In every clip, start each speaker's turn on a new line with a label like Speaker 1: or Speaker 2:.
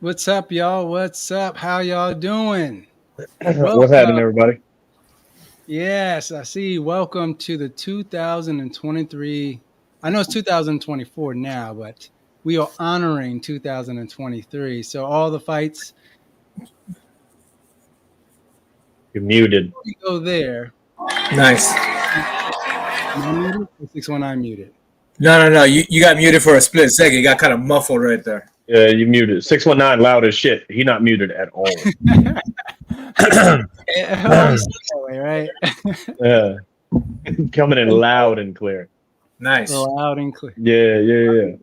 Speaker 1: What's up, y'all? What's up? How y'all doing?
Speaker 2: What's happening,
Speaker 1: Welcome.
Speaker 2: everybody?
Speaker 1: Yes, I see. Welcome to the 2023. I know it's 2024 now, but we are honoring 2023. So all the fights,
Speaker 2: You're muted.
Speaker 1: we go there.
Speaker 3: Nice.
Speaker 1: Am I muted? Or 619 muted.
Speaker 3: No. You got muted for a split second. You got kind of muffled right there.
Speaker 2: Yeah, you muted. 619 loud as shit. He not muted at all.
Speaker 1: It always seems that way, right?
Speaker 2: Yeah. Coming in loud and clear.
Speaker 3: Nice.
Speaker 1: Loud and clear.
Speaker 2: Yeah.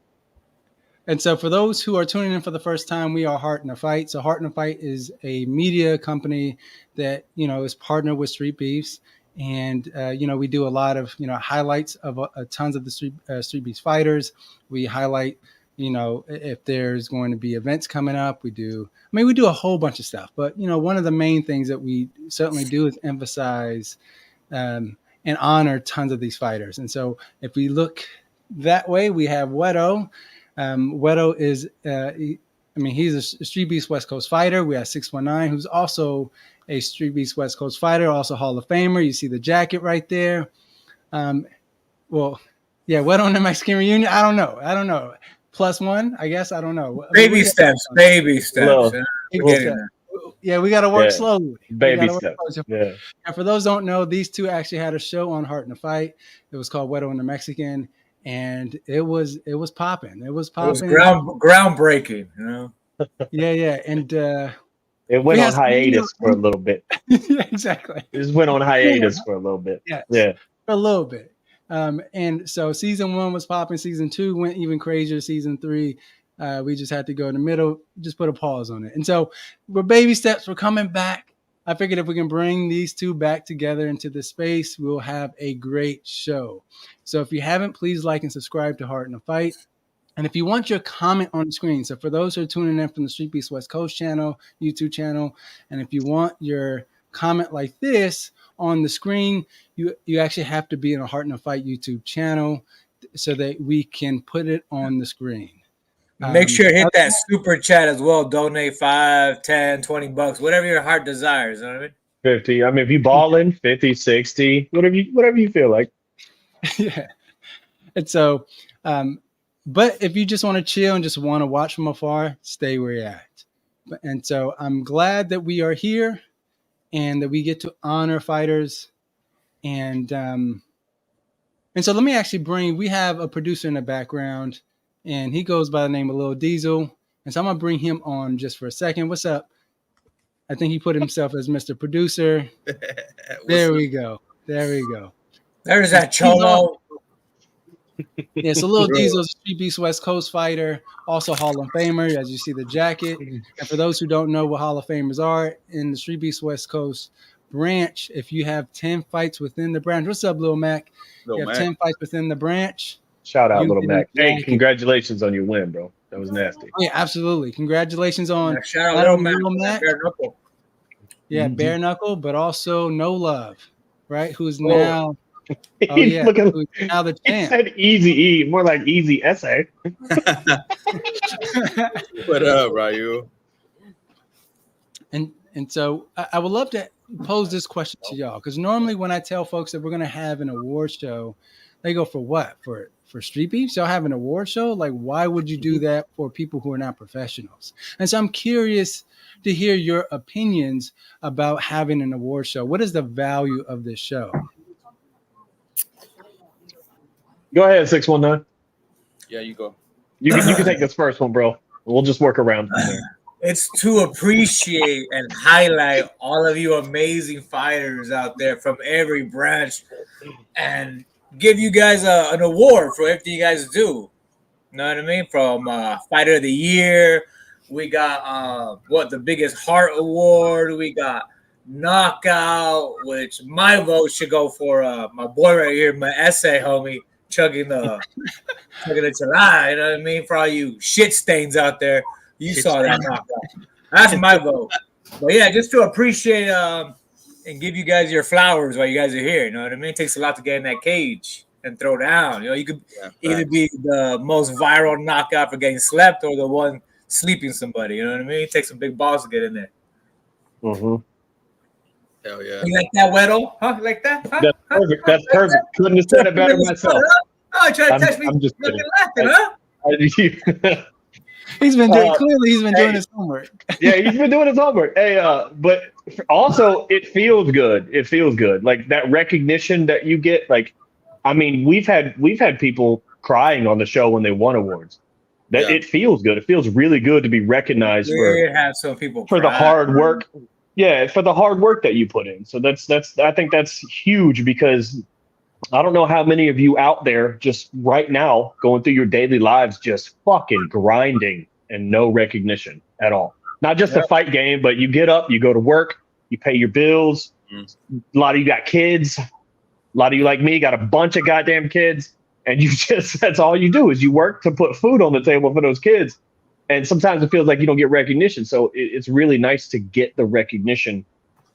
Speaker 1: And so, for those who are tuning in for the first time, we are Heart in a Fight. So, Heart in a Fight is a media company that is partnered with Street Beefs, and we do a lot of highlights of tons of the Street Beefs fighters. We highlight if there's going to be events coming up. We do a whole bunch of stuff. But one of the main things that we certainly do is emphasize and honor tons of these fighters. And so, if we look that way, we have Wedo. Wedo is, he's a Street Beast West Coast fighter. We have 619, who's also a Street Beast West Coast fighter, also Hall of Famer. You see the jacket right there. Wedo in the Mexican reunion. I don't know. +1, I guess. I don't know.
Speaker 3: Baby steps.
Speaker 1: Yeah, we got to work slowly.
Speaker 2: Baby steps. Yeah.
Speaker 1: And for those who don't know, these two actually had a show on Heart in a Fight. It was called Wedo and the Mexican. And it was popping. It was
Speaker 3: groundbreaking,
Speaker 1: Yeah. And
Speaker 2: it went on hiatus for a little bit.
Speaker 1: Yeah, exactly.
Speaker 2: It just went on hiatus for a little bit.
Speaker 1: Yes,
Speaker 2: yeah.
Speaker 1: For a little bit. And so season 1 was popping. Season 2 went even crazier. Season 3, we just had to go in the middle, just put a pause on it. And so we're baby steps. We're coming back. I figured if we can bring these two back together into the space, we'll have a great show. So if you haven't, please like and subscribe to Heart in a Fight. And if you want your comment on the screen, so for those who are tuning in from the Street Beast West Coast channel, YouTube channel, and if you want your comment like this on the screen, you actually have to be in a Heart in a Fight YouTube channel so that we can put it on the screen.
Speaker 3: Make sure to hit that super chat as well. Donate $5, $10, $20, whatever your heart desires. You know what I mean?
Speaker 2: 50. If you balling, 50, 60, whatever you feel like.
Speaker 1: Yeah. And so, but if you just want to chill and just want to watch from afar, stay where you're at. And so I'm glad that we are here and that we get to honor fighters. And so let me actually we have a producer in the background. And he goes by the name of Lil Diesel. And so I'm going to bring him on just for a second. What's up? I think he put himself as Mr. Producer. There we go.
Speaker 3: There's that cholo.
Speaker 1: Yeah, so Lil Diesel's a Street Beast West Coast fighter, also Hall of Famer, as you see the jacket. And for those who don't know what Hall of Famers are, in the Street Beast West Coast branch, if you have 10 fights within the branch. What's up, Lil Mac? You have 10 fights within the branch.
Speaker 2: Shout out, Little Mac. Hey, congratulations on your win, bro. That was nasty.
Speaker 1: Oh, yeah, absolutely. Congratulations on
Speaker 3: shout out Little
Speaker 1: Mac.
Speaker 3: Bare Knuckle.
Speaker 1: Yeah, Bare Knuckle, but also No Love, right? Who's now
Speaker 2: who's
Speaker 1: now the champ.
Speaker 2: He said Easy E, more like Easy Essay.
Speaker 4: What up, Ryu?
Speaker 1: And so I would love to pose this question to y'all, because normally when I tell folks that we're going to have an award show, they go, for what? For Street Beefs? Y'all have an award show? Like, why would you do that for people who are not professionals? And so I'm curious to hear your opinions about having an award show. What is the value of this show?
Speaker 2: Go ahead, 619.
Speaker 4: Yeah, you go.
Speaker 2: You can take this first one, bro. We'll just work around from there.
Speaker 3: It's to appreciate and highlight all of you amazing fighters out there from every branch and give you guys an award for everything you guys do. You know what I mean? From Fighter of the Year, we got the biggest heart award. We got knockout, which my vote should go for my boy right here, my essay homie, chugging the July. You know what I mean? For all you shit stains out there, you saw that knockout. That's my vote. But yeah, just to appreciate and give you guys your flowers while you guys are here. You know what I mean? It takes a lot to get in that cage and throw down. You know, you could either be the most viral knockout for getting slept or the one sleeping somebody. You know what I mean? It takes some big balls to get in there.
Speaker 2: Mm-hmm.
Speaker 4: Hell yeah.
Speaker 3: You like that, Weddle? Huh? You like that? Huh?
Speaker 2: That's
Speaker 3: Huh?
Speaker 2: perfect. That's perfect. Couldn't have said it better myself.
Speaker 3: Oh, you trying to touch me?
Speaker 2: I'm just
Speaker 3: Looking
Speaker 2: kidding.
Speaker 3: laughing, huh?
Speaker 1: He's been doing
Speaker 2: Uh,
Speaker 1: clearly. He's been doing
Speaker 2: hey.
Speaker 1: his homework.
Speaker 2: Yeah, he's been doing his homework. Hey, but also it feels good. It feels good. Like that recognition that you get. Like, I mean, we've had people crying on the show when they won awards. That
Speaker 4: Yeah.
Speaker 2: it feels good. It feels really good to be recognized
Speaker 3: We have some people
Speaker 2: for the
Speaker 3: cry.
Speaker 2: hard work. Yeah, for the hard work that you put in. So that's I think that's huge because I don't know how many of you out there just right now going through your daily lives just fucking grinding and no recognition at all. Not just a fight game, but you get up, you go to work, you pay your bills. A lot of you got kids. A lot of you like me got a bunch of goddamn kids. And you just, that's all you do is you work to put food on the table for those kids. And sometimes it feels like you don't get recognition. So it's really nice to get the recognition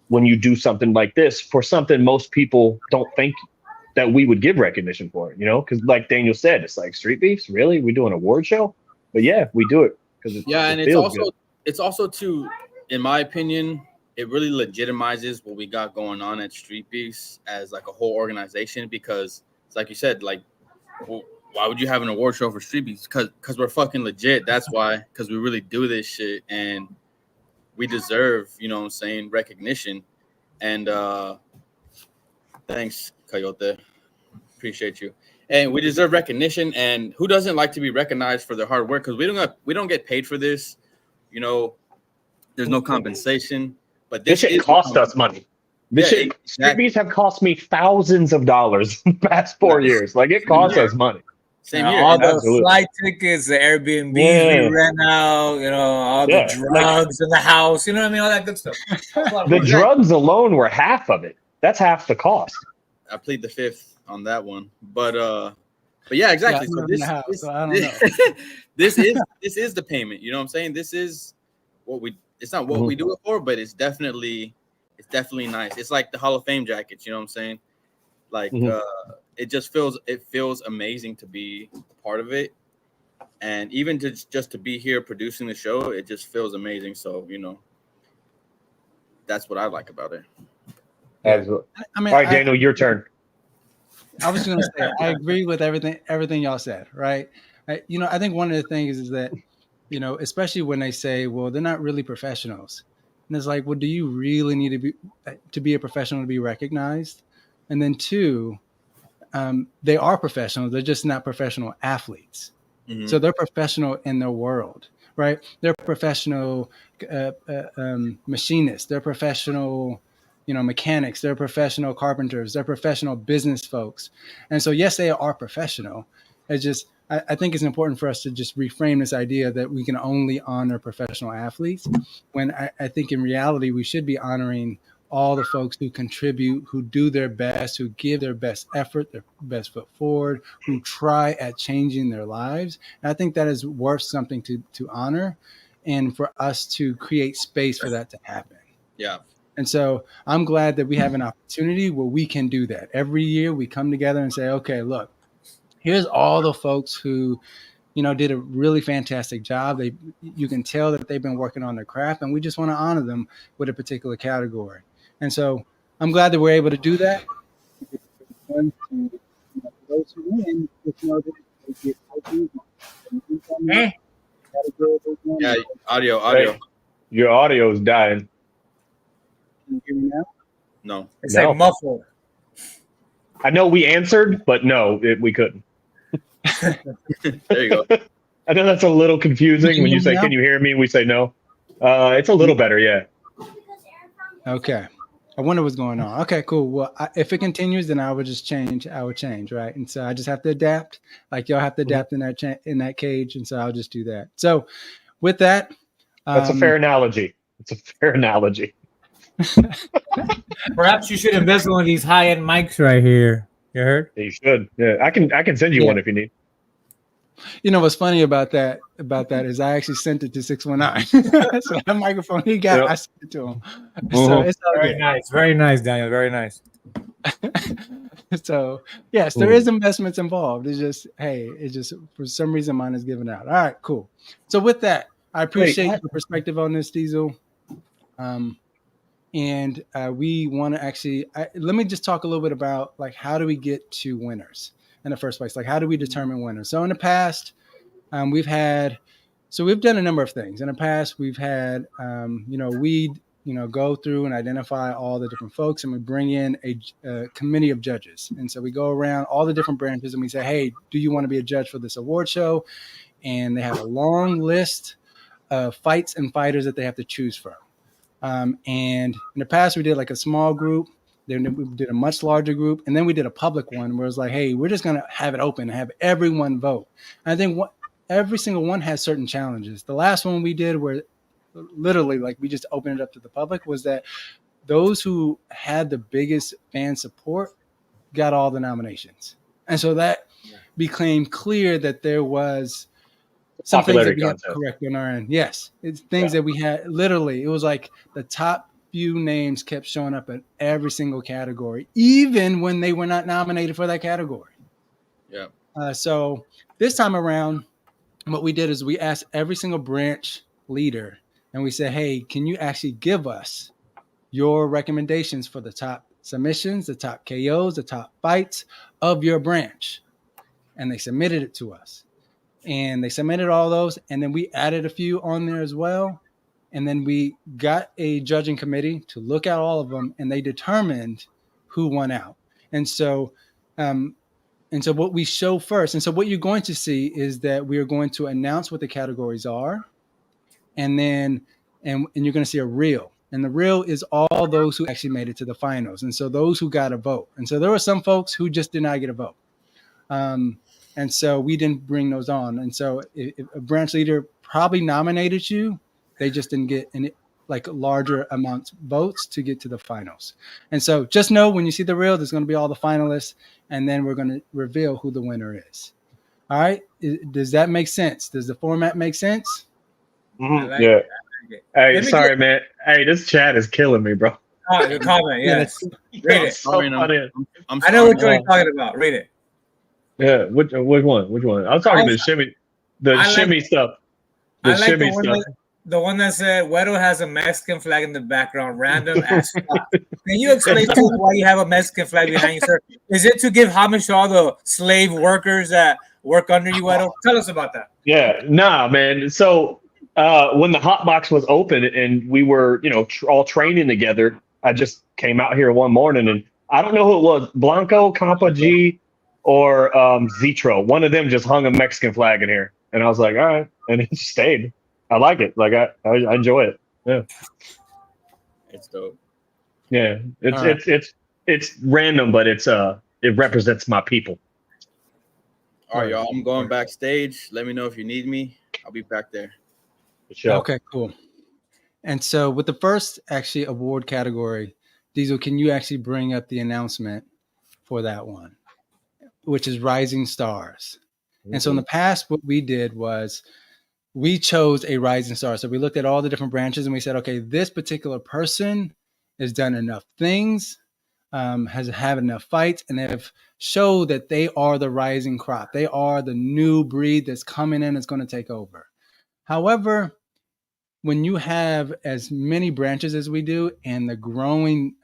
Speaker 2: when you do something like this for something most people don't think that we would give recognition for it, you know? Because like Daniel said, it's like Street Beefs, really? We do an award show? But yeah, we do it because
Speaker 4: it's also too, in my opinion, it really legitimizes what we got going on at Street Beefs as like a whole organization because it's like you said, like, well, why would you have an award show for Street Beefs? Because we're fucking legit. That's why. Because we really do this shit and we deserve, you know what I'm saying, recognition. And thanks, Coyote. Appreciate you. And we deserve recognition. And who doesn't like to be recognized for their hard work? Because we don't get paid for this. You know, there's no compensation. But
Speaker 2: this shit cost us money. Street Beefs have cost me thousands of dollars in the past 4 years. Like it costs us money.
Speaker 4: Same here.
Speaker 3: All the flight tickets, the Airbnbs we rent out, you know, all the drugs in the house, you know what I mean? All that good stuff.
Speaker 2: The drugs alone were half of it. That's half the cost.
Speaker 4: I plead the fifth on that one. But yeah, exactly.
Speaker 1: Yeah, so I don't know.
Speaker 4: this is the payment. You know what I'm saying? This is what it's not what we do it for, but it's definitely nice. It's like the Hall of Fame jackets, you know what I'm saying? Like it feels amazing to be part of it. And even just to be here producing the show, it just feels amazing. So, you know, that's what I like about it.
Speaker 1: I mean,
Speaker 2: all right, Daniel, your turn.
Speaker 1: I was going to say, I agree with everything y'all said, right? I think one of the things is that, you know, especially when they say, well, they're not really professionals. And it's like, well, do you really need to be a professional to be recognized? And then two, they are professionals. They're just not professional athletes. Mm-hmm. So they're professional in their world, right? They're professional machinists. They're professional, mechanics. They're professional carpenters. They're professional business folks. And so, yes, they are professional. It's just, I think it's important for us to just reframe this idea that we can only honor professional athletes, when I think in reality, we should be honoring all the folks who contribute, who do their best, who give their best effort, their best foot forward, who try at changing their lives. And I think that is worth something to honor, and for us to create space for that to happen.
Speaker 4: Yeah.
Speaker 1: And so I'm glad that we have an opportunity where we can do that. Every year we come together and say, okay, look, here's all the folks who, did a really fantastic job. You can tell that they've been working on their craft, and we just want to honor them with a particular category. And so I'm glad that we're able to do that. Those who win, just know that they get
Speaker 4: Yeah, audio.
Speaker 2: Hey, your audio is dying.
Speaker 1: Can you hear me now?
Speaker 4: No.
Speaker 3: It's like muffled.
Speaker 2: I know we answered, but no, we couldn't.
Speaker 4: There you go.
Speaker 2: I know that's a little confusing when you say, "Can you hear me?" We say no. It's a little better, yeah.
Speaker 1: Okay. I wonder what's going on. Okay, cool. Well, if it continues, then I would just change. I would change, right? And so I just have to adapt. Like y'all have to adapt in that cage, and so I'll just do that. So, with that,
Speaker 2: that's a fair analogy. It's a fair analogy.
Speaker 3: Perhaps you should invest in one of these high-end mics right here. You heard?
Speaker 2: You should. Yeah, I can send you one if you need.
Speaker 1: You know what's funny about that is I actually sent it to 619. So that microphone he got, I sent it to him. So it's
Speaker 3: very nice, Daniel. Very nice.
Speaker 1: So yes, there is investments involved. It's just for some reason mine is given out. All right, cool. So with that, I appreciate your perspective on this, Diesel. And we want to actually let me just talk a little bit about like how do we get to winners in the first place? Like how do we determine winners? So in the past, we've done a number of things. In the past, we've had we go through and identify all the different folks, and we bring in a committee of judges. And so we go around all the different branches and we say, hey, do you want to be a judge for this award show? And they have a long list of fights and fighters that they have to choose from. And in the past, we did like a small group. Then we did a much larger group. And then we did a public one where it's like, hey, we're just going to have it open and have everyone vote. And I think every single one has certain challenges. The last one we did where literally like we just opened it up to the public was that those who had the biggest fan support got all the nominations. And so that became clear that there was some things that we had to correct on our end. Yes. It's things that we had literally, it was like the top few names kept showing up in every single category, even when they were not nominated for that category.
Speaker 4: Yeah.
Speaker 1: So this time around, what we did is we asked every single branch leader and we said, hey, can you actually give us your recommendations for the top submissions, the top KOs, the top fights of your branch? And they submitted it to us. And they submitted all those. And then we added a few on there as well. And then we got a judging committee to look at all of them. And they determined who won out. And so what we show first, and so what you're going to see is that we are going to announce what the categories are. And then, and you're going to see a reel. And the reel is all those who actually made it to the finals. And so those who got a vote. And so there were some folks who just did not get a vote. And so we didn't bring those on. And so if a branch leader probably nominated you, they just didn't get any like larger amounts of votes to get to the finals. And so just know when you see the reel, there's going to be all the finalists, and then we're going to reveal who the winner is. All right. Does that make sense? Does the format make sense?
Speaker 2: Mm-hmm. Like yeah. Hey, sorry, man. Hey, this chat is killing me, bro.
Speaker 3: Oh, your comment, yes. Read it.
Speaker 2: So
Speaker 3: I know what you're talking about. Read it.
Speaker 2: Yeah, which one? Which one? I'm talking the shimmy stuff. The shimmy stuff.
Speaker 3: The one that said Wedo has a Mexican flag in the background, random as fuck. Can you explain to us why you have a Mexican flag behind you, sir? Is it to give homage to all the slave workers that work under you, Wedo? Tell us about that.
Speaker 2: Yeah, nah, man. So when the hot box was open and we were, all training together, I just came out here one morning and I don't know who it was, Blanco, Compa G, or Zetro. One of them just hung a Mexican flag in here. And I was like, all right. And it stayed. I like it. Like I enjoy it. Yeah.
Speaker 4: It's dope.
Speaker 2: Yeah. It's random, but it represents my people.
Speaker 4: All right, y'all. I'm going backstage. Let me know if you need me. I'll be back there.
Speaker 2: Sure.
Speaker 1: Okay, cool. And so with the first actually award category, Diesel, can you actually bring up the announcement for that one, which is Rising Stars? Mm-hmm. And so in the past, what we did was we chose a rising star. So we looked at all the different branches and we said, okay, this particular person has done enough things, has had enough fights, and they have showed that they are the rising crop. They are the new breed that's coming in, that's going to take over. However, when you have as many branches as we do and the growing,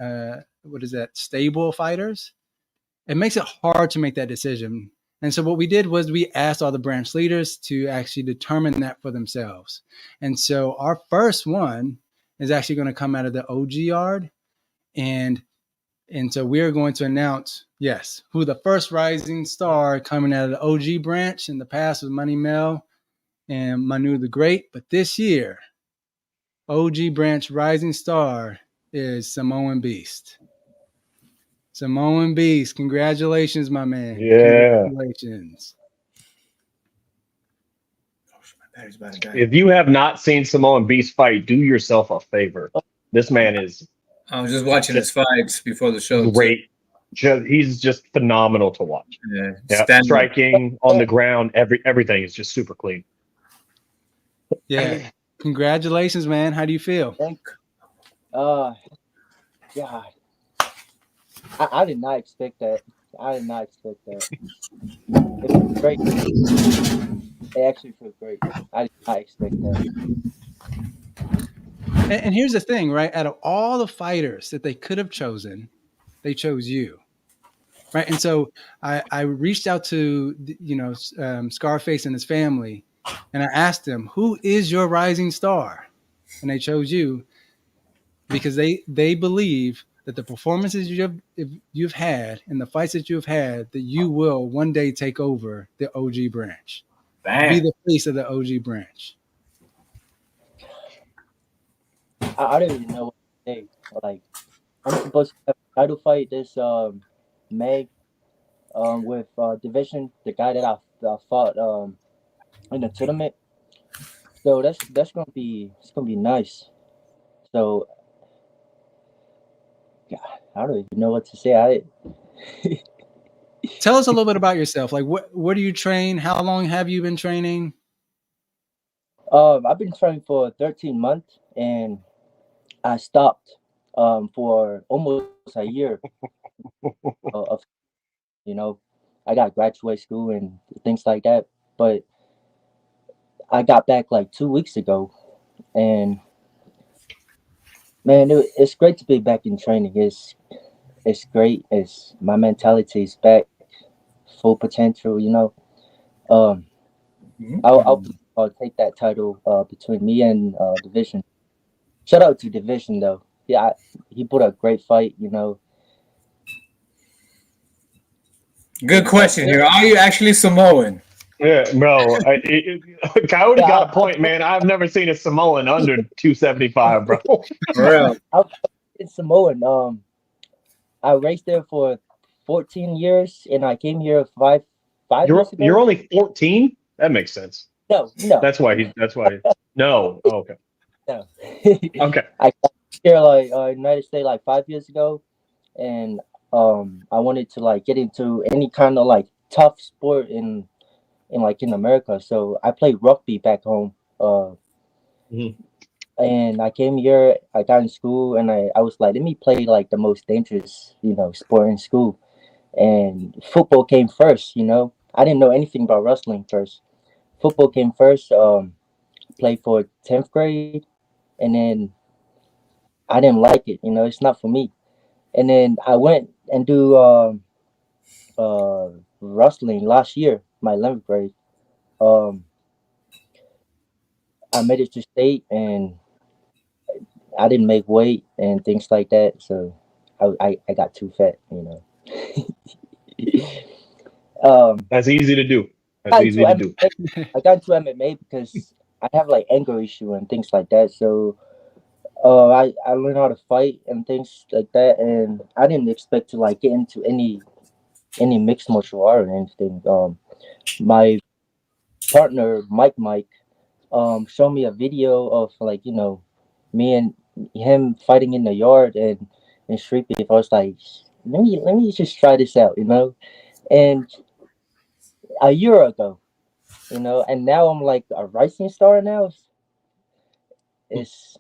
Speaker 1: stable fighters, it makes it hard to make that decision. And so what we did was we asked all the branch leaders to actually determine that for themselves. And so our first one is actually going to come out of the OG yard. And so we are going to announce, yes, who the first rising star coming out of the OG branch. In the past was Money Mel and Manu the Great. But this year, OG branch rising star is Samoan Beast. Samoan Beast, congratulations, my man.
Speaker 2: Yeah.
Speaker 1: Congratulations.
Speaker 2: If you have not seen Samoan Beast fight, do yourself a favor. This man is...
Speaker 3: I was just watching his fights before the show.
Speaker 2: Great. He's just phenomenal to watch. Yeah. Striking on the ground, everything is just super clean.
Speaker 1: Yeah. Congratulations, man. How do you feel?
Speaker 5: God. I did not expect that. It's great. It actually feels great. I did not expect that.
Speaker 1: And here's the thing, right? Out of all the fighters that they could have chosen, they chose you, right? And so I reached out to Scarface and his family, and I asked them, "Who is your rising star?" And they chose you because they believe that the performances you've had and the fights that you've had, that you will one day take over the OG branch, be the face of the OG branch.
Speaker 5: I don't even know what to say. Like, I'm supposed to have a title fight this May with Division, the guy that I fought in the tournament. So that's gonna be nice. So yeah, I don't even know what to say.
Speaker 1: Tell us a little bit about yourself. Like, where do you train? How long have you been training?
Speaker 5: I've been training for 13 months, and I stopped for almost a year. Of you know, I got graduate school and things like that, but I got back like 2 weeks ago, and man, it's great to be back in training. It's great. It's my mentality is back, full potential. Um, I'll take that title between me and Division. Shout out to Division though. Yeah, he put a great fight.
Speaker 3: Good question here. Are you actually Samoan?
Speaker 2: Yeah, bro. Coyote got a point, man. I've never seen a Samoan under 275, bro.
Speaker 3: For real.
Speaker 5: It's Samoan. I raced there for 14 years, and I came here five years ago.
Speaker 2: You're only 14? That makes sense.
Speaker 5: No.
Speaker 2: That's why. No. Oh, okay.
Speaker 5: No.
Speaker 2: Okay.
Speaker 5: I got here like United States like 5 years ago, and I wanted to like get into any kind of like tough sport in America. So I played rugby back home. And I came here, I got in school, and I was like, let me play like the most dangerous, sport in school. And football came first, I didn't know anything about wrestling first. Football came first, played for 10th grade, and then I didn't like it, it's not for me. And then I went and do wrestling last year, my 11th grade. I made it to state, and I didn't make weight and things like that, so I got too fat,
Speaker 2: That's easy to do.
Speaker 5: I got into MMA because I have like anger issue and things like that. So I learned how to fight and things like that, and I didn't expect to like get into any mixed martial art or anything. My partner Mike showed me a video of like me and him fighting in the yard and in Street Beef. I was like, let me just try this out, and a year ago, and now I'm like a rising star now. It's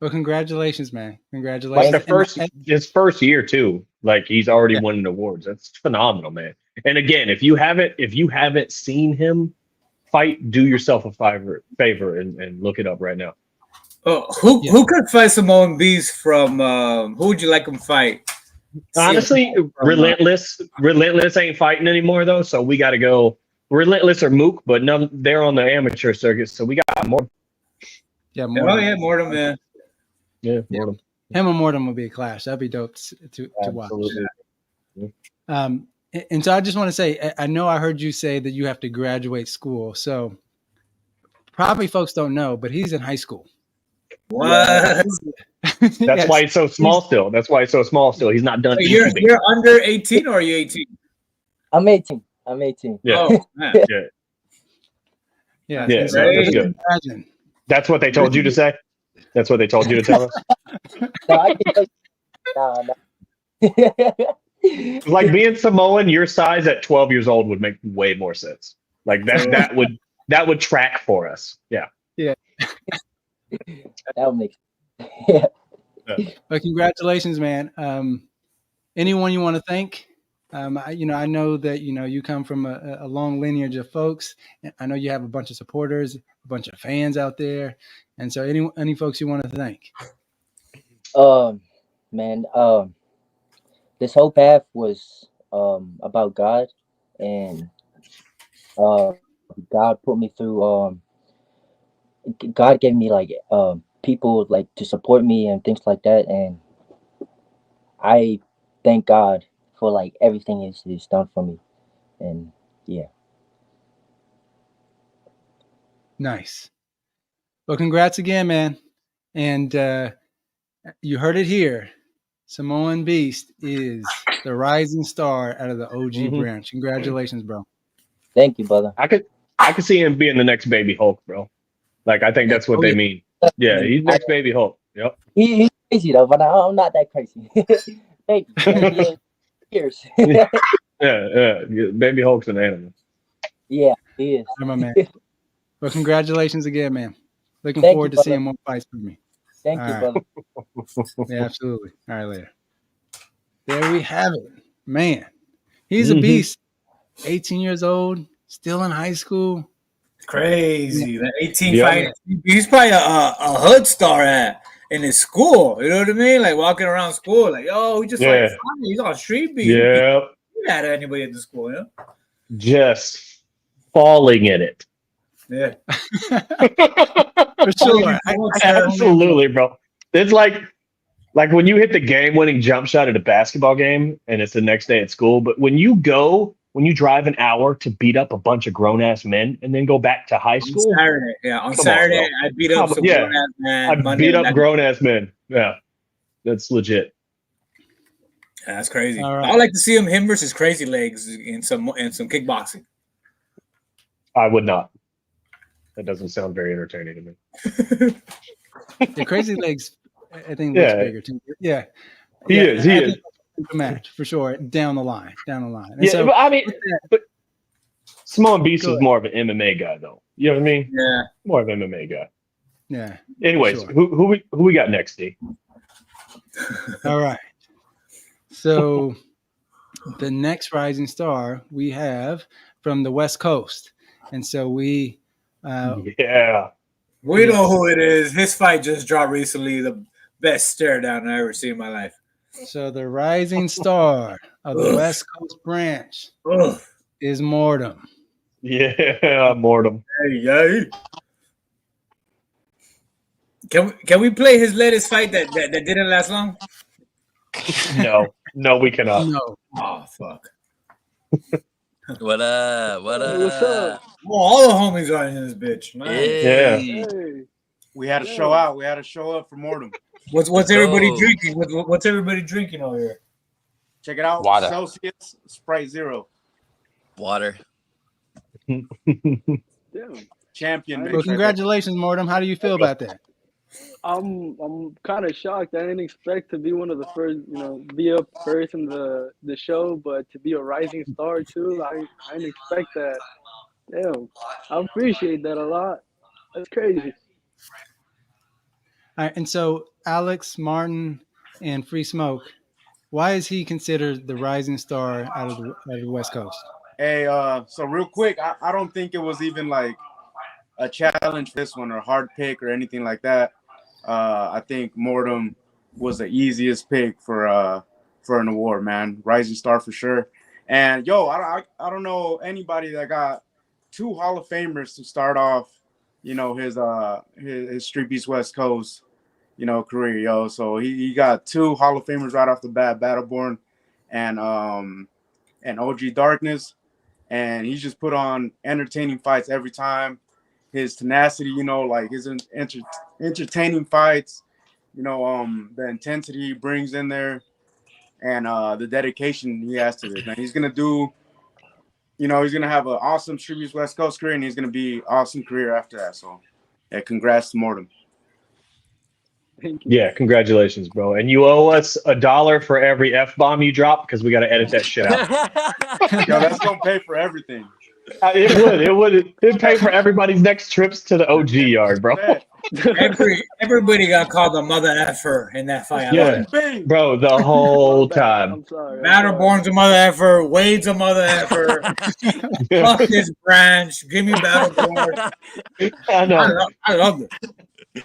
Speaker 1: Well, congratulations, man. Congratulations.
Speaker 2: Like his first year too. Like he's already winning awards. That's phenomenal, man. And again, if you haven't seen him fight, do yourself a favor and look it up right now.
Speaker 3: Who could fight Samoan Beast from? Who would you like him fight?
Speaker 2: Honestly, Relentless ain't fighting anymore though, so we got to go. Relentless or Mook, but none. They're on the amateur circuit, so we got more.
Speaker 1: Yeah, Mortem.
Speaker 3: Mortem, man.
Speaker 2: Yeah, Mortem.
Speaker 1: Him and Mortem would be a clash. That'd be dope to watch.
Speaker 2: Yeah.
Speaker 1: And so I just want to say, I know I heard you say that you have to graduate school. So probably folks don't know, but he's in high school.
Speaker 3: What?
Speaker 2: That's why he's so small still. He's not done.
Speaker 3: You're under 18 or are you 18?
Speaker 5: I'm 18.
Speaker 2: Yeah.
Speaker 3: Oh, man.
Speaker 2: Yeah.
Speaker 1: Yeah.
Speaker 2: So that's good.
Speaker 1: Imagine.
Speaker 2: That's what they told you to say? That's what they told you to tell us?
Speaker 5: No, I can no.
Speaker 2: Like being Samoan, your size at 12 years old would make way more sense. Like that would track for us. Yeah.
Speaker 1: Yeah.
Speaker 5: That would make sense.
Speaker 1: But congratulations, man. Anyone you want to thank? I know that you come from a long lineage of folks. I know you have a bunch of supporters, a bunch of fans out there, and so any folks you want to thank.
Speaker 5: Man, this whole path was about God, and God put me through. God gave me like people like to support me and things like that, and I thank God for like everything He's done for me, and yeah.
Speaker 1: Nice. Well, congrats again, man. And you heard it here. Samoan Beast is the rising star out of the OG branch. Congratulations, bro.
Speaker 5: Thank you, brother.
Speaker 2: I could see him being the next Baby Hulk, bro. Like I think that's what they mean. Yeah, he's next Baby Hulk. Yep.
Speaker 5: He's crazy though, but I'm not that crazy. Thank you. Cheers.
Speaker 2: Yeah. Baby Hulk's an animal.
Speaker 5: Yeah, he is.
Speaker 1: My man. Well, congratulations again, man. Looking
Speaker 5: Thank
Speaker 1: forward
Speaker 5: you,
Speaker 1: to seeing more fights from me.
Speaker 5: Thank you, brother.
Speaker 1: Yeah, absolutely. All right, later. There we have it. Man, he's a beast. 18 years old, still in high school.
Speaker 3: Crazy. That 18 fighting. He's probably a hood star in his school. You know what I mean? Like walking around school, like, oh, he just like he's on Streetbeefs.
Speaker 2: Yeah.
Speaker 3: You had anybody at the school, yeah?
Speaker 2: Just falling in it.
Speaker 3: Yeah.
Speaker 1: For sure.
Speaker 2: Absolutely, bro. It's like when you hit the game-winning jump shot at a basketball game and it's the next day at school, but when you drive an hour to beat up a bunch of grown-ass men and then go back to high school.
Speaker 3: On Saturday, I beat up some grown-ass men.
Speaker 2: I beat up grown-ass men. Yeah. That's legit.
Speaker 3: Yeah, that's crazy.
Speaker 1: Right.
Speaker 3: I'd like to see him versus Crazy Legs in some kickboxing.
Speaker 2: I would not. That doesn't sound very entertaining to me.
Speaker 1: The Crazy Legs, I think, looks bigger too. Yeah,
Speaker 2: he is.
Speaker 1: Match for sure. Down the line. And
Speaker 2: yeah,
Speaker 1: so,
Speaker 2: but Samoan Beast is more of an MMA guy, though. You know what I mean?
Speaker 3: Yeah,
Speaker 2: more of an MMA guy.
Speaker 1: Yeah.
Speaker 2: Anyways, sure. who we got next, D?
Speaker 1: All right. So the next rising star we have from the West Coast, and so we
Speaker 3: know who it is. His fight just dropped recently. The best stare down I ever seen in my life.
Speaker 1: So the rising star of the West Coast branch is Mortem.
Speaker 2: Yeah, Mortem.
Speaker 3: Hey. Can we play his latest fight that didn't last long?
Speaker 2: No, we cannot.
Speaker 1: No.
Speaker 3: Oh fuck.
Speaker 6: What up?
Speaker 7: What's up?
Speaker 3: Oh, all the homies are in this bitch. Nice.
Speaker 2: Yeah.
Speaker 7: Hey.
Speaker 8: We had to show out. We had to show up for Mortem.
Speaker 3: What's everybody drinking? What's everybody drinking over here?
Speaker 8: Check it out.
Speaker 6: Water.
Speaker 8: Celsius, Sprite Zero.
Speaker 6: Water.
Speaker 7: Damn.
Speaker 8: Champion.
Speaker 1: Well, congratulations, Mortem. How do you feel about that?
Speaker 7: I'm kind of shocked. I didn't expect to be one of the first, be up first in the show, but to be a rising star too. I didn't expect that. Damn. I appreciate that a lot. That's crazy.
Speaker 1: All right, and so Alex, Martin, and Free Smoke, why is he considered the rising star out of the West Coast?
Speaker 8: Hey, so real quick, I don't think it was even like a challenge for this one or hard pick or anything like that. I think Mortem was the easiest pick for an award, man. Rising star for sure. And I don't know anybody that got two Hall of Famers to start off, his Street Beefs West Coast, career, So he got two Hall of Famers right off the bat, Battleborn and OG Darkness. And he just put on entertaining fights every time. His tenacity, like his entertaining fights, the intensity he brings in there, and the dedication he has to this. Man, he's gonna do, he's gonna have an awesome Street Beefs West Coast career, and he's gonna be awesome career after that. So, yeah, congrats to Mortem.
Speaker 7: Thank you.
Speaker 2: Yeah, congratulations, bro. And you owe us $1 for every F-bomb you drop because we got to edit that shit out.
Speaker 8: That's gonna pay for everything.
Speaker 2: It would. It'd pay for everybody's next trips to the OG yard, bro.
Speaker 3: Everybody got called a mother effer in that fight. I love
Speaker 2: Yeah,
Speaker 3: it.
Speaker 2: bro, the whole time.
Speaker 7: I'm sorry.
Speaker 3: Battleborn's a mother effer. Wade's a mother effer. Fuck this branch. Give me Battleborn.
Speaker 2: I know.
Speaker 3: I love it.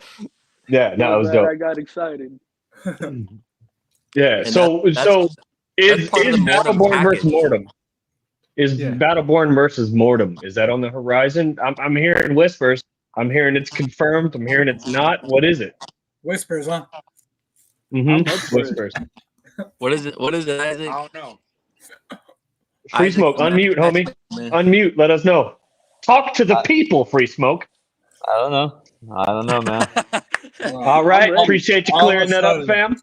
Speaker 2: Yeah, no, it was
Speaker 7: I
Speaker 2: dope.
Speaker 7: got excited.
Speaker 2: Yeah,
Speaker 6: And
Speaker 2: so
Speaker 6: that's
Speaker 2: is
Speaker 6: part of the Mortem
Speaker 2: Battleborn versus
Speaker 6: package.
Speaker 2: Mortem? Is
Speaker 1: Yeah.
Speaker 2: Battleborn versus Mortem? Is that on the horizon? I'm hearing whispers. I'm hearing it's confirmed. I'm hearing it's not. What is it?
Speaker 3: Whispers, huh?
Speaker 7: I'm up for it.
Speaker 2: Whispers.
Speaker 6: What is it? What is it, Isaac?
Speaker 8: I don't know.
Speaker 2: Free
Speaker 6: Isaac,
Speaker 2: Smoke, unmute, homie.
Speaker 6: man.
Speaker 2: Unmute. Let us know. Talk to the people, Free Smoke.
Speaker 9: I don't know, man.
Speaker 2: All right.
Speaker 7: ready.
Speaker 2: Appreciate you
Speaker 3: All of
Speaker 2: clearing
Speaker 3: a
Speaker 2: that up,
Speaker 3: sudden.
Speaker 2: fam.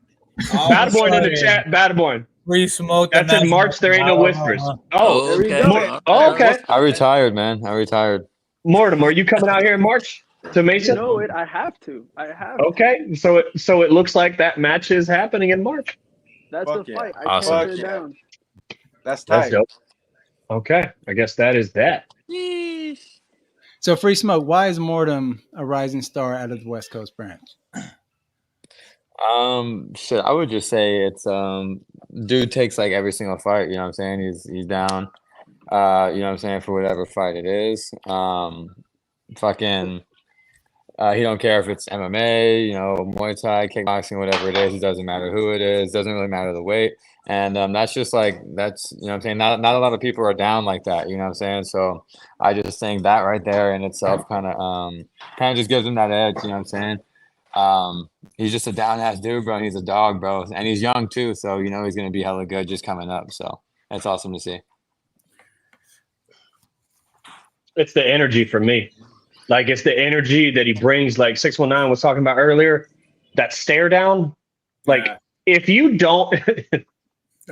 Speaker 3: All of a
Speaker 2: Battleborn in the
Speaker 3: sudden,
Speaker 2: chat. Battleborn.
Speaker 3: Free smoke.
Speaker 2: That's in March. There ain't no whispers. Oh,
Speaker 7: There we
Speaker 6: okay.
Speaker 7: go.
Speaker 2: oh, okay.
Speaker 9: I retired, man. I retired.
Speaker 2: Mortem, are you coming out here in March to
Speaker 7: You
Speaker 2: Mason?
Speaker 7: know it. I have to.
Speaker 2: Okay, so it looks like that match is happening in March.
Speaker 7: That's
Speaker 8: Fuck
Speaker 7: the
Speaker 8: yeah.
Speaker 7: fight. I
Speaker 6: Awesome.
Speaker 7: can't
Speaker 8: Fuck
Speaker 7: turn it
Speaker 8: yeah.
Speaker 7: down.
Speaker 8: That's
Speaker 2: That's
Speaker 8: tight.
Speaker 2: dope. Okay, I guess that is that.
Speaker 1: So, Free Smoke, why is Mortem a rising star out of the West Coast branch?
Speaker 9: Shit, I would just say it's dude takes like every single fight, you know what I'm saying? He's down. You know what I'm saying, for whatever fight it is. Fucking he don't care if it's MMA, you know, Muay Thai, kickboxing, whatever it is. It doesn't matter who it is. Doesn't really matter the weight. And that's just like that's you know what I'm saying. Not a lot of people are down like that. You know what I'm saying. So I just think that right there in itself kind of just gives him that edge. You know what I'm saying. He's just a down ass dude, bro. And he's a dog, bro, and he's young too. So you know he's gonna be hella good just coming up. So that's awesome to see.
Speaker 2: It's the energy for me. Like it's the energy that he brings. Like 619 was talking about earlier. That stare down. Like
Speaker 3: Yeah.
Speaker 2: if you don't,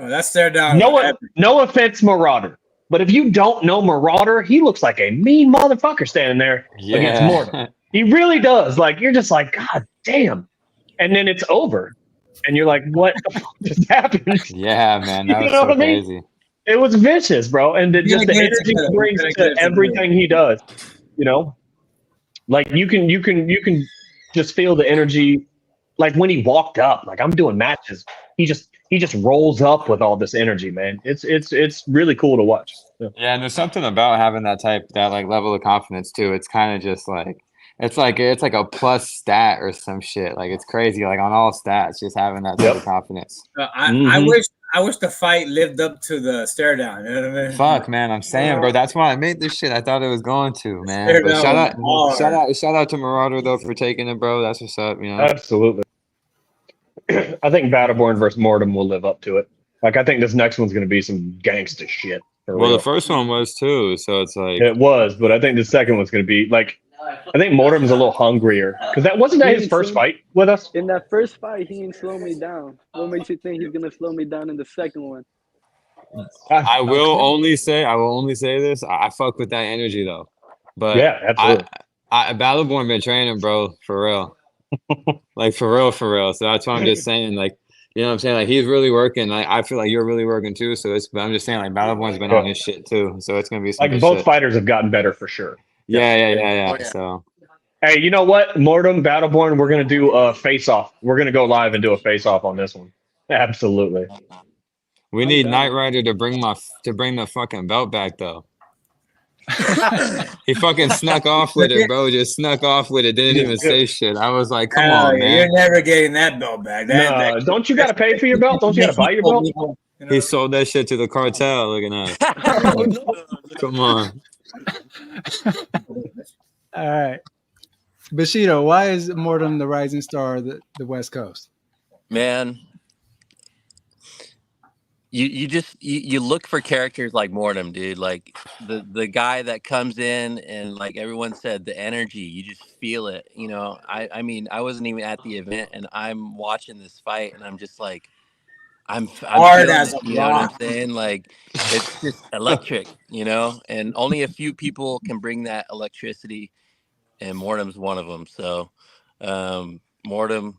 Speaker 3: Oh, that's stare down.
Speaker 2: no offense, Marauder, but if you don't know Marauder, he looks like a mean motherfucker standing there against Mortem. He really does. Like you're just like, God damn. And then it's over. And you're like, what the fuck just happened?
Speaker 9: Yeah, man, that
Speaker 2: You
Speaker 9: was
Speaker 2: know
Speaker 9: so
Speaker 2: what I mean?
Speaker 9: crazy.
Speaker 2: It was vicious, bro. And
Speaker 3: You
Speaker 2: just
Speaker 3: gotta
Speaker 2: the
Speaker 3: get it
Speaker 2: energy
Speaker 3: together.
Speaker 2: he brings
Speaker 3: You gotta get
Speaker 2: to
Speaker 3: it together.
Speaker 2: everything he does, you know? Like you can just feel the energy. Like when he walked up, like I'm doing matches, he just rolls up with all this energy, man. It's really cool to watch. Yeah.
Speaker 9: Yeah, and there's something about having that like level of confidence too. It's kind of just like it's like a plus stat or some shit. Like it's crazy. Like on all stats, just having that type of confidence.
Speaker 3: I wish the fight lived up to the stare down. You know what I mean?
Speaker 9: Fuck, man, I'm saying, bro. That's why I made this shit. I thought it was going to, man.
Speaker 3: Stare
Speaker 9: But
Speaker 3: down was hard.
Speaker 9: shout out to Marauder though for taking it, bro. That's what's up, you know.
Speaker 2: Absolutely. I think Battleborn versus Mortem will live up to it. Like I think this next one's gonna be some gangsta shit. for
Speaker 9: Well,
Speaker 2: real.
Speaker 9: the first one was too, so it's like
Speaker 2: It was, but I think the second one's gonna be like I think Mortem's a little hungrier because that wasn't that his first fight with us.
Speaker 7: In that first fight, he didn't slow me down. What makes you think he's gonna slow me down in the second one?
Speaker 9: I will only say this. I fuck with that energy though. But
Speaker 2: Yeah, absolutely.
Speaker 9: I Battleborn been training, bro, for real. Like for real. So that's why I'm just saying, like, you know what I'm saying? Like he's really working. Like I feel like you're really working too. So but I'm just saying, like Battleborn's been on his shit too. So it's gonna be some
Speaker 2: Like
Speaker 9: good
Speaker 2: both
Speaker 9: shit.
Speaker 2: fighters have gotten better for sure.
Speaker 9: Yeah.
Speaker 8: Oh, yeah.
Speaker 9: So
Speaker 2: Hey, you know what? Mortem, Battleborn, we're gonna do a face off. We're gonna go live and do a face off on this one. Absolutely.
Speaker 9: we need Knight Rider to bring the fucking belt back though. He fucking snuck off with it, bro. Just snuck off with it. Didn't even say shit. I was like, come
Speaker 3: Hell
Speaker 9: on,
Speaker 3: yeah,
Speaker 9: man.
Speaker 3: You're never getting that belt back.
Speaker 2: No, don't you gotta pay for your belt? Don't you gotta buy your belt?
Speaker 3: You know?
Speaker 9: He sold that shit to the cartel. Look at that. Come on.
Speaker 1: All right. Bushido, why is Mortem the rising star of the West Coast?
Speaker 6: Man, you look for characters like Mortem, dude. Like the guy that comes in and like everyone said, the energy, you just feel it. You know, I mean, I wasn't even at the event and I'm watching this fight and I'm just like, I'm
Speaker 3: Hard
Speaker 6: feeling
Speaker 3: as
Speaker 6: it,
Speaker 3: a
Speaker 6: you know what I'm
Speaker 3: rock.
Speaker 6: saying? Like it's just electric, you know, and only a few people can bring that electricity, and Mortem's one of them. So, Mortem,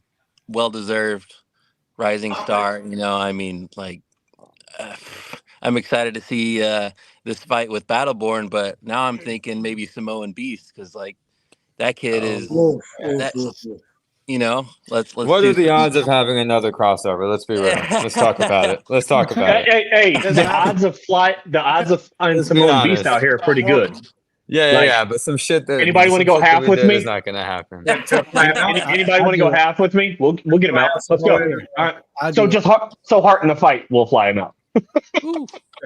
Speaker 6: well deserved, rising star. You know, I mean, like, I'm excited to see this fight with Battleborn, but now I'm thinking maybe Samoan Beast because like That kid is
Speaker 3: Oof,
Speaker 6: that.
Speaker 3: oof, oof.
Speaker 6: You know, let's
Speaker 9: What
Speaker 6: do
Speaker 9: are the
Speaker 6: some-
Speaker 9: odds of having another crossover? Let's be real. Let's talk about it. Let's talk about it.
Speaker 2: Hey,
Speaker 8: Doesn't
Speaker 2: the
Speaker 8: happen.
Speaker 2: odds of on
Speaker 9: Let's be
Speaker 2: Simone Beast
Speaker 9: honest.
Speaker 2: out here are pretty good.
Speaker 9: Yeah,
Speaker 2: Like,
Speaker 9: yeah, but some shit that
Speaker 2: anybody want to go half
Speaker 9: we
Speaker 2: with
Speaker 9: did
Speaker 2: me?
Speaker 9: is not gonna happen.
Speaker 2: Anybody want to go half with me? We'll get him out. Let's go. All right. So just Hart in a fight, we'll fly him out.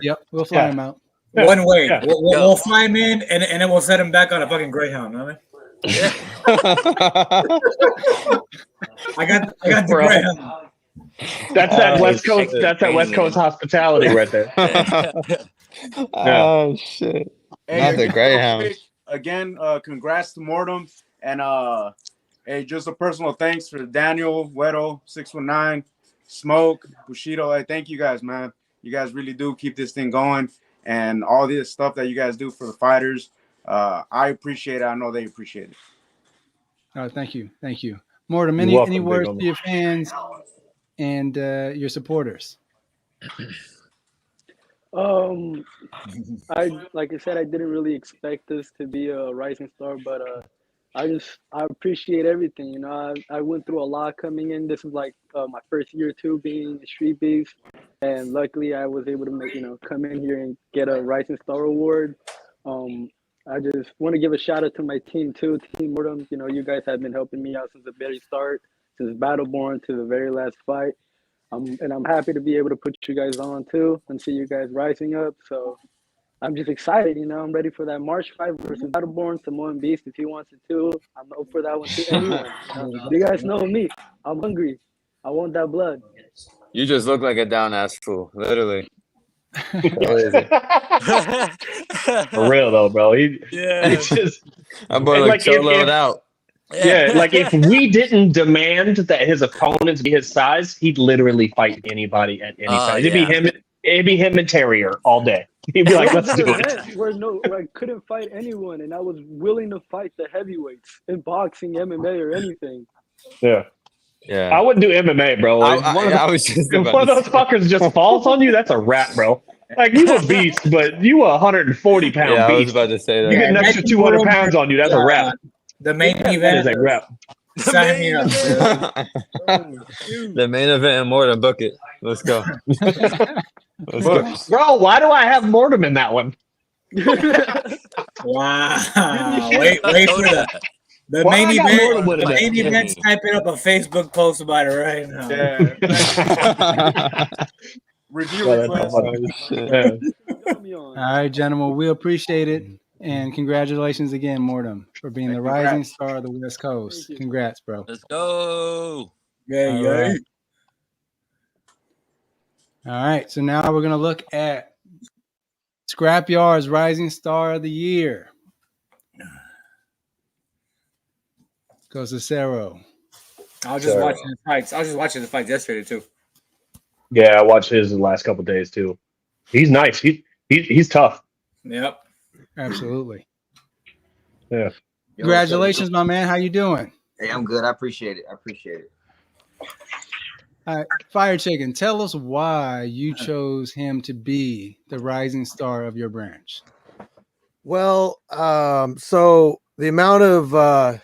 Speaker 1: Yep, we'll fly
Speaker 2: Yeah.
Speaker 1: him out.
Speaker 3: One way.
Speaker 2: Yeah.
Speaker 3: We'll fly him in, and then we'll set him back on a fucking Greyhound. Know what I got the
Speaker 2: Bro.
Speaker 3: Greyhound.
Speaker 2: That's that
Speaker 9: Oh,
Speaker 2: West Coast.
Speaker 9: shit.
Speaker 2: That's that West Coast hospitality right there.
Speaker 9: Oh shit! Not the Greyhound.
Speaker 8: Again, congrats to Mortem, and hey, just a personal thanks for Daniel, Weddle, 619, Smoke, Bushido. Hey, thank you guys, man. You guys really do keep this thing going, and all this stuff that you guys do for the fighters. I appreciate it. I know they appreciate it.
Speaker 1: Thank you. Mortem,
Speaker 2: You're
Speaker 1: any
Speaker 2: welcome, big
Speaker 1: words
Speaker 2: homie.
Speaker 1: to your fans and your supporters?
Speaker 7: Like I said, I didn't really expect this to be a rising star, but I appreciate everything. You know, I went through a lot coming in. This is like my first year too being in Streetbeefs, and luckily I was able to come in here and get a rising star award. I just want to give a shout out to my team too, Team Mortem. You know, you guys have been helping me out since the very start, since Battleborn to the very last fight. And I'm happy to be able to put you guys on too and see you guys rising up. So I'm just excited, I'm ready for that March fight versus Battleborn, Samoan Beast if he wants it too. I'm up for that one too. Anyone. You guys know me. I'm hungry. I want that blood.
Speaker 9: You just look like a down ass fool, literally.
Speaker 2: For real though, bro. He just
Speaker 9: I'm boy
Speaker 2: and
Speaker 9: like
Speaker 2: if-
Speaker 9: soloed out.
Speaker 2: yeah, like if we didn't demand that his opponents be his size, he'd literally fight anybody at any size. It'd be him and Terrier all day. He'd be like,
Speaker 7: There was
Speaker 2: let's
Speaker 7: an
Speaker 2: do it.
Speaker 7: event where I couldn't fight anyone, and I was willing to fight the heavyweights in boxing, MMA, or anything.
Speaker 2: Yeah.
Speaker 9: Yeah.
Speaker 2: I wouldn't do MMA, bro.
Speaker 9: I was just
Speaker 2: If
Speaker 9: about
Speaker 2: one of
Speaker 9: to
Speaker 2: those
Speaker 9: say.
Speaker 2: fuckers just falls on you, that's a wrap, bro. Like, you a beast, but you a 140 pound
Speaker 9: Yeah, I was
Speaker 2: beast.
Speaker 9: about to say that.
Speaker 2: You get an extra 200 pounds on you, that's a wrap.
Speaker 3: The main
Speaker 2: That
Speaker 3: event.
Speaker 2: is a wrap.
Speaker 3: Sign me up.
Speaker 9: The main event and more than book it. Let's go. Let's go.
Speaker 2: Bro, why do I have Mortem in that one?
Speaker 3: Wow. Wait for that. The
Speaker 2: Why
Speaker 3: main
Speaker 2: I got
Speaker 3: event.
Speaker 2: Mortem winning
Speaker 3: The
Speaker 2: that?
Speaker 3: main event's typing up a Facebook post about it right now.
Speaker 8: Yeah. Review
Speaker 2: Oh, that's
Speaker 8: request.
Speaker 2: so funny. Yeah.
Speaker 1: All right, gentlemen, we appreciate it. And congratulations again, Mortem, for being the rising star of the West Coast. Congrats, bro.
Speaker 6: Let's go.
Speaker 3: Yeah,
Speaker 1: All
Speaker 3: yeah.
Speaker 1: right. All right, so now we're going to look at Scrapyard's Rising Star of the Year. Goes to Cero.
Speaker 3: I was just watching the fights. I was just watching the fights yesterday too.
Speaker 2: Yeah, I watched his the last couple of days too. He's nice. He's tough.
Speaker 3: Yep.
Speaker 1: Absolutely.
Speaker 2: Yeah.
Speaker 1: Congratulations, my man. How you doing?
Speaker 10: Hey, I'm good. I appreciate it.
Speaker 1: All right, Fire Chicken, tell us why you chose him to be the rising star of your branch.
Speaker 11: Well, so the amount of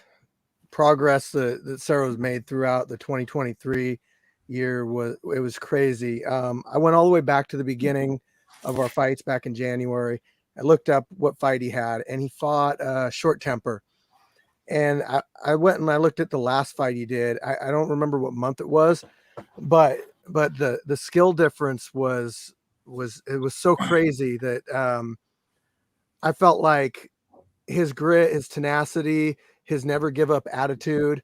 Speaker 11: progress that Sarah's made throughout the 2023 year was crazy. I went all the way back to the beginning of our fights back in January. I looked up what fight he had, and he fought Short Temper. And I went and I looked at the last fight he did. I don't remember what month it was, but the skill difference was so crazy that I felt like his grit, his tenacity, his never give up attitude,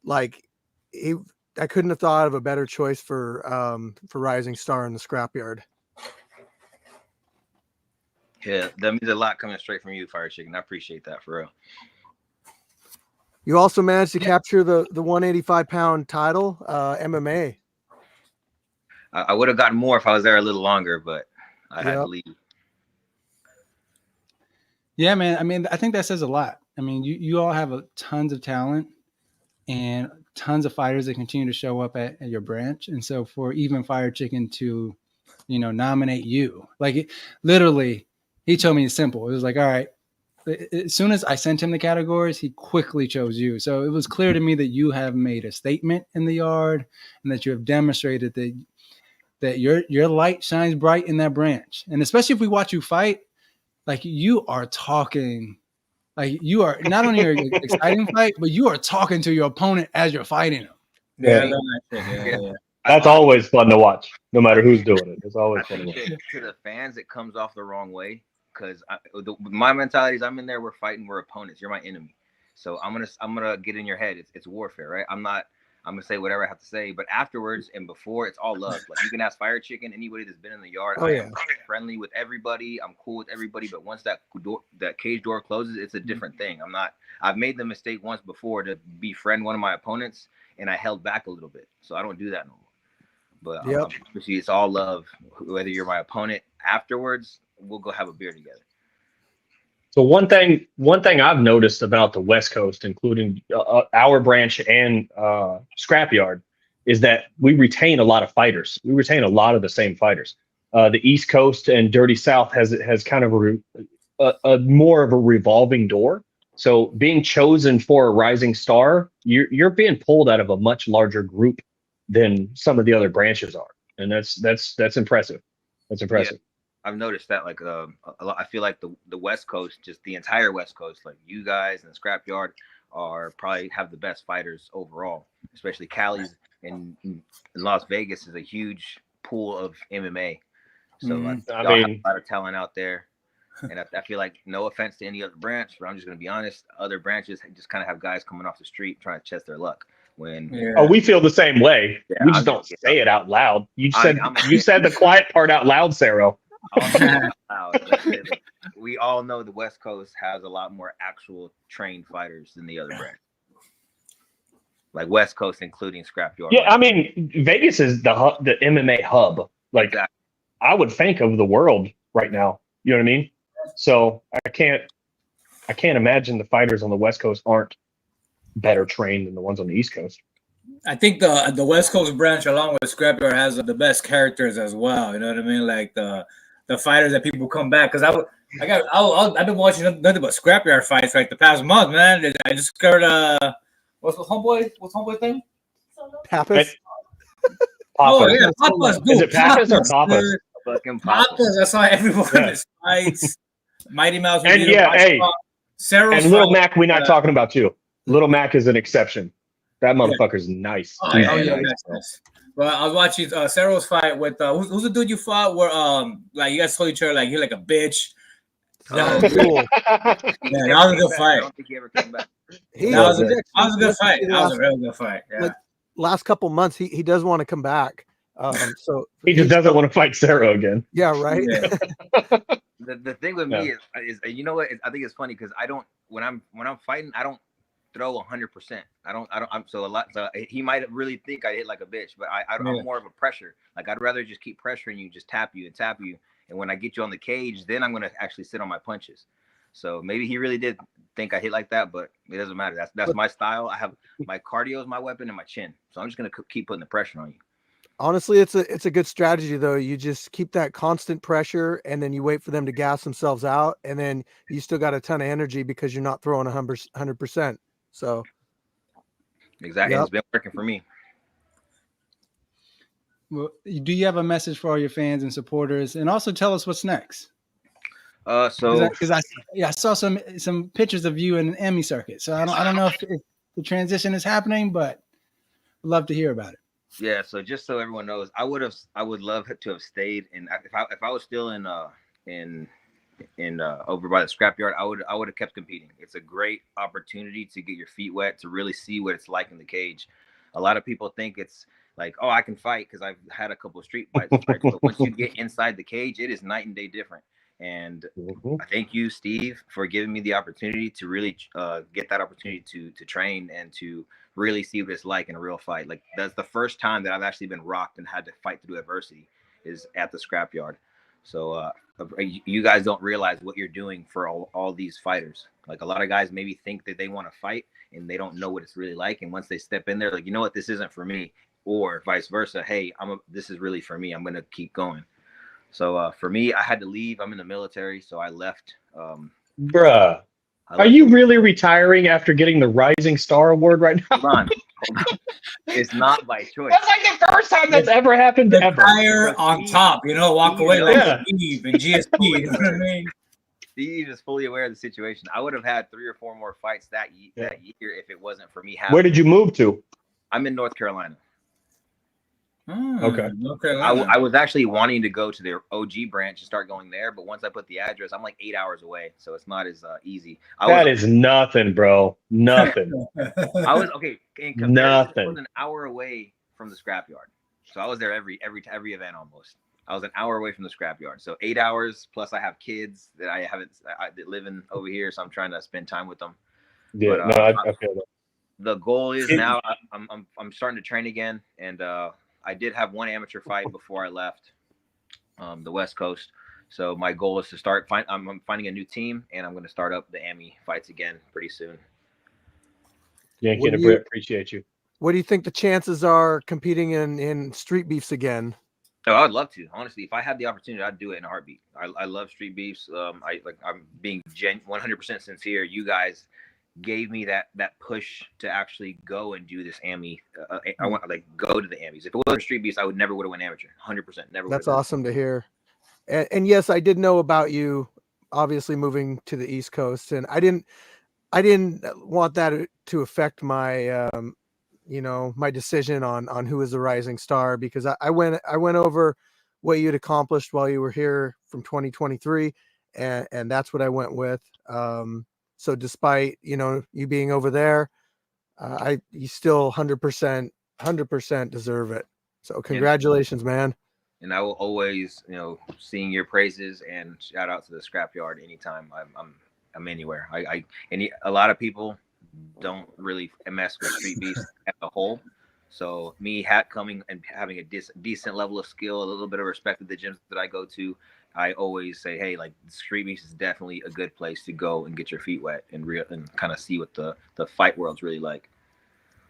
Speaker 11: like I couldn't have thought of a better choice for rising star in the Scrapyard.
Speaker 10: Yeah, that means a lot coming straight from you, Fire Chicken. I appreciate that for real.
Speaker 11: You also managed to capture the 185-pound title, MMA.
Speaker 10: I would have gotten more if I was there a little longer, but I had to leave.
Speaker 1: Yeah, man. I mean, I think that says a lot. I mean, you all have tons of talent and tons of fighters that continue to show up at your branch. And so for even Fire Chicken to, nominate you, like literally, he told me it's simple. It was like, all right, as soon as I sent him the categories, he quickly chose you. So it was clear to me that you have made a statement in the yard and that you have demonstrated that your light shines bright in that branch. And especially if we watch you fight, like you are talking, like you are not only your exciting fight, but you are talking to your opponent as you're fighting him.
Speaker 3: Yeah, I
Speaker 2: Yeah.
Speaker 3: love that shit. Yeah.
Speaker 2: That's always fun to watch, no matter who's doing it. It's always
Speaker 10: I
Speaker 2: fun to
Speaker 10: think
Speaker 2: watch.
Speaker 10: that to the fans, it comes off the wrong way because my mentality is I'm in there, we're fighting, we're opponents. You're my enemy, so I'm gonna get in your head. It's warfare, right? I'm gonna say whatever I have to say, but afterwards and before, it's all love. Like you can ask Fire Chicken, anybody that's been in the yard.
Speaker 11: Oh,
Speaker 10: I
Speaker 11: yeah.
Speaker 10: am friendly with everybody. I'm cool with everybody, but once that cage door closes, it's a different thing. I've made the mistake once before to befriend one of my opponents, and I held back a little bit, so I don't do that no more. But
Speaker 11: Yep.
Speaker 10: obviously, it's all love. Whether you're my opponent, afterwards, we'll go have a beer together.
Speaker 2: So one thing I've noticed about the West Coast, including our branch and Scrapyard, is that we retain a lot of fighters. We retain a lot of the same fighters. The East Coast and Dirty South has kind of a more of a revolving door. So being chosen for a rising star, you're being pulled out of a much larger group than some of the other branches are, and that's impressive. That's impressive.
Speaker 10: Yeah, I've noticed that. Like a lot, I feel like the West Coast, just the entire West Coast, like you guys and the Scrapyard are probably have the best fighters overall. Especially Cali's in Las Vegas is a huge pool of MMA. So like,
Speaker 2: I
Speaker 10: y'all have
Speaker 2: mean,
Speaker 10: a lot of talent out there. And I feel like, no offense to any other branch, but I'm just going to be honest, other branches just kind of have guys coming off the street trying to test their luck.
Speaker 2: Oh, we feel the same way.
Speaker 10: Yeah,
Speaker 2: We just don't say it out loud. You said the quiet part out loud, Sarah.
Speaker 10: We all know the West Coast has a lot more actual trained fighters than the other branch. Like West Coast, including Scrapyard.
Speaker 2: Yeah, I mean, Vegas is the MMA hub. Like,
Speaker 10: exactly.
Speaker 2: I would think of the world right now. You know what I mean? So I can't imagine the fighters on the West Coast aren't better trained than the ones on the East Coast.
Speaker 3: I think the West Coast branch, along with Scrapyard, has the best characters as well. You know what I mean? Like the fighters that people come back, because I've been watching nothing but Scrapyard fights like the past month, man. I just discovered what's homeboy's name?
Speaker 11: Pappas.
Speaker 3: Oh yeah, Pappas.
Speaker 2: Is it Pappas or Pappas?
Speaker 10: Fucking
Speaker 3: Pappas. I saw everyone in his fights. Mighty Mouse.
Speaker 2: And yeah, hey,
Speaker 3: Sarah's
Speaker 2: and Little
Speaker 3: fight,
Speaker 2: Mac, we're not talking about too. Little Mac is an exception. That motherfucker's nice.
Speaker 3: Oh, yeah, nice. Well, I was watching Sarah's fight with who's the dude you fought where like you guys told each other like you're like a bitch. That was cool. Yeah, that was a good fight. I don't think he ever came back. That was a good fight. That was a really good fight. Yeah.
Speaker 11: Like, last couple months, he does want to come back. So
Speaker 2: he just doesn't want to fight Sarah again.
Speaker 11: Yeah, right.
Speaker 10: Yeah. The thing with me is you know what? I think it's funny because I don't when I'm fighting I don't throw 100%. I'm so a lot. So he might really think I hit like a bitch, but I'm more of a pressure. Like I'd rather just keep pressuring you, just tap you, and when I get you on the cage, then I'm gonna actually sit on my punches. So maybe he really did think I hit like that, but it doesn't matter. That's my style. I have my cardio is my weapon and my chin, so I'm just gonna keep putting the pressure on you.
Speaker 11: Honestly, it's a good strategy though. You just keep that constant pressure, and then you wait for them to gas themselves out, and then you still got a ton of energy because you're not throwing 100%. So
Speaker 10: exactly, It's been working for me.
Speaker 1: Well, do you have a message for all your fans and supporters, and also tell us what's next?
Speaker 10: Because
Speaker 1: I saw some pictures of you in the Emmy circuit, so I don't know if the transition is happening, but I'd love to hear about it.
Speaker 10: Yeah, so just so everyone knows, I would love to have stayed, and if I was still in over by the Scrapyard, I would have kept competing. It's a great opportunity to get your feet wet, to really see what it's like in the cage. A lot of people think it's like, oh, I can fight because I've had a couple of street fights, but once you get inside the cage, it is night and day different. And I thank you, Steve, for giving me the opportunity to really get that opportunity to train and to really see what it's like in a real fight. Like that's the first time that I've actually been rocked and had to fight through adversity is at the Scrapyard. So you guys don't realize what you're doing for all these fighters. Like a lot of guys maybe think that they want to fight and they don't know what it's really like. And once they step in there, like, you know what, this isn't for me, or vice versa. Hey, this is really for me. I'm going to keep going. So for me, I had to leave. I'm in the military. So I left.
Speaker 2: Bruh. Are you really retiring after getting the Rising Star Award right now?
Speaker 10: Hold on. It's not by choice.
Speaker 2: That's like the first time that's ever happened ever.
Speaker 3: Retire on top, walk away like
Speaker 2: Yeah.
Speaker 3: Steve and GSP. You know what I mean?
Speaker 10: Steve is fully aware of the situation. I would have had 3 or 4 more fights that year if it wasn't for me having.
Speaker 2: Where did you move to?
Speaker 10: I'm in North Carolina.
Speaker 2: Okay.
Speaker 3: North Carolina.
Speaker 10: I was actually wanting to go to their OG branch and start going there, but once I put the address, I'm like 8 hours away, so it's not as easy.
Speaker 2: That is nothing, bro. Nothing.
Speaker 10: I was okay. In comparison,
Speaker 2: Nothing.
Speaker 10: I was an hour away from the Scrapyard, so I was there every event almost. I was an hour away from the Scrapyard, so 8 hours plus I have kids that I haven't that live in over here, so I'm trying to spend time with them.
Speaker 2: Yeah,
Speaker 10: But,
Speaker 2: no, I feel that.
Speaker 10: The goal is now I'm starting to train again, and I did have 1 amateur fight before I left the West Coast. So my goal is to start. I'm finding a new team, and I'm going to start up the AMI fights again pretty soon.
Speaker 2: Yankee and Britt, appreciate you.
Speaker 11: What do you think the chances are competing in Street Beefs again?
Speaker 10: Oh, I would love to. Honestly, if I had the opportunity, I'd do it in a heartbeat. I love Street Beefs. I'm being 100% sincere. You guys gave me that push to actually go and do this AMI. I want to go to the AMIs. If it wasn't Street Beefs, I would never would have went amateur. 100%. Never.
Speaker 11: That's awesome to hear. And yes, I did know about you, obviously moving to the East Coast, and I didn't want that to affect my my decision on who is the rising star, because I went over what you'd accomplished while you were here from 2023, and that's what I went with. So despite you being over there, you still 100% deserve it. So congratulations, man.
Speaker 10: And I will always, sing your praises and shout out to the Scrapyard anytime I'm anywhere. A lot of people don't really mess with Street Beefs as a whole. So me coming and having a decent level of skill, a little bit of respect at the gyms that I go to, I always say, hey, Street Beefs is definitely a good place to go and get your feet wet and kind of see what the fight world's really like.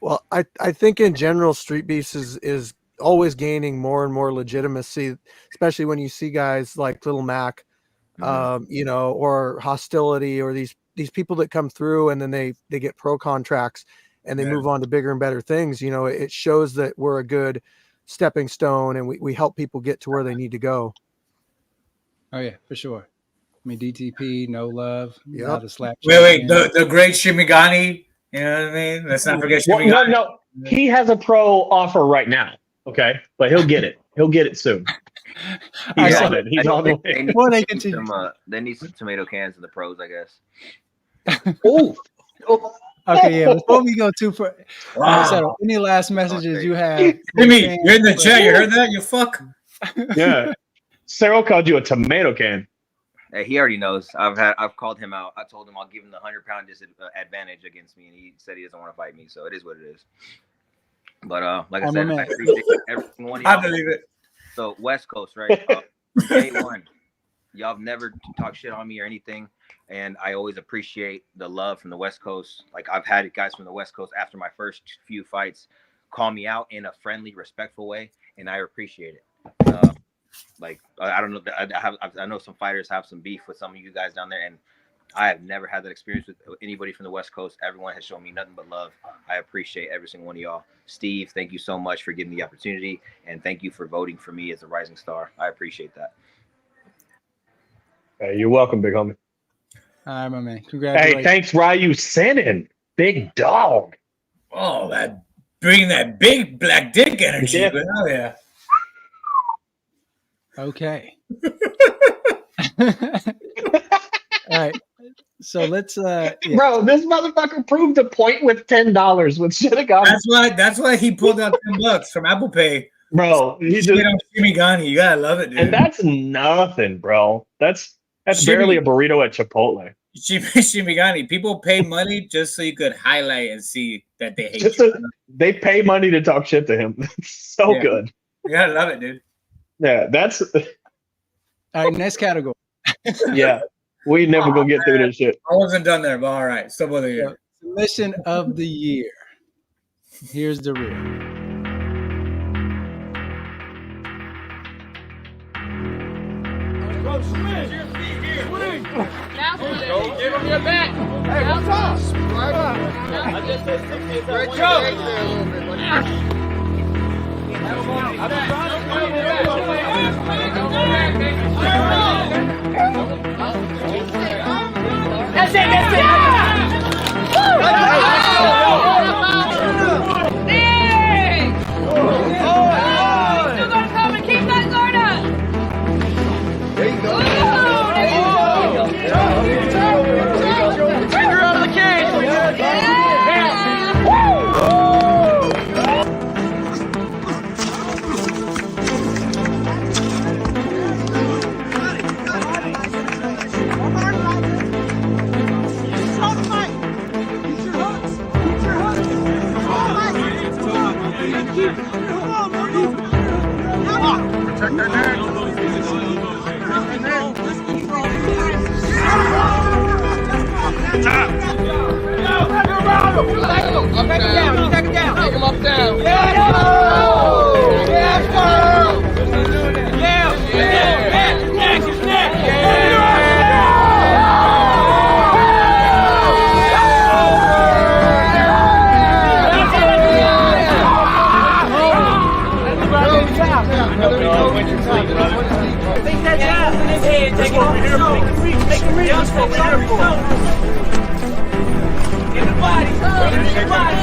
Speaker 11: Well, I think in general, Street Beefs is always gaining more and more legitimacy, especially when you see guys like Little Mac, or Hostility, or these people that come through and then they get pro contracts and they move on to bigger and better things. It shows that we're a good stepping stone, and we help people get to where they need to go.
Speaker 1: Oh yeah, for sure. I mean, DTP, No Love,
Speaker 11: Yep.
Speaker 1: a lot of slap.
Speaker 3: Wait, the great Shimigani. You know what I mean? Let's not forget Shimigani.
Speaker 2: No, he has a pro offer right now. Okay, but he'll get it. He'll get it soon. He's on it. He's on the way.
Speaker 10: They need some tomato cans in the pros, I guess.
Speaker 2: Oh.
Speaker 1: Okay, yeah. Before we go too far, so any last messages you have?
Speaker 3: Jimmy, you're in the chat. You heard that? You fuck.
Speaker 2: Yeah. Cyril called you a tomato can.
Speaker 10: Hey, he already knows. I've called him out. I told him I'll give him the 100-pound advantage against me, and he said he doesn't want to fight me. So it is what it is. But like I said, I appreciate every single one of y'all.
Speaker 3: I believe it.
Speaker 10: So West Coast, right? Day one, y'all have never talked shit on me or anything, and I always appreciate the love from the West Coast. I've had guys from the West Coast after my first few fights call me out in a friendly, respectful way, and I appreciate it. I don't know. I know some fighters have some beef with some of you guys down there, and I have never had that experience with anybody from the West Coast. Everyone has shown me nothing but love. I appreciate every single one of y'all. Steve, thank you so much for giving me the opportunity, and thank you for voting for me as a rising star. I appreciate that.
Speaker 2: Hey, you're welcome, big homie.
Speaker 1: All right, my man. Congratulations.
Speaker 2: Hey, thanks, Ryu Senin. Big dog.
Speaker 3: Oh, bring that big black dick energy.
Speaker 2: Yeah.
Speaker 3: Hell yeah.
Speaker 1: Okay. All right. So let's
Speaker 2: Bro, this motherfucker proved a point with $10 with Shinigami.
Speaker 3: That's why he pulled out $10 from Apple Pay.
Speaker 2: Bro, he just
Speaker 3: on Shimigani. You gotta love it, dude.
Speaker 2: and that's nothing, bro. That's barely a burrito at Chipotle.
Speaker 3: Shimigani. People pay money just so you could highlight and see that they hate you.
Speaker 2: They pay money to talk shit to him. It's so good.
Speaker 3: You gotta love it, dude.
Speaker 2: Yeah, that's
Speaker 1: all right, next category.
Speaker 2: yeah. We never gonna get through this shit.
Speaker 3: I wasn't done there, but all right. Some of the year.
Speaker 1: Submission of the year. Here's the real.
Speaker 12: Go give him your back. Hey, what's up? I just said something. Great job. That's it. Still gonna come and keep that guard up. There you go. Finger out of the cage. Protect their neck. Take him down. Take him up down. Take that down in his head. Take it over here. Take him reach. In the body. In the body.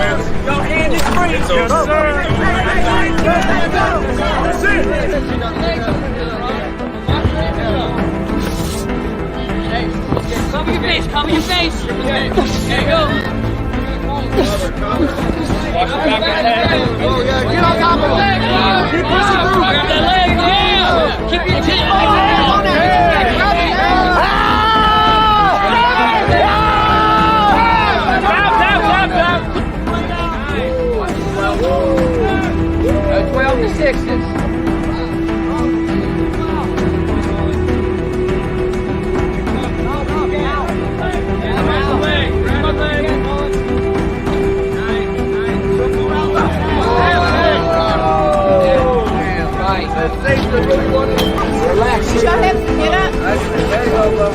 Speaker 12: Your hand is free. Yes, sir. That's it. Cover your face. Cover your face. There you go. Watch the back of the head. Oh, yeah. Get on top of him. Keep pushing through. Grab that leg. Yeah. Keep your chin on that. Tap. 12 to 6s. Relax. Use your hips to get up. There you go, bro.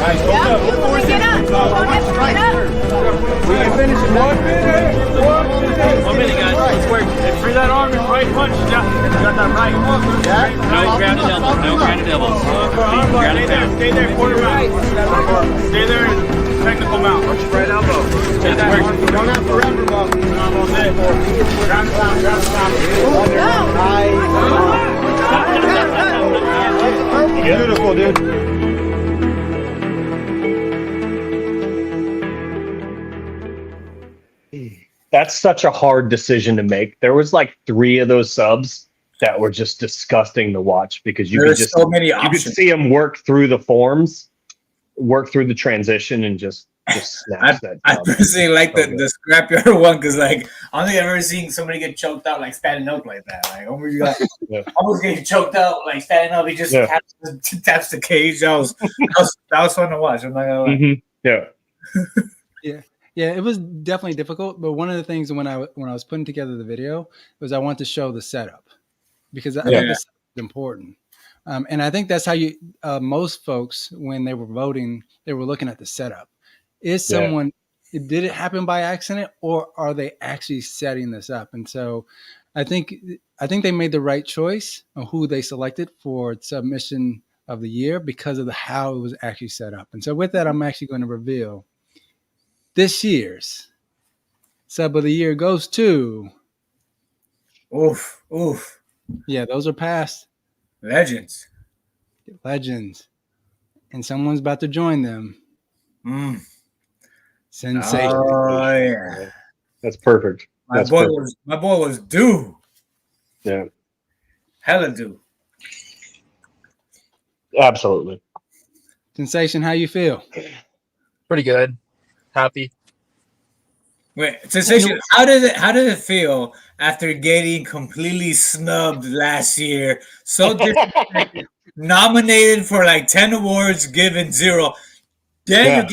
Speaker 12: Nice. Yeah, you can get up. Use your hips to get up. We can finish in 1 minute. 1 minute, guys. Let's work. Free that arm and right punch. Yeah. You got that right. Yeah. Now grab the elbow. Now grab the elbow. Stay there. Quarter mount. Stay there and technical mount. Punch right elbow. Take that. You don't have forever, bro. Not all day. Grab the pound. Grab the pound. Beautiful, dude.
Speaker 2: That's such a hard decision to make. There was like 3 of those subs that were just disgusting to watch because you could just
Speaker 3: so many options.
Speaker 2: You could see them work through the forms, work through the transition, and just snatch that.
Speaker 3: I personally like the Scrapyard one because like I don't think I've ever seen somebody get choked out like standing up like that. Like almost getting choked out like standing up. He just taps the cage. That was fun to watch. I'm not gonna lie.
Speaker 2: Mm-hmm.
Speaker 1: Yeah. Yeah, it was definitely difficult, but one of the things when I was putting together the video was I wanted to show the setup because I think the setup is important, and I think that's how you most folks when they were voting they were looking at the setup. Is someone did it happen by accident or are they actually setting this up? And so I think they made the right choice on who they selected for submission of the year because of how it was actually set up. And so with that, I'm actually going to reveal. This year's sub of the year goes to.
Speaker 3: Oof.
Speaker 1: Yeah, those are past
Speaker 3: legends.
Speaker 1: And someone's about to join them. Sensation.
Speaker 3: Oh, yeah.
Speaker 2: That's perfect.
Speaker 3: My boy was due.
Speaker 2: Yeah.
Speaker 3: Hella due.
Speaker 2: Absolutely.
Speaker 1: Sensation, how you feel?
Speaker 13: Pretty good. Happy.
Speaker 3: Wait, Sensation, how did it feel after getting completely snubbed last year? So nominated for like 10 awards, given 0. Daniel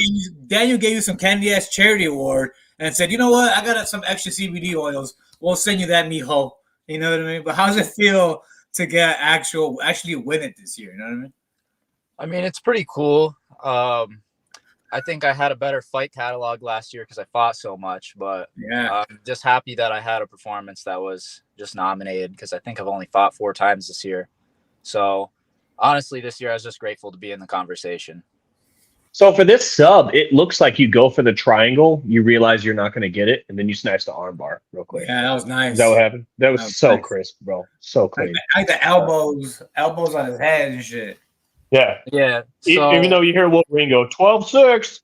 Speaker 3: gave you some candy ass charity award and said, you know what? I got some extra CBD oils. We'll send you that, mijo. You know what I mean? But how does it feel to get actually win it this year? You know what I mean?
Speaker 13: I mean, it's pretty cool. I think I had a better fight catalog last year because I fought so much, but
Speaker 3: Yeah.
Speaker 13: I'm just happy that I had a performance that was just nominated because I think I've only fought 4 times this year. So honestly, this year I was just grateful to be in the conversation.
Speaker 2: So for this sub, it looks like you go for the triangle, you realize you're not going to get it, and then you snatch the armbar real quick.
Speaker 3: Yeah, that was nice.
Speaker 2: Is that what happened? That was so
Speaker 3: nice.
Speaker 2: crisp, bro. So clean.
Speaker 3: I like the elbows on his head and shit.
Speaker 2: Yeah.
Speaker 13: Yeah. So,
Speaker 2: Even though you hear Wolverine go 12-6.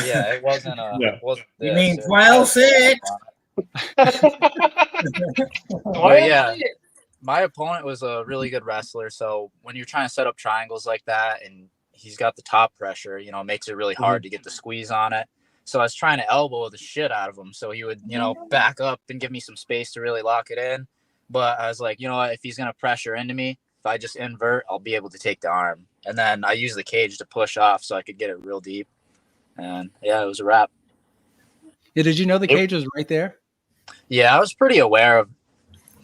Speaker 13: yeah, it wasn't.
Speaker 2: Yeah.
Speaker 13: It wasn't
Speaker 3: You
Speaker 13: this.
Speaker 3: mean
Speaker 13: It
Speaker 3: 12-6?
Speaker 13: But yeah, my opponent was a really good wrestler. So when you're trying to set up triangles like that, and he's got the top pressure, you know, it makes it really hard to get the squeeze on it. So I was trying to elbow the shit out of him, so he would, you know, back up and give me some space to really lock it in. But I was like, you know what, if he's gonna pressure into me, if I just invert, I'll be able to take the arm. And then I used the cage to push off so I could get it real deep. And yeah, it was a wrap.
Speaker 1: Yeah, did you know the cage was right there?
Speaker 13: Yeah, I was pretty aware of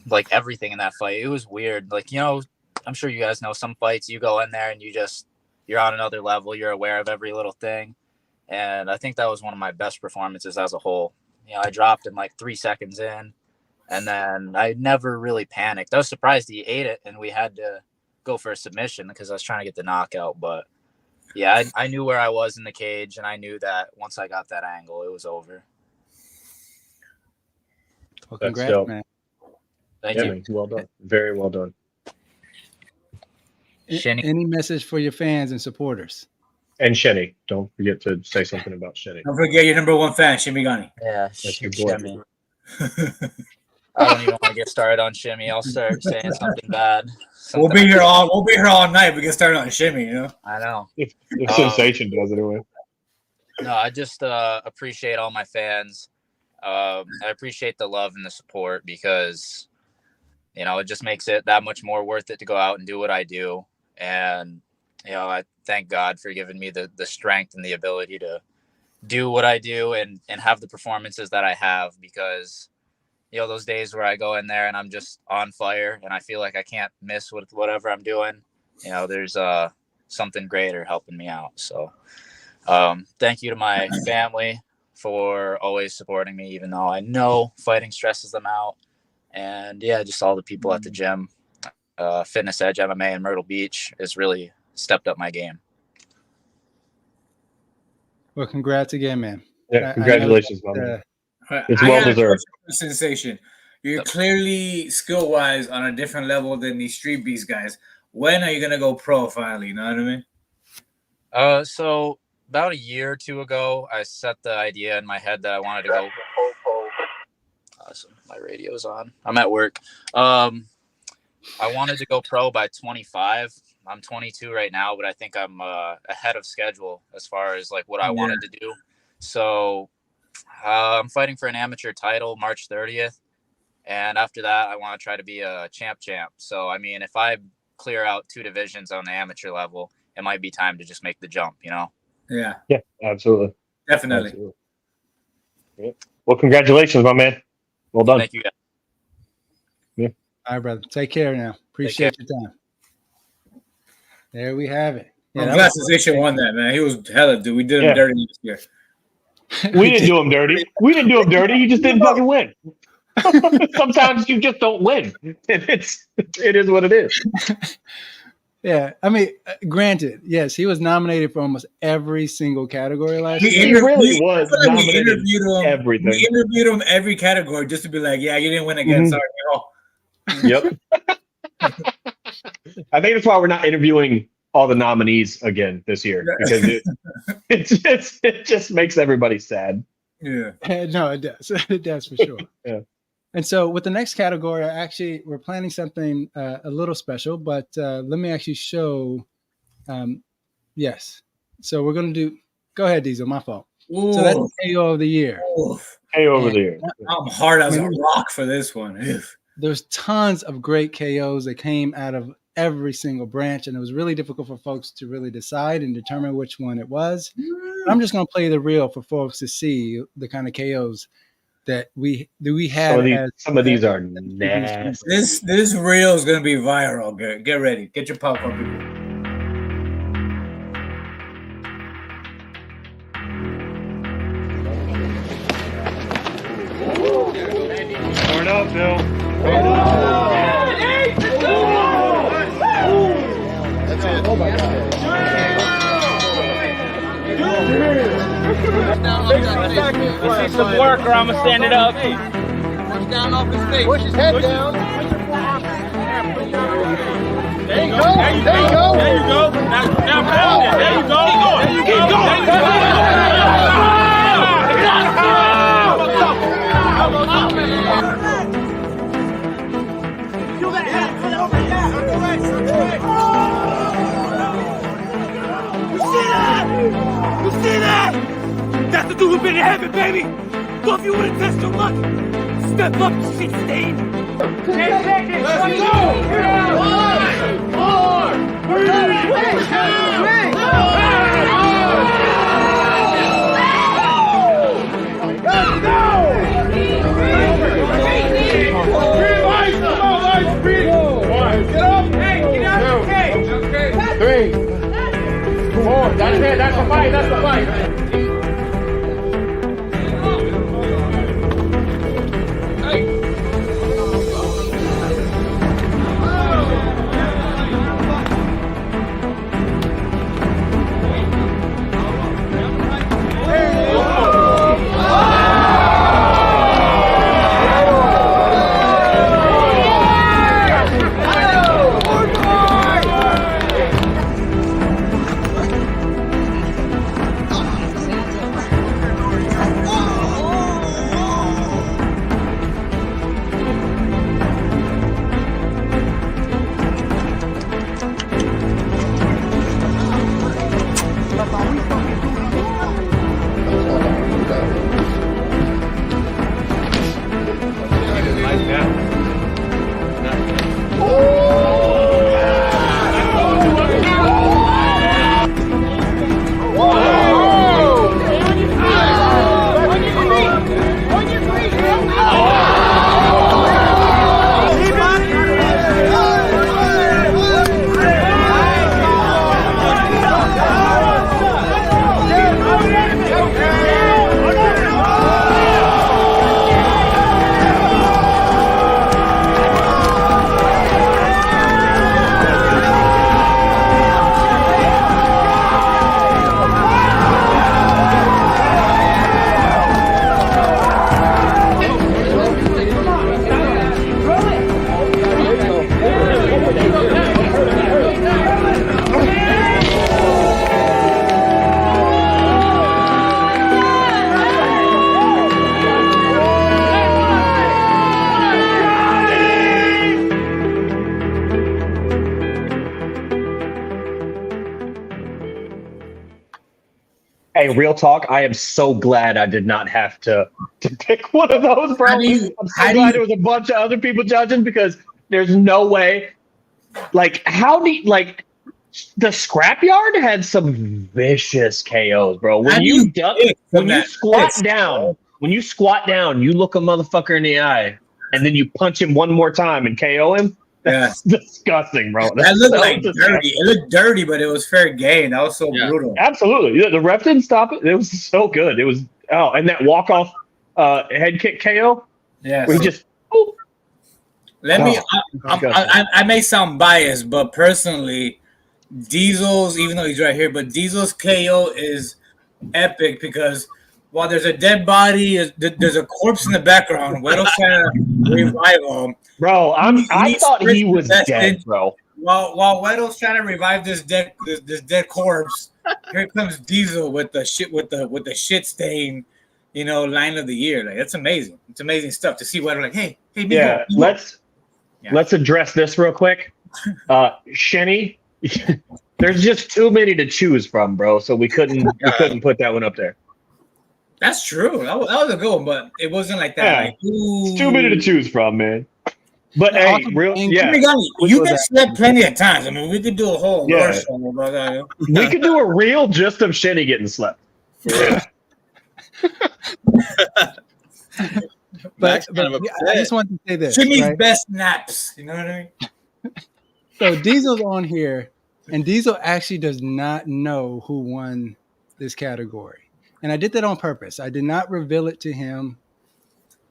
Speaker 13: like everything in that fight. It was weird. Like, you know, I'm sure you guys know some fights you go in there and you're on another level. You're aware of every little thing. And I think that was one of my best performances as a whole. You know, I dropped him like 3 seconds in, and then I never really panicked. I was surprised he ate it, and we had to go for a submission because I was trying to get the knockout. But yeah, I knew where I was in the cage, and I knew that once I got that angle, it was over.
Speaker 1: Well,
Speaker 2: That's
Speaker 1: congrats,
Speaker 2: dope.
Speaker 1: man.
Speaker 13: Thank
Speaker 2: Yeah,
Speaker 13: you.
Speaker 2: man, well done. Very well done.
Speaker 13: Shinny.
Speaker 1: Any message for your fans and supporters?
Speaker 2: And Shenny. Don't forget to say something about Shenny.
Speaker 3: Don't forget your number 1 fan, Shimigani.
Speaker 13: Yeah,
Speaker 2: That's your boy.
Speaker 13: Shimmy. I don't even want to get started on Shimmy. I'll start saying something bad.
Speaker 3: We'll be here all night. We get started on Shimmy, you know.
Speaker 13: I know.
Speaker 2: If Sensation does it anyway.
Speaker 13: No, I just appreciate all my fans. I appreciate the love and the support because, you know, it just makes it that much more worth it to go out and do what I do. And, you know, I thank God for giving me the strength and the ability to do what I do and have the performances that I have because, you know, those days where I go in there and I'm just on fire and I feel like I can't miss with whatever I'm doing, you know, there's something greater helping me out. So thank you to my family for always supporting me, even though I know fighting stresses them out. And yeah, just all the people at the gym, Fitness Edge MMA in Myrtle Beach has really stepped up my game.
Speaker 1: Well, congrats again, man.
Speaker 2: Yeah, congratulations, man. It's well deserved.
Speaker 3: Sensation. You're clearly skill-wise on a different level than these Street Beefs guys. When are you gonna go pro finally? You know what I mean?
Speaker 13: So about a year or two ago, I set the idea in my head that I wanted to go. Awesome, my radio's on. I'm at work. I wanted to go pro by 25. I'm 22 right now, but I think I'm ahead of schedule as far as like what I wanted to do. So I'm fighting for an amateur title March 30th. And after that, I want to try to be a champ. So, I mean, if I clear out 2 divisions on the amateur level, it might be time to just make the jump, you know?
Speaker 3: Yeah.
Speaker 2: Yeah, absolutely.
Speaker 3: Definitely.
Speaker 2: Absolutely. Yeah. Well, congratulations, my man. Well done.
Speaker 13: Thank you, guys.
Speaker 2: Yeah.
Speaker 1: All right, brother. Take care now. Appreciate your time. There we have it. Yeah,
Speaker 3: I'm glad Sensation won that, man. He was hella dude. We did him dirty this year.
Speaker 2: We didn't do him dirty. We didn't do him dirty. You just didn't fucking win. Sometimes you just don't win. It is what it is.
Speaker 1: Yeah, I mean, granted, yes, he was nominated for almost every single category last year.
Speaker 2: He really was
Speaker 3: I feel like
Speaker 2: nominated
Speaker 3: we interviewed him.
Speaker 2: everything.
Speaker 3: We interviewed him every category just to be like, yeah, you didn't win again. Sorry,
Speaker 2: Yep. I think that's why we're not interviewing all the nominees again this year because it just makes everybody sad.
Speaker 3: Yeah.
Speaker 1: No, it does. It does for sure.
Speaker 2: Yeah.
Speaker 1: And so with the next category, we're planning something a little special, but let me actually show. Yes. So we're going to do. Go ahead, Diesel. My fault.
Speaker 3: Ooh.
Speaker 1: So that's KO of the year.
Speaker 2: KO of the year.
Speaker 3: I'm hard as a rock for this one.
Speaker 1: There's tons of great KOs that came out of every single branch, and it was really difficult for folks to really decide and determine which one it was. I'm just going to play the reel for folks to see the kind of KOs that we had.
Speaker 2: Some of these are nasty.
Speaker 3: This reel is going to be viral. Get ready. Get your popcorn, people.
Speaker 12: Still.
Speaker 14: That's it. Oh my God.
Speaker 12: Let's see some work or I'm going to stand it up.
Speaker 14: Push down off his face. Push his head down. There you go. There you go.
Speaker 12: There you go. Now pound it. There you go. There you go.
Speaker 15: You see that? That's the dude who's been in heaven, baby. So if you want to test your luck, step up to shit stain. 10 seconds. Let's go. 5, 4, 3,
Speaker 14: 3, 4. That's it. That's the fight. That's the fight.
Speaker 2: Hey, real talk. I am so glad I did not have to pick one of those, bro. I'm so glad there was a bunch of other people judging because there's no way. Like, the Scrapyard had some vicious KOs, bro. When you squat down, you look a motherfucker in the eye, and then you punch him one more time and KO him. That's disgusting, bro.
Speaker 3: That looked like dirty. It looked dirty, but it was fair game. That was so brutal.
Speaker 2: Absolutely. Yeah, the ref didn't stop it. It was so good. It was and that walk off head kick KO.
Speaker 3: Yeah.
Speaker 2: We just
Speaker 3: I may sound biased, but personally, Diesel's, even though he's right here, but Diesel's KO is epic because while there's a dead body, there's a corpse in the background. Weddle's trying to revive him.
Speaker 2: Bro, I thought he was dead, bro.
Speaker 3: While Weddle's trying to revive this dead corpse, here comes Diesel with the shit stain, line of the year. Like, that's amazing. It's amazing stuff to see Weddle like, hey,
Speaker 2: yeah. Let's address this real quick. Shenny, there's just too many to choose from, bro. So we couldn't put that one up there.
Speaker 3: That's true. That was a good one, but it wasn't like that.
Speaker 2: Yeah.
Speaker 3: Like,
Speaker 2: it's too many to choose from, man. But hey,
Speaker 3: you get slept plenty of times. I mean, we could do a whole lore show about that.
Speaker 2: We could do a reel just of Shenny getting slept.
Speaker 1: I just want to say this.
Speaker 3: Jimmy's best naps. You know what I mean?
Speaker 1: So Diesel's on here, and Diesel actually does not know who won this category. And I did that on purpose. I did not reveal it to him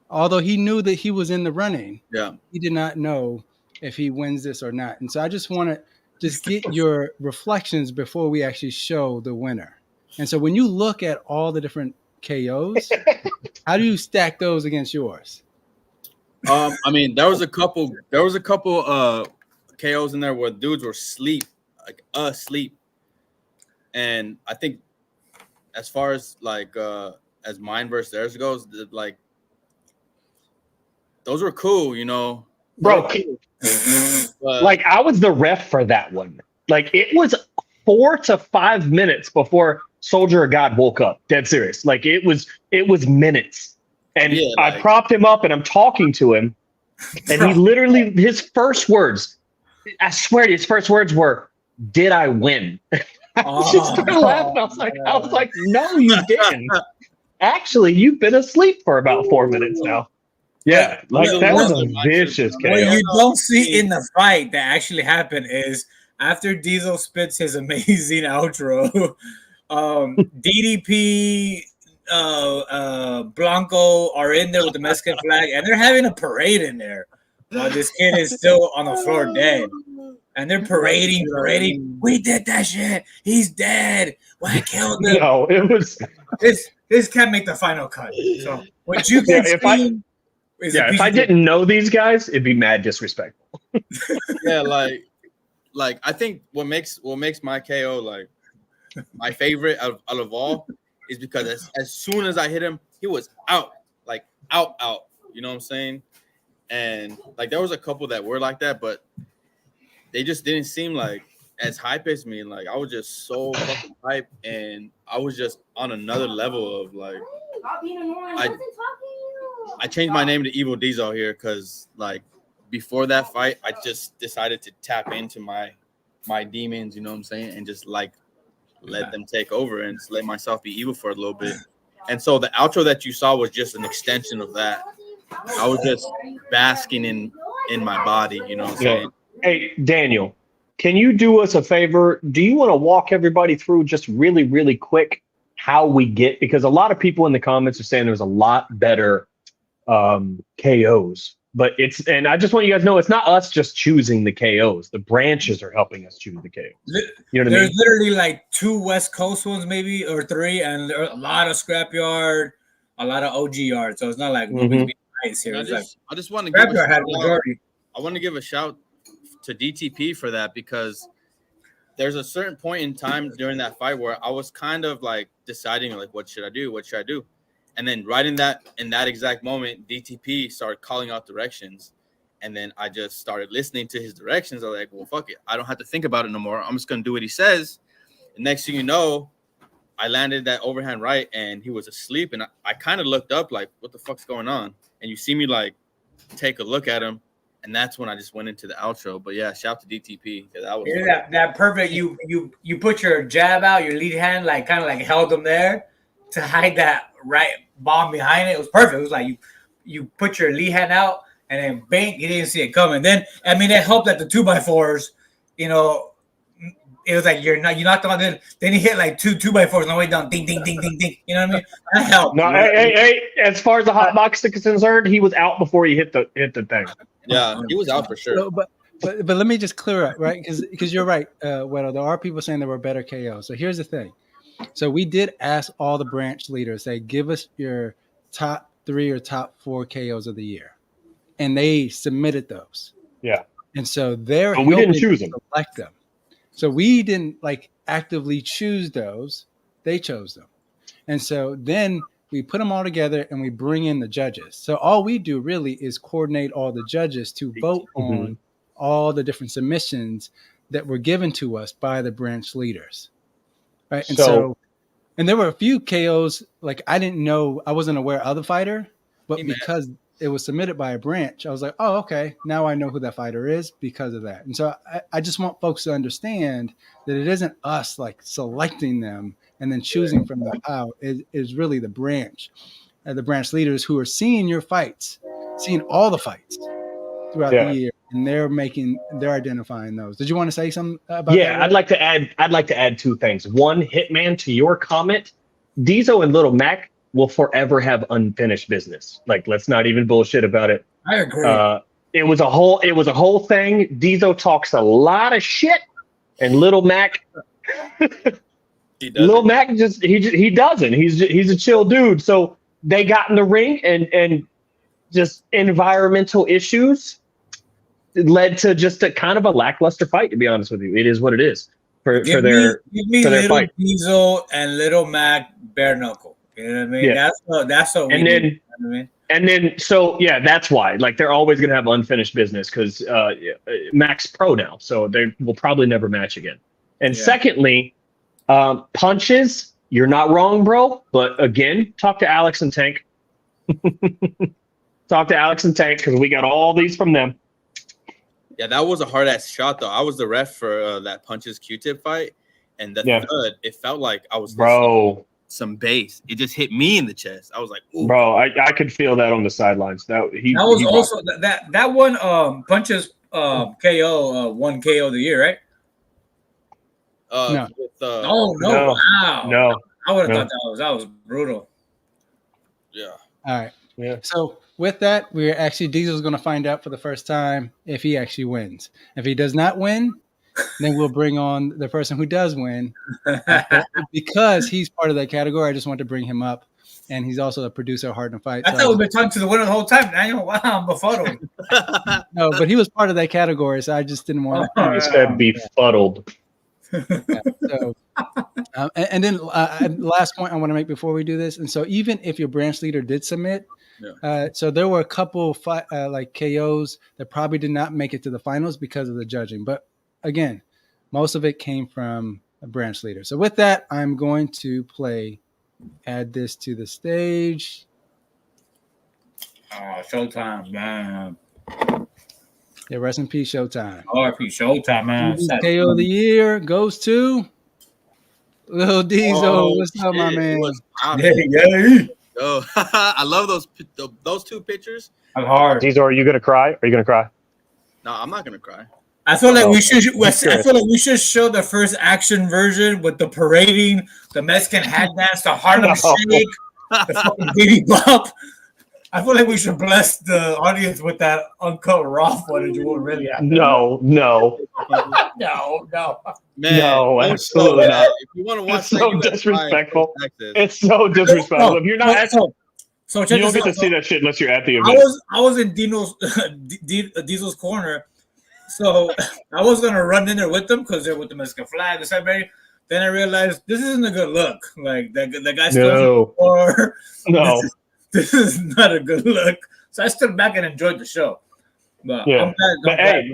Speaker 1: although he knew that he was in the running,
Speaker 4: Yeah.
Speaker 1: he did not know if he wins this or not. And so I just want to just get your reflections before we actually show the winner. And so when you look at all the different KOs, how do you stack those against yours?
Speaker 4: I mean, there was a couple KOs in there where dudes were asleep. And I think as far as like as mine versus theirs goes, like those were cool, you know.
Speaker 2: Bro, like I was the ref for that one. Like it was 4 to 5 minutes before Soldier of God woke up. Dead serious. Like it was minutes. And
Speaker 4: Yeah,
Speaker 2: I
Speaker 4: like-
Speaker 2: propped him up and I'm talking to him. And he literally, his first words, I swear his first words were, "Did I win?" I just started laughing. I was like, no, you didn't. Actually, you've been asleep for about 4 minutes now. Yeah, like that was a vicious KO.
Speaker 3: What you don't see in the fight that actually happened is after Diesel spits his amazing outro, DDP, Blanco are in there with the Mexican flag, and they're having a parade in there while this kid is still on the floor dead. And they're parading. We did that shit. He's dead. I killed him.
Speaker 2: No, it was
Speaker 3: this can't make the final cut. So what you
Speaker 2: Yeah,
Speaker 3: can
Speaker 2: if I-
Speaker 3: see is a
Speaker 2: yeah. If
Speaker 3: piece
Speaker 2: I
Speaker 3: of-
Speaker 2: didn't know these guys, it'd be mad disrespectful.
Speaker 4: Yeah, like I think what makes my KO like my favorite out of all is because as soon as I hit him, he was out. You know what I'm saying? And like there was a couple that were like that, but they just didn't seem like as hype as me. Like I was just so fucking hype, and I was just on another level of like I changed my name to Evil Diesel here because like before that fight, I just decided to tap into my demons, you know what I'm saying, and just like let them take over and just let myself be evil for a little bit. And so the outro that you saw was just an extension of that. I was just basking in my body, you know what I'm saying?
Speaker 2: Hey, Daniel, can you do us a favor? Do you want to walk everybody through just really, really quick how we get? Because a lot of people in the comments are saying there's a lot better KOs. But and I just want you guys to know it's not us just choosing the KOs. The branches are helping us choose the KOs. You know what I
Speaker 3: There's
Speaker 2: mean?
Speaker 3: literally like 2 West Coast ones, maybe, or 3, and there are a lot of Scrapyard, a lot of OG yard. So it's not like nobody's being nice here.
Speaker 4: I
Speaker 3: It's
Speaker 4: just want to
Speaker 3: like
Speaker 4: give
Speaker 3: Scrapyard had a majority.
Speaker 4: I want to give a shout to DTP for that because there's a certain point in time during that fight where I was kind of like deciding like what should I do? And then right in that exact moment, DTP started calling out directions. And then I just started listening to his directions. I was like, well, fuck it. I don't have to think about it no more. I'm just going to do what he says. And next thing you know, I landed that overhand right and he was asleep. And I kind of looked up like, what the fuck's going on? And you see me like take a look at him. And that's when I just went into the outro. But yeah, shout out to DTP. That was
Speaker 3: That perfect. You put your jab out, your lead hand, like kind of like held him there to hide that right bomb behind it. It was perfect. It was like you put your lead hand out and then bang, he didn't see it coming. Then I mean it helped that the 2x4s, you know, it was like you knocked him out. Then he hit like two 2x4s on the way down, ding ding ding ding ding. You know what I mean? That helped.
Speaker 2: No, hey, as far as the hot box is concerned, he was out before he hit the thing.
Speaker 4: Yeah, he was out for sure.
Speaker 1: So, but let me just clear up, right? Because you're right, Weddle. There are people saying there were better KOs. So here's the thing. So we did ask all the branch leaders, say, give us your top 3 or top 4 KOs of the year. And they submitted those.
Speaker 2: Yeah.
Speaker 1: And so they're
Speaker 2: But we didn't
Speaker 1: helping
Speaker 2: choose them.
Speaker 1: select them. So we didn't like actively choose those. They chose them. And so then we put them all together and we bring in the judges. So all we do really is coordinate all the judges to vote on all the different submissions that were given to us by the branch leaders. Right. And so there were a few KOs, like I didn't know, I wasn't aware of the fighter, but because it was submitted by a branch, I was like, oh, okay, now I know who that fighter is because of that. And so I just want folks to understand that it isn't us like selecting them and then choosing from the pile. It is really the branch leaders who are seeing your fights, seeing all the fights throughout the year, and they're identifying those. Did you want to say something about that?
Speaker 2: Yeah, I'd like to add 2 things. One, Hitman, to your comment, Diesel and Little Mac will forever have unfinished business. Like, let's not even bullshit about it.
Speaker 3: I agree.
Speaker 2: It was a whole thing. Diesel talks a lot of shit, and Little Mac, Little Mac he doesn't. He's a chill dude. So they got in the ring, and just environmental issues led to just a kind of a lackluster fight. To be honest with you, it is what it is for their
Speaker 3: Little
Speaker 2: fight.
Speaker 3: Diesel and Little Mac bare knuckle. You know what I mean?
Speaker 2: Yeah.
Speaker 3: That's what we
Speaker 2: And
Speaker 3: need.
Speaker 2: then-
Speaker 3: You know what I mean?
Speaker 2: And then, so yeah, that's why. Like, they're always going to have unfinished business because Mac's pro now, so they will probably never match again. And secondly, punches. You're not wrong, bro. But again, talk to Alex and Tank. Talk to Alex and Tank because we got all these from them.
Speaker 4: Yeah, that was a hard ass shot though. I was the ref for that punches Q-tip fight, and the thud, it felt like I was some bass. It just hit me in the chest. I was like, ooh.
Speaker 2: Bro, I could feel that on the sidelines. That
Speaker 3: was also that one punches KO one KO of the year, right?
Speaker 2: No.
Speaker 3: Wow.
Speaker 2: No.
Speaker 3: I would have thought that was brutal.
Speaker 4: Yeah.
Speaker 1: All right.
Speaker 2: Yeah.
Speaker 1: So with that, we're actually Diesel's going to find out for the first time if he actually wins. If he does not win, then we'll bring on the person who does win. Because he's part of that category, I just want to bring him up. And he's also a producer of Hard to Fight.
Speaker 3: I thought we've been talking to the winner the whole time. Daniel, wow, I'm befuddled.
Speaker 1: No, but he was part of that category, so I just didn't want to.
Speaker 2: He said befuddled.
Speaker 1: So, and then last point I want to make before we do this. And so even if your branch leader did submit, so there were a couple like KOs that probably did not make it to the finals because of the judging. But again, most of it came from a branch leader. So with that, I'm going to add this to the stage.
Speaker 3: Oh, Showtime, man.
Speaker 1: Yeah, rest in peace, Showtime.
Speaker 3: RP Showtime, man.
Speaker 1: KO of the year goes to Lil Diesel.
Speaker 4: Oh,
Speaker 1: What's up, my man?
Speaker 4: Oh, I love those two pictures.
Speaker 3: I'm hard.
Speaker 2: Diesel, are you gonna cry? Are you gonna cry?
Speaker 4: No, I'm not gonna cry.
Speaker 3: I feel like we should. I feel like we should show the first action version with the parading, the Mexican hat dance, the Harlem Shake, the fucking Diddy Bop. I feel like we should bless the audience with that uncut raw footage. What really happened?
Speaker 2: No.
Speaker 3: no.
Speaker 4: Man,
Speaker 2: no, absolutely not.
Speaker 4: If you want to watch,
Speaker 2: it's so disrespectful. It's so disrespectful. If you're not at,
Speaker 3: so
Speaker 2: you don't get to see that shit unless you're at the event.
Speaker 3: I was in Diesel's corner, so I was gonna run in there with them because they're with the Mexican flag. Then I realized this isn't a good look. Like the guy still
Speaker 2: no.
Speaker 3: This is not a good look. So I stood back and enjoyed the show. But I'm glad.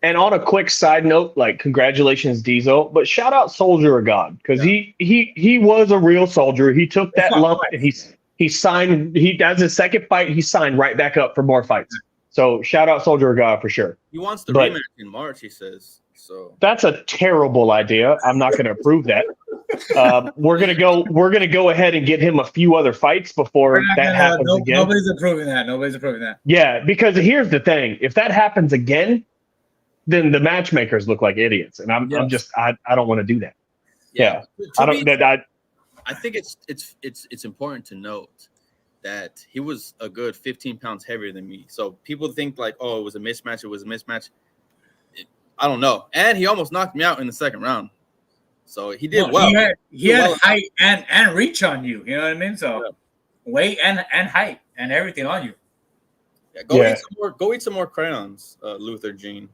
Speaker 2: And on a quick side note, like, congratulations, Diesel, but shout out Soldier of God, because he was a real soldier. He took that lump and he signed. As his second fight, he signed right back up for more fights. So shout out Soldier of God for sure.
Speaker 4: He wants the rematch in March, he says. So
Speaker 2: that's a terrible idea. I'm not going to approve that. We're gonna go ahead and get him a few other fights before that happens again.
Speaker 3: Nobody's approving that.
Speaker 2: Yeah, because here's the thing: if that happens again, then the matchmakers look like idiots, and I don't want to do that. Yeah,
Speaker 4: I think it's important to note that he was a good 15 pounds heavier than me. So people think like, oh, it was a mismatch. I don't know. And he almost knocked me out in the second round. So he did well.
Speaker 3: He had height and reach on you. You know what I mean? So weight and height and everything on you.
Speaker 4: Yeah, go eat some more crayons, Luther Gene.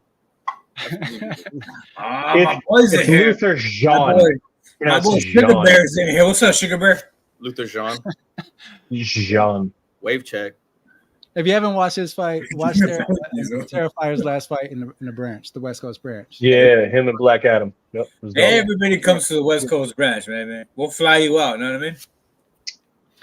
Speaker 3: My boy's in here.
Speaker 2: Luther Jean.
Speaker 3: My boy Sugar Bear's in here. What's up, Sugar Bear?
Speaker 4: Luther Jean.
Speaker 2: Jean.
Speaker 4: Wave check.
Speaker 1: If you haven't watched his fight, watch Terrifier's last fight in the branch, the West Coast branch.
Speaker 2: Yeah, him and Black Adam. Yep.
Speaker 3: Everybody comes to the West Coast branch, man. We'll fly you out. You know what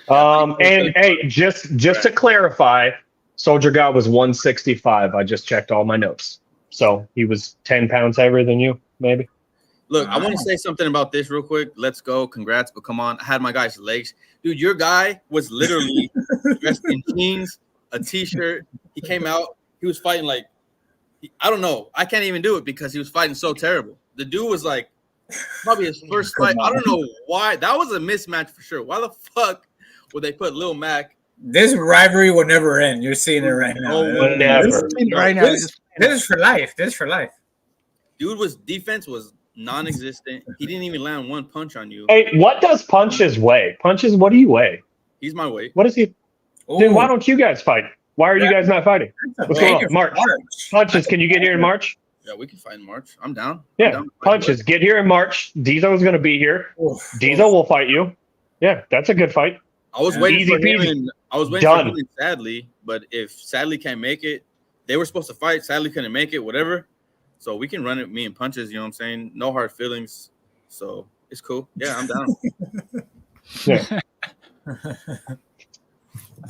Speaker 3: I mean?
Speaker 2: And hey, just to clarify, Soldier God was 165. I just checked all my notes. So he was 10 pounds heavier than you, maybe.
Speaker 4: Look, I want to say something about this real quick. Let's go. Congrats. But come on. I had my guy's legs. Dude, your guy was literally dressed in jeans, a t-shirt. He came out. He was fighting like, I don't know. I can't even do it because he was fighting so terrible. The dude was like, probably his first fight. I don't know why. That was a mismatch for sure. Why the fuck where they put Lil Mac.
Speaker 3: This rivalry will never end. You're seeing it right now.
Speaker 2: Will never.
Speaker 1: Right now,
Speaker 3: This is for life. This is for life.
Speaker 4: Dude defense was non-existent. He didn't even land one punch on you.
Speaker 2: Hey, what does Punches weigh? Punches, what do you weigh?
Speaker 4: He's my weight.
Speaker 2: What is he? Then why don't you guys fight? Why are you guys not fighting? What's going on? March. Punches, can you get here in March?
Speaker 4: Yeah, we can fight in March. I'm down.
Speaker 2: Yeah,
Speaker 4: I'm down.
Speaker 2: Punches, get here in March. Diesel is going to be here. Diesel will fight you. Yeah, that's a good fight.
Speaker 4: I was waiting
Speaker 2: Easy
Speaker 4: for him,
Speaker 2: peasy.
Speaker 4: and I was waiting
Speaker 2: Done.
Speaker 4: for him and Sadly, but if Sadly can't make it, they were supposed to fight. Sadly couldn't make it. Whatever. So we can run it. Me and Punches. You know what I'm saying? No hard feelings. So it's cool. Yeah, I'm down.
Speaker 2: Yeah.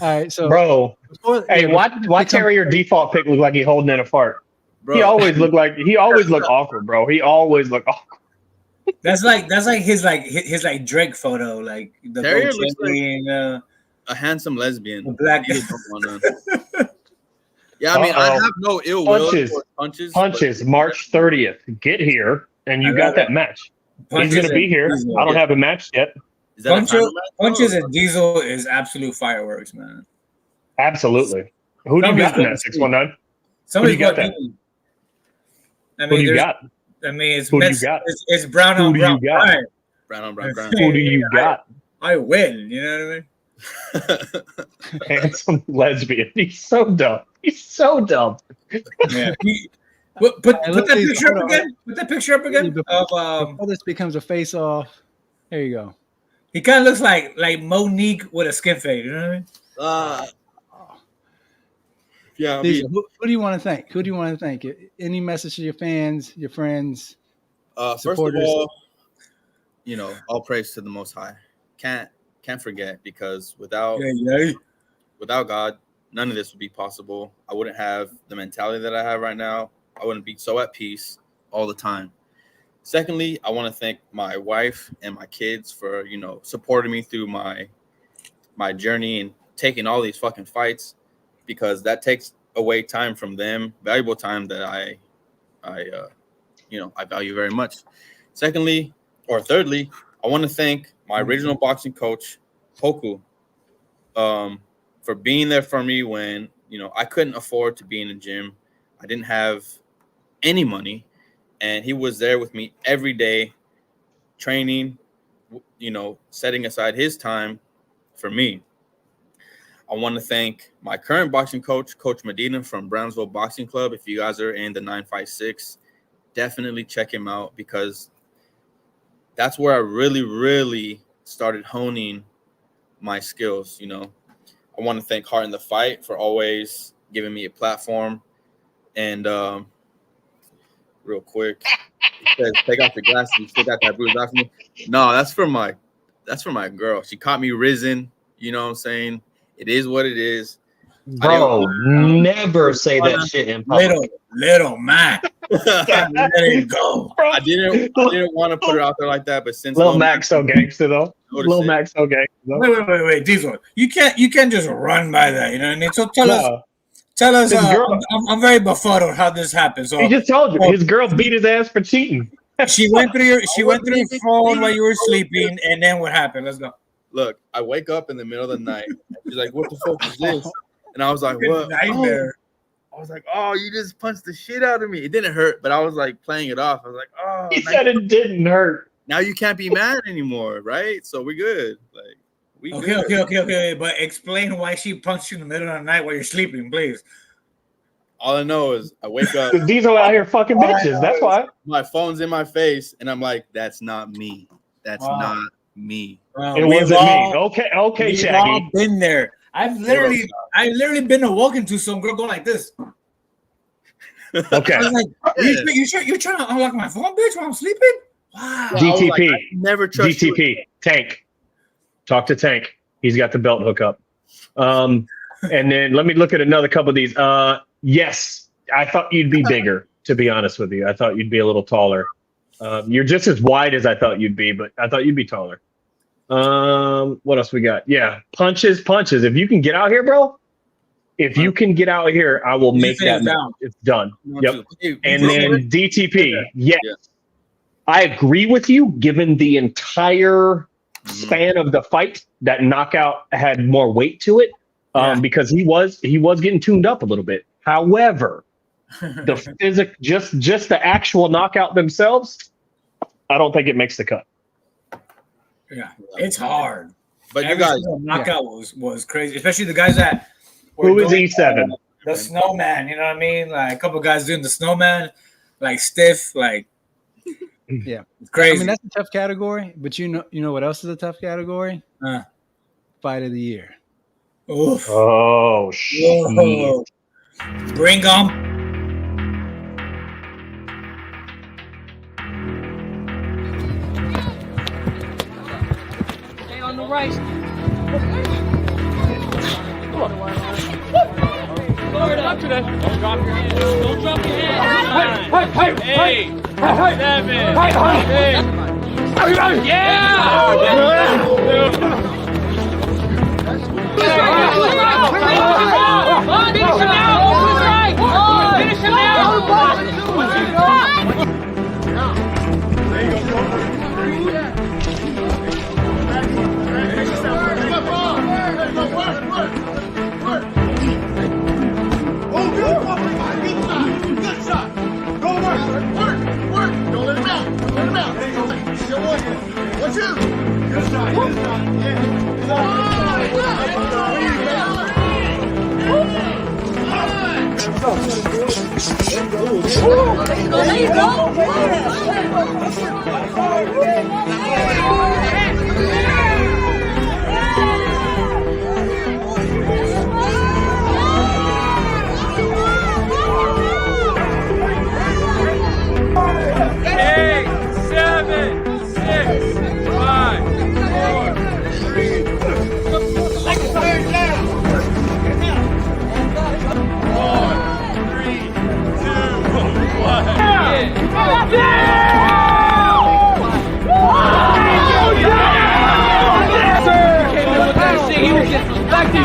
Speaker 1: All right, so
Speaker 2: Bro, hey,
Speaker 1: yeah,
Speaker 2: why Terry your default pick look like he holding in a fart?
Speaker 4: Bro.
Speaker 2: He always look awkward, bro. He always look awkward.
Speaker 3: That's like his Drake photo, like the
Speaker 4: Terrier
Speaker 3: goat
Speaker 4: looks like
Speaker 3: chain,
Speaker 4: a handsome lesbian.
Speaker 3: black.
Speaker 4: Yeah, I mean, I
Speaker 2: Uh-oh.
Speaker 4: have no ill will
Speaker 2: Punches.
Speaker 4: towards Punches.
Speaker 2: Punches, March 30th. Get here, and you
Speaker 3: I
Speaker 2: got
Speaker 3: love
Speaker 2: that
Speaker 3: it.
Speaker 2: match.
Speaker 3: Punches
Speaker 2: He's gonna be
Speaker 3: and
Speaker 2: here.
Speaker 3: Diesel.
Speaker 2: I don't have a match yet.
Speaker 4: Is that a
Speaker 3: Punches,
Speaker 4: title match?
Speaker 3: Punches and Diesel is absolute fireworks, man.
Speaker 2: Absolutely. Who do you got in that 619? Who do
Speaker 3: Somebody's
Speaker 2: you got
Speaker 3: got
Speaker 2: that?
Speaker 3: I
Speaker 2: Who do you
Speaker 3: there's-
Speaker 2: got?
Speaker 3: I mean, it's
Speaker 2: Who do you
Speaker 3: Mets-
Speaker 2: got?
Speaker 3: it's brown
Speaker 2: Who
Speaker 3: on
Speaker 2: do you
Speaker 3: brown.
Speaker 2: got?
Speaker 3: Fire.
Speaker 4: Brown on brown, brown.
Speaker 2: Who do you got?
Speaker 3: I win. You know what I mean?
Speaker 2: Handsome lesbian. He's so dumb. He's so dumb.
Speaker 3: Yeah. Put that
Speaker 1: let's see,
Speaker 3: picture
Speaker 1: hold
Speaker 3: up
Speaker 1: on.
Speaker 3: again. Put that picture up again.
Speaker 1: before this becomes a face-off, there you go.
Speaker 3: He kind of looks like Monique with a skin fade. You know what I mean?
Speaker 4: Yeah. I
Speaker 1: These-
Speaker 4: mean,
Speaker 1: who do you want to thank? Who do you want to thank? Any message to your fans, your friends?
Speaker 4: first of
Speaker 1: supporters?
Speaker 4: all, all praise to the Most High. Can't forget, because without God, none of this would be possible. I wouldn't have the mentality that I have right now. I wouldn't be so at peace all the time. Secondly, I want to thank my wife and my kids for, supporting me through my journey and taking all these fucking fights, because that takes away time from them, valuable time that I value very much. Thirdly, I want to thank my original boxing coach, Poku, for being there for me when, I couldn't afford to be in the gym. I didn't have any money, and he was there with me every day, training, setting aside his time for me. I want to thank my current boxing coach, Coach Medina from Brownsville Boxing Club. If you guys are in the 956, definitely check him out, because that's where I really, really started honing my skills. I want to thank Heart in the Fight for always giving me a platform. And real quick, it says, take off your glasses. You still got that bruise off me? No, that's for my girl. She caught me risen. You know what I'm saying? It is what it is.
Speaker 2: Bro, never say that shit in public.
Speaker 3: Little Mac. Let it go.
Speaker 4: I didn't want to put it out there like that, but since
Speaker 2: Lil Mac's so gangster though.
Speaker 4: Notice
Speaker 2: Lil
Speaker 4: it.
Speaker 2: Mac's so gangster though.
Speaker 3: Wait, Diesel. You can't just run by that. You know what I mean? So tell us.
Speaker 2: His girl-
Speaker 3: I'm very befuddled how this happened. So
Speaker 2: He just told you his girl beat his ass for cheating.
Speaker 3: she went through your phone while you were sleeping, and then what happened? Let's go.
Speaker 4: Look, I wake up in the middle of the night. She's like, "What the fuck is this?" And I was like, "What?"
Speaker 3: Nightmare.
Speaker 4: I was like, "Oh, you just punched the shit out of me." It didn't hurt, but I was like playing it off. I was like, "Oh."
Speaker 2: He said it didn't hurt.
Speaker 4: Now you can't be mad anymore, right? So we're good. Like we good.
Speaker 3: Okay. But explain why she punched you in the middle of the night while you're sleeping, please.
Speaker 4: All I know is I wake up.
Speaker 2: Because these are out here fucking bitches. That's why.
Speaker 4: My phone's in my face, and I'm like, "That's not me. That's not me."
Speaker 2: It wasn't me. Okay,
Speaker 3: We've
Speaker 2: Shaggy.
Speaker 3: all been there. I've literally been awoken to some girl going like this.
Speaker 2: Okay.
Speaker 3: I was like, you're trying to unlock my phone, bitch, while I'm sleeping? Wow.
Speaker 2: DTP.
Speaker 4: I never trust you.
Speaker 2: DTP. Tank. Talk to Tank. He's got the belt hookup. And then let me look at another couple of these. Yes, I thought you'd be bigger, to be honest with you. I thought you'd be a little taller. You're just as wide as I thought you'd be, but I thought you'd be taller. What else we got? Yeah, punches. If you can get out here, bro. If you can get out here, I will make that. It's done. Yep. And then DTP. Yes. I agree with you, given the entire span of the fight, that knockout had more weight to it, because he was getting tuned up a little bit. However, the just the actual knockout themselves, I don't think it makes the cut.
Speaker 3: Yeah, it's hard.
Speaker 4: But
Speaker 3: every
Speaker 4: you guys,
Speaker 3: knockout was crazy, especially the guys that were
Speaker 2: Who is
Speaker 3: doing,
Speaker 2: E7?
Speaker 3: The snowman. You know what I mean? Like a couple guys doing the snowman, like stiff, like
Speaker 1: Yeah,
Speaker 3: it's crazy.
Speaker 1: I mean, that's a tough category, but you know what else is a tough category? Fight of the year.
Speaker 3: Oof.
Speaker 2: Oh shit!
Speaker 3: Whoa. Bring them.
Speaker 15: Stay on the right. Up to that. Don't drop your hands. Don't drop your hands. Hey. 7. Finish him out. Finish him
Speaker 14: Good shot. Go work. Don't let him out. Still working. What's you? Good shot.
Speaker 15: There you go. Back to you.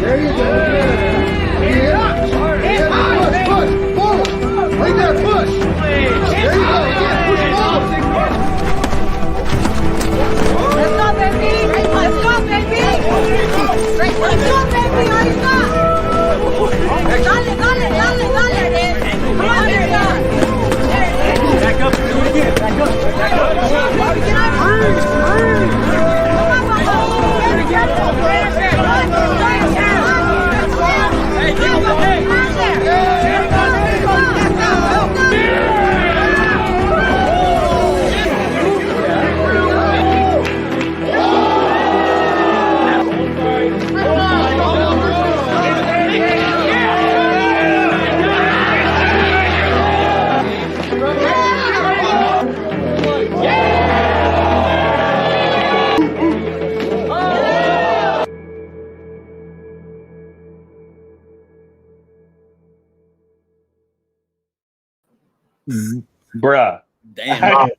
Speaker 14: There you go. Push. Right there, push. There you go.
Speaker 15: Let's go, baby. Let's go, baby. Let's go, baby. Ahí está. Dale. Come on, there you go. Back up. Do it again. Back up.
Speaker 2: Bruh.
Speaker 4: Damn.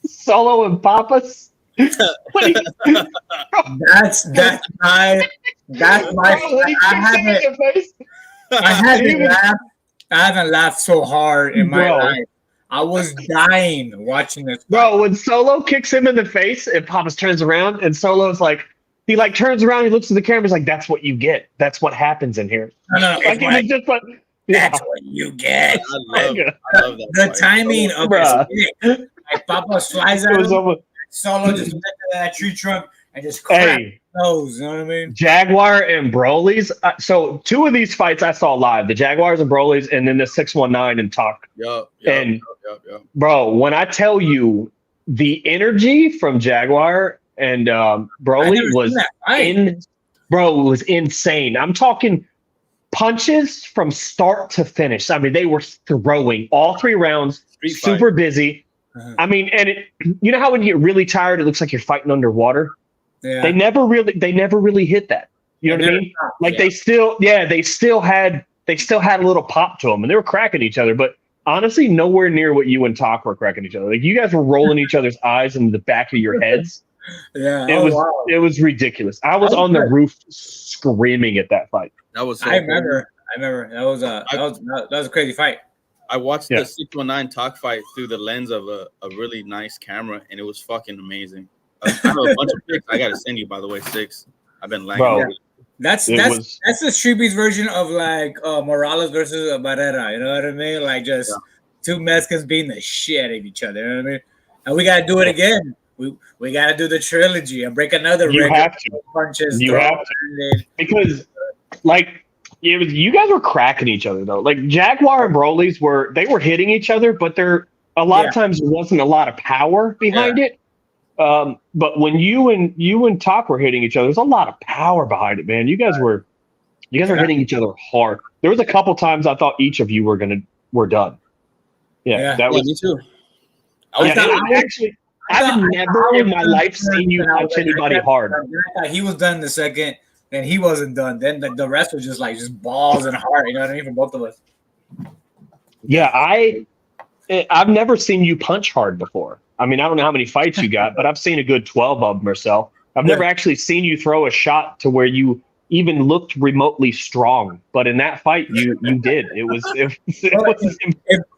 Speaker 2: Solo and Papas.
Speaker 3: That's my. I haven't laughed so hard in my life. I was dying watching this.
Speaker 2: Bro, when Solo kicks him in the face and Papas turns around and Solo's like, he like turns around, he looks at the camera, he's like, "That's what you get. That's what happens in here."
Speaker 3: No,
Speaker 2: like,
Speaker 3: it's
Speaker 2: just like,
Speaker 3: that's what you get.
Speaker 4: I love that.
Speaker 3: The timing of this. Like Papa flies at him, Solo just went to that tree trunk and just cracked his nose. You know what I mean?
Speaker 2: Jaguar and Broly's. So 2 of these fights I saw live: the Jaguars and Broly's, and then the 619 and Talk.
Speaker 4: Yup.
Speaker 2: Bro, when I tell you the energy from Jaguar and Broly was Bro, it was insane. I'm talking punches from start to finish. I mean, they were throwing all 3 rounds, super busy. I mean, and you know how when you get really tired, it looks like you're fighting underwater.
Speaker 3: Yeah.
Speaker 2: They never really hit that. You know what I mean? Like they still had a little pop to them, and they were cracking each other. But honestly, nowhere near what you and Talk were cracking each other. Like you guys were rolling each other's eyes in the back of your heads.
Speaker 3: Yeah,
Speaker 2: it was ridiculous. I was on the roof screaming at that fight.
Speaker 4: That was. So
Speaker 3: I remember. That was a crazy fight.
Speaker 4: I watched the 619 Talk fight through the lens of a really nice camera, and it was fucking amazing. I have a bunch of pics I gotta send you, by the way. 6. I've been lagging.
Speaker 2: Bro,
Speaker 3: That's the Street Beefs version of like Morales versus Barrera. You know what I mean? Like just 2 Mexicans beating the shit out of each other. You know what I mean? And we gotta do it again. We gotta do the trilogy and break another record.
Speaker 2: You have to.
Speaker 3: Punches.
Speaker 2: You have to. Because like you guys were cracking each other though. Like Jaguar and Broly's were hitting each other, but a lot of times there wasn't a lot of power behind it. But when you and Talk were hitting each other, there's a lot of power behind it, man. You guys were hitting each other hard. There was a couple times I thought each of you were done. Yeah, that was
Speaker 4: me too.
Speaker 2: I've never in my life seen you punch anybody hard.
Speaker 3: I thought he was done in the second, then he wasn't done. Then the rest was just balls and heart. You know what I mean? From both of us.
Speaker 2: Yeah, I've never seen you punch hard before. I mean, I don't know how many fights you got, but I've seen a good 12 of them or so. I've never actually seen you throw a shot to where you even looked remotely strong. But in that fight, you did. It was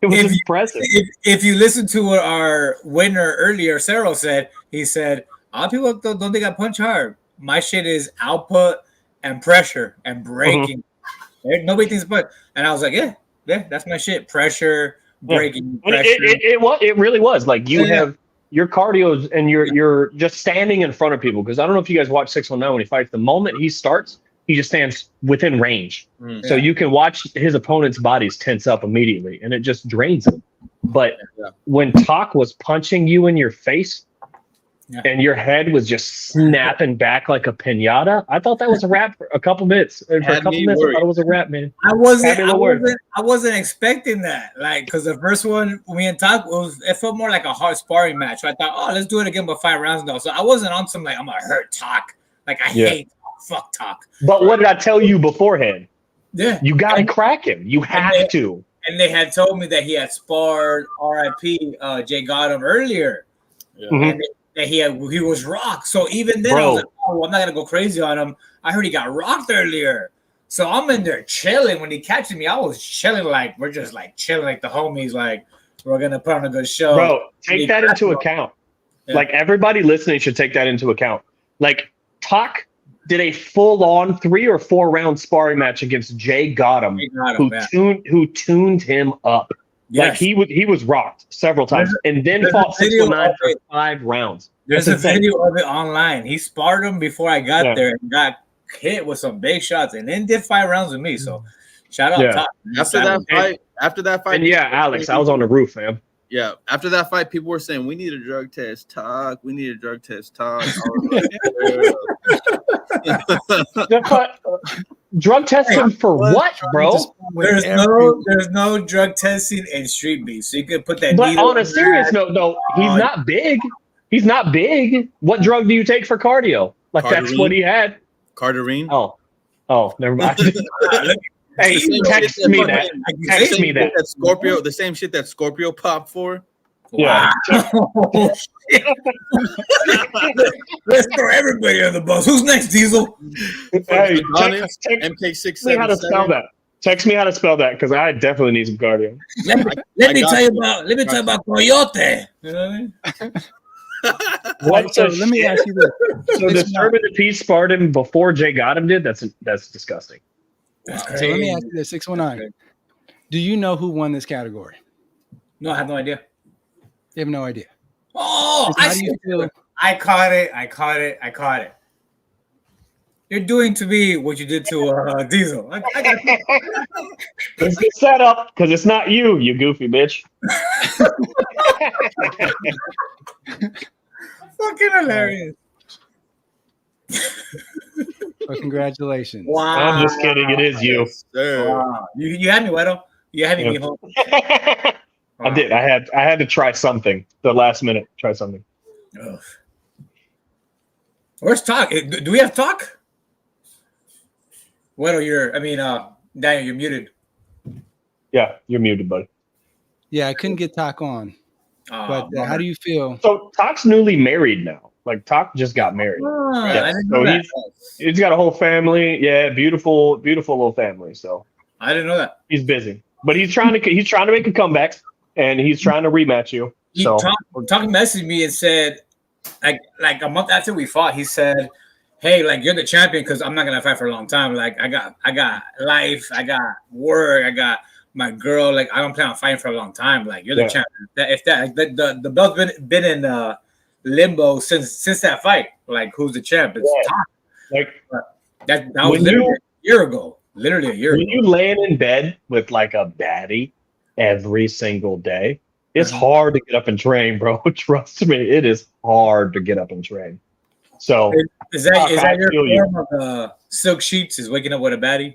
Speaker 2: impressive.
Speaker 3: If you listen to what our winner earlier, Cero said, he said, a lot of people don't think I punch hard. My shit is output and pressure and breaking. Nobody thinks but. And I was like, yeah, that's my shit. Pressure. Breaking
Speaker 2: it really was like you have your cardio and you're just standing in front of people because I don't know if you guys watch 619 when he fights. The moment he starts, he just stands within range, so you can watch his opponent's bodies tense up immediately, and it just drains him. But when Talk was punching you in your face, and your head was just snapping back like a piñata, I thought that was a wrap for a couple minutes. For a couple minutes, I thought it was a wrap, man.
Speaker 3: I wasn't expecting that. Like, because the first one, me and Talk, it felt more like a hard sparring match. So I thought, oh, let's do it again, but 5 rounds though. So I wasn't on some like I'm gonna hurt Talk. Like I hate fuck Talk.
Speaker 2: But what did I tell you beforehand?
Speaker 3: Yeah,
Speaker 2: you gotta crack him. You have to.
Speaker 3: And they had told me that he had sparred RIP Jay Gotham earlier. And that he was rocked. So even then, I was like, oh, I'm not gonna go crazy on him. I heard he got rocked earlier. So I'm in there chilling. When he catches me, I was chilling like we're just like chilling like the homies, like we're gonna put on a good show.
Speaker 2: Bro, take that into account. Like everybody listening should take that into account. Like Talk did a full-on 3 or 4 round sparring match against Jay Gotham, who tuned him up. Like he was rocked several times, and then fought 619 for 5 rounds.
Speaker 3: There's a video of it online. He sparred him before I got there and got hit with some big shots, and then did 5 rounds with me. So shout out Talk.
Speaker 4: After that fight,
Speaker 2: and Alex, I was on the roof, man.
Speaker 4: Yeah, after that fight, people were saying we need a drug test, Talk. We need a drug test, Talk.
Speaker 2: Drug testing for what, bro?
Speaker 3: There's no drug testing in Street Beefs. So you could put that.
Speaker 2: But on a serious note, though, he's not big. He's not big. What drug do you take for cardio? Like that's what he had.
Speaker 4: Cardarine.
Speaker 2: Oh, never mind. Hey, text me that. Text me that.
Speaker 4: Scorpio, the same shit that Scorpio popped for.
Speaker 2: Yeah.
Speaker 3: Wow. Let's throw everybody on the bus. Who's next, Diesel?
Speaker 2: Hey,
Speaker 4: MK6.
Speaker 2: Text me how to spell that. Text me how to spell that because I definitely need some cardio.
Speaker 3: Let me tell you about Coyote. You know what I mean?
Speaker 2: So let me ask you this. So Disturbing the Peace sparred him before Jay Gotham did? That's disgusting.
Speaker 1: So let me ask you this, 619. Do you know who won this category?
Speaker 3: No, I have no idea.
Speaker 1: You have no idea.
Speaker 3: Oh, I caught it. You're doing to me what you did to Diesel.
Speaker 2: It's the setup because it's not you, you goofy bitch.
Speaker 3: Fucking hilarious.
Speaker 1: But congratulations.
Speaker 3: Wow.
Speaker 2: I'm just kidding. It is you.
Speaker 3: Wow. You had me, Wedo. You had me
Speaker 2: Yeah.
Speaker 3: home.
Speaker 2: I did. I had to try something. The last minute, try something.
Speaker 3: Ugh. Where's Talk? Do we have Talk? Wedo, Daniel, you're muted.
Speaker 2: Yeah, you're muted, buddy.
Speaker 1: Yeah, I couldn't get Talk on. But how do you feel?
Speaker 2: So Talk's newly married now. Like Talk just got married.
Speaker 3: I
Speaker 2: Yeah.
Speaker 3: didn't
Speaker 2: So
Speaker 3: know that.
Speaker 2: he's got a whole family. Yeah, beautiful, beautiful little family. So
Speaker 3: I didn't know that.
Speaker 2: he's busy, but he's trying to make a comeback, and he's trying to rematch you. So
Speaker 3: Talk messaged me and said, like a month after we fought, he said, "Hey, like you're the champion because I'm not gonna fight for a long time. Like I got life, I got work, I got my girl. Like I don't plan on fighting for a long time. Like you're the champion. The belt's been in limbo since that fight. Like who's the champ? It's Talk.
Speaker 2: Like
Speaker 3: that was literally a year ago. Literally a year ago.
Speaker 2: When you laying in bed with like a baddie every single day, it's hard to get up and train, bro. Trust me, it is hard to get up and train. So
Speaker 3: is that your
Speaker 2: you.
Speaker 3: form of silk sheets? Is waking up with a baddie?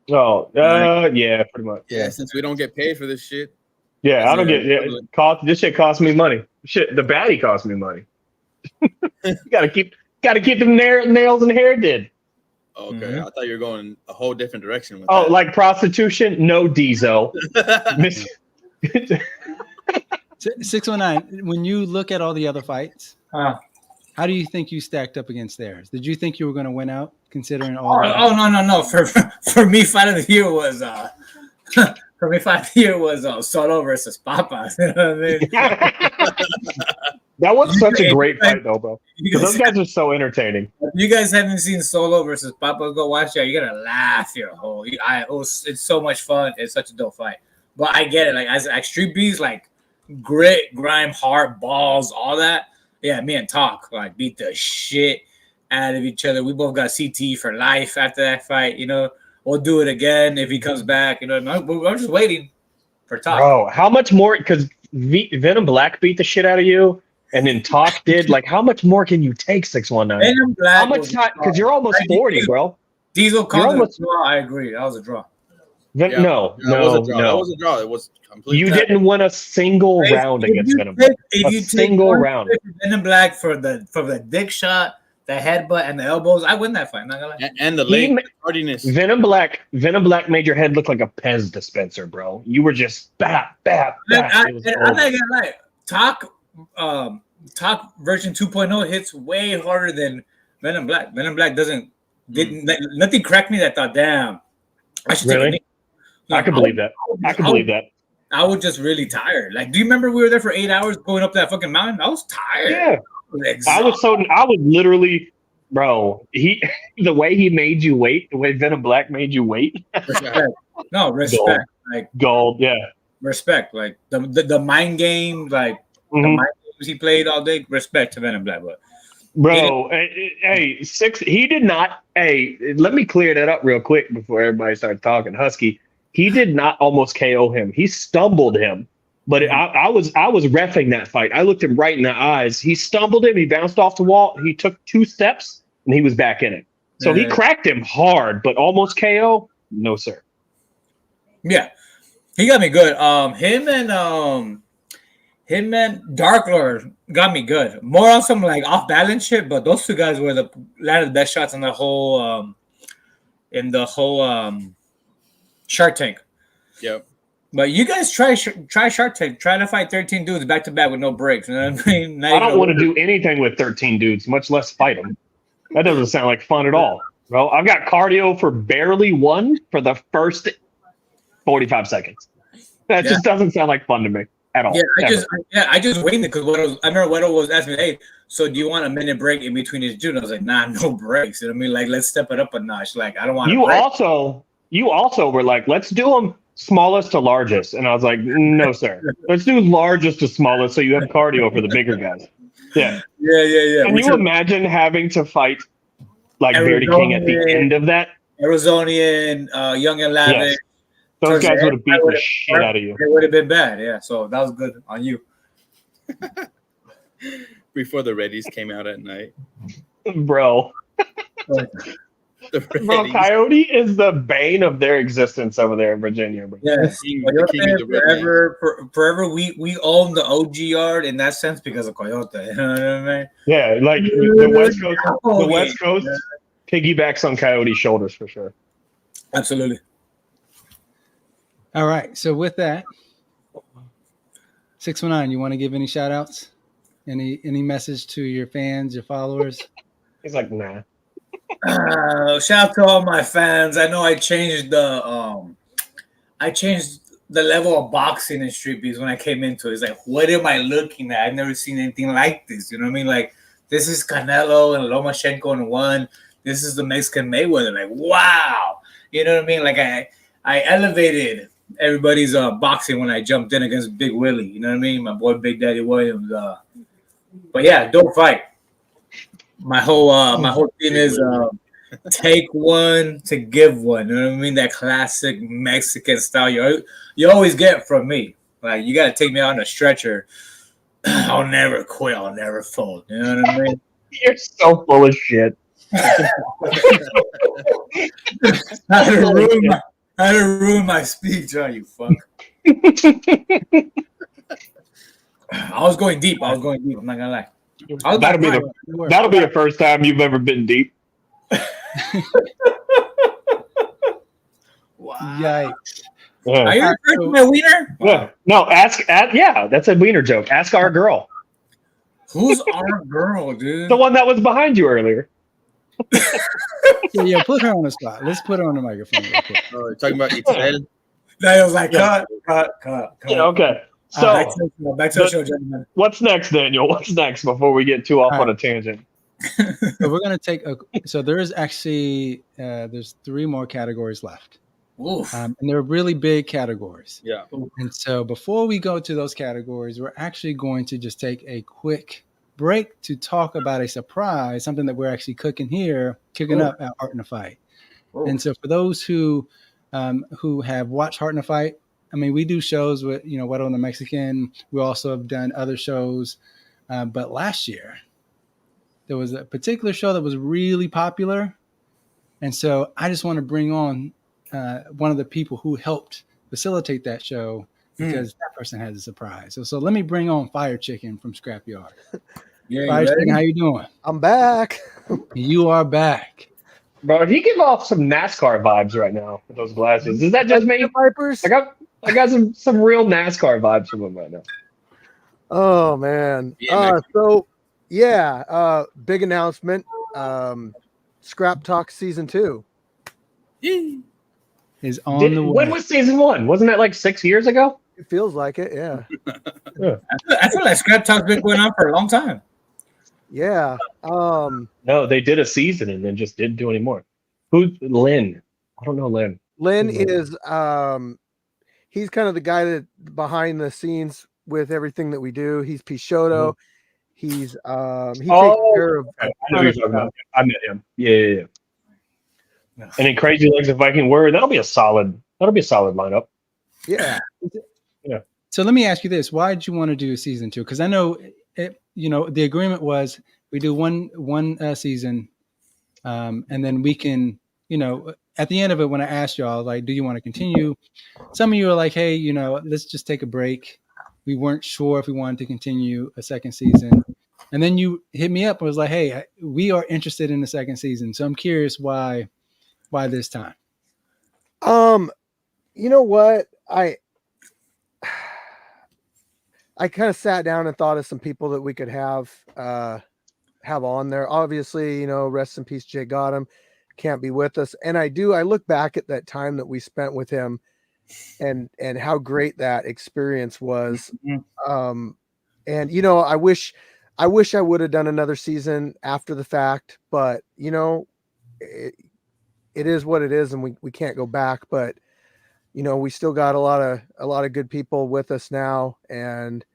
Speaker 2: Oh, yeah, pretty much.
Speaker 4: Yeah, since we don't get paid for this shit.
Speaker 2: Yeah, I don't get this shit costs me money. Shit, the baddie costs me money. You gotta keep them nails and hair did.
Speaker 4: Okay, I thought you were going a whole different direction with
Speaker 2: that. Like prostitution? No, Diesel.
Speaker 1: 619. When you look at all the other fights, how do you think you stacked up against theirs? Did you think you were going to win out, considering all?
Speaker 3: No. For me, fight of the year was Solo versus Papas. You know what I mean?
Speaker 2: That was such a great fight, though, bro. Those guys are so entertaining.
Speaker 3: If you guys haven't seen Solo versus Papas, go watch that. You're gonna laugh your whole. It's so much fun. It's such a dope fight. But I get it. Like as Streetbeefs, like grit, grime, heart, balls, all that. Yeah, me and Talk like beat the shit out of each other. We both got CT for life after that fight. You know, we'll do it again if he comes back. You know, I'm just waiting for Talk.
Speaker 2: Bro, how much more? Because Venom Black beat the shit out of you. And then Talk did. Like, how much more can you take, 619?
Speaker 3: Venom Black.
Speaker 2: How much time? Because you're almost 40, bro.
Speaker 3: Diesel called it a draw. I agree. That was a draw.
Speaker 2: No.
Speaker 4: That was a draw. It was completely.
Speaker 2: You didn't win a single round against Venom Black.
Speaker 3: If you take round. Venom Black for the dick shot, the headbutt, and the elbows, I win that fight. I'm not gonna lie.
Speaker 4: And the leg hardiness.
Speaker 2: Venom Black made your head look like a Pez dispenser, bro. You were just bap.
Speaker 3: I'm not gonna lie. Talk version 2.0 hits way harder than Venom Black. Venom Black nothing cracked me that thought, damn, I should take a knee.
Speaker 2: I could believe that. I
Speaker 3: was just really tired. Like, do you remember we were there for 8 hours going up that fucking mountain? I was tired.
Speaker 2: Yeah. I was literally, bro, the way he made you wait, the way Venom Black made you wait.
Speaker 3: Respect. No, respect.
Speaker 2: Gold.
Speaker 3: Like
Speaker 2: gold, yeah.
Speaker 3: Respect. Like the mind game, like the mind games he played all day. Respect to Venom Black, but
Speaker 2: bro, hey, he did not. Hey, let me clear that up real quick before everybody starts talking. Husky, he did not almost KO him. He stumbled him, but I was reffing that fight. I looked him right in the eyes. He stumbled him. He bounced off the wall. He took 2 steps and he was back in it. So he cracked him hard, but almost KO. No, sir.
Speaker 3: Yeah, he got me good. Him and Dark Lord got me good. More on some like off balance shit, but those 2 guys were the best shots in the whole Shark Tank.
Speaker 4: Yep.
Speaker 3: But you guys try Shark Tank. Try to fight 13 dudes back to back with no breaks. You know what I mean?
Speaker 2: I don't want to do anything with 13 dudes, much less fight them. That doesn't sound like fun at all. Well, I've got cardio for barely 1 for the first 45 seconds. That just doesn't sound like fun to me at all.
Speaker 3: Yeah, I just waited because I remember Wedo was asking me, hey, so do you want a minute break in between each dude? I was like, nah, no breaks. You know what I mean? Like, let's step it up a notch. Like, I don't want to.
Speaker 2: You also were like, let's do them smallest to largest. And I was like, no, sir. Let's do largest to smallest so you have cardio for the bigger guys. Yeah.
Speaker 3: Yeah.
Speaker 2: Can you imagine having to fight like Verdi King at the end of that?
Speaker 3: Arizonian, Young and Lavish.
Speaker 2: Yes. Those guys would have beat the shit out of you.
Speaker 3: It would have been bad, yeah. So that was good on you.
Speaker 4: Before the Reddies came out at night.
Speaker 2: Bro. Bro, Coyote is the bane of their existence over there in Virginia. Bro.
Speaker 3: Yes,
Speaker 4: the
Speaker 3: forever we own the OG yard in that sense because of Coyote. You know what I mean?
Speaker 2: Yeah, like the West Coast piggybacks on Coyote's shoulders for sure.
Speaker 3: Absolutely.
Speaker 1: All right. So with that, 619, you want to give any shout outs? Any message to your fans, your followers?
Speaker 2: He's like, nah.
Speaker 3: Shout out to all my fans. I know I changed the level of boxing in Street Beefs when I came into it. It's like, what am I looking at? I've never seen anything like this. You know what I mean? Like, this is Canelo and Lomachenko in one. This is the Mexican Mayweather. Like, wow. You know what I mean? Like, I elevated everybody's boxing when I jumped in against Big Willie. You know what I mean? My boy Big Daddy Williams. But yeah, dope fight. My whole thing is take one to give one. You know what I mean? That classic Mexican style you always get from me. Like, you got to take me on a stretcher. I'll never quit. I'll never fold. You know what I mean?
Speaker 2: You're so full of shit.
Speaker 3: How to ruin my speech, you fuck. I was going deep. I'm not gonna lie.
Speaker 2: That'll be the first time you've ever been deep.
Speaker 3: Wow.
Speaker 1: Yikes.
Speaker 2: Yeah.
Speaker 3: Are you referring to my wiener?
Speaker 2: Yeah. No, yeah, that's a wiener joke. Ask our girl.
Speaker 3: Who's our girl, dude?
Speaker 2: The one that was behind you earlier.
Speaker 1: Yeah, put her on the spot. Let's put her on the microphone real quick.
Speaker 4: Oh, you're talking about Itzel?
Speaker 3: I was like, cut.
Speaker 2: Yeah, okay. So
Speaker 3: back to the show, gentlemen.
Speaker 2: What's next, Daniel? What's next before we get too off on a tangent?
Speaker 1: So we're gonna take so there is actually there's 3 more categories left. And they're really big categories.
Speaker 4: Yeah.
Speaker 1: And so before we go to those categories, we're actually going to just take a quick break to talk about a surprise, something that we're actually cooking up at Heart in a Fight. And so for those who have watched Heart in a Fight, I mean, we do shows with, What on the Mexican. We also have done other shows. But last year, there was a particular show that was really popular. And so I just want to bring on one of the people who helped facilitate that show because that person has a surprise. So let me bring on Fire Chicken from Scrapyard.
Speaker 3: Yeah,
Speaker 1: Fire Chicken, how you doing?
Speaker 11: I'm back.
Speaker 1: You are back.
Speaker 2: Bro, he give off some NASCAR vibes right now with those glasses. Is that just me?
Speaker 11: Vipers?
Speaker 2: I got some real NASCAR vibes from him right now.
Speaker 11: Oh man. Big announcement. Scrap Talk season 2
Speaker 1: is on the way.
Speaker 2: When was season 1? Wasn't that like 6 years ago?
Speaker 11: It feels like it, yeah.
Speaker 3: I feel like Scrap Talk's been going on for a long time.
Speaker 11: Yeah.
Speaker 2: No, they did a season and then just didn't do any more. Who's Lynn? I don't know Lynn.
Speaker 11: Lynn is he's kind of the guy that behind the scenes with everything that we do. He's Pishoto. He's he takes care of
Speaker 2: I know you're talking about. I met him. Yeah. And then Crazy Legs and Viking Word. That'll be a solid lineup.
Speaker 11: Yeah.
Speaker 2: Yeah.
Speaker 1: So let me ask you this: why did you want to do season 2? Because I know it. The agreement was we do one season, and then we can, at the end of it, when I asked y'all, like, do you want to continue? Some of you are like, hey, let's just take a break. We weren't sure if we wanted to continue a second season, and then you hit me up and was like, hey, we are interested in the second season. So I'm curious why this time.
Speaker 11: You know what? I kind of sat down and thought of some people that we could have on there. Obviously, rest in peace, Jay Gotham can't be with us. And I look back at that time that we spent with him and how great that experience was. And, I wish I would have done another season after the fact, but it is what it is and we can't go back, but we still got a lot of good people with us now, and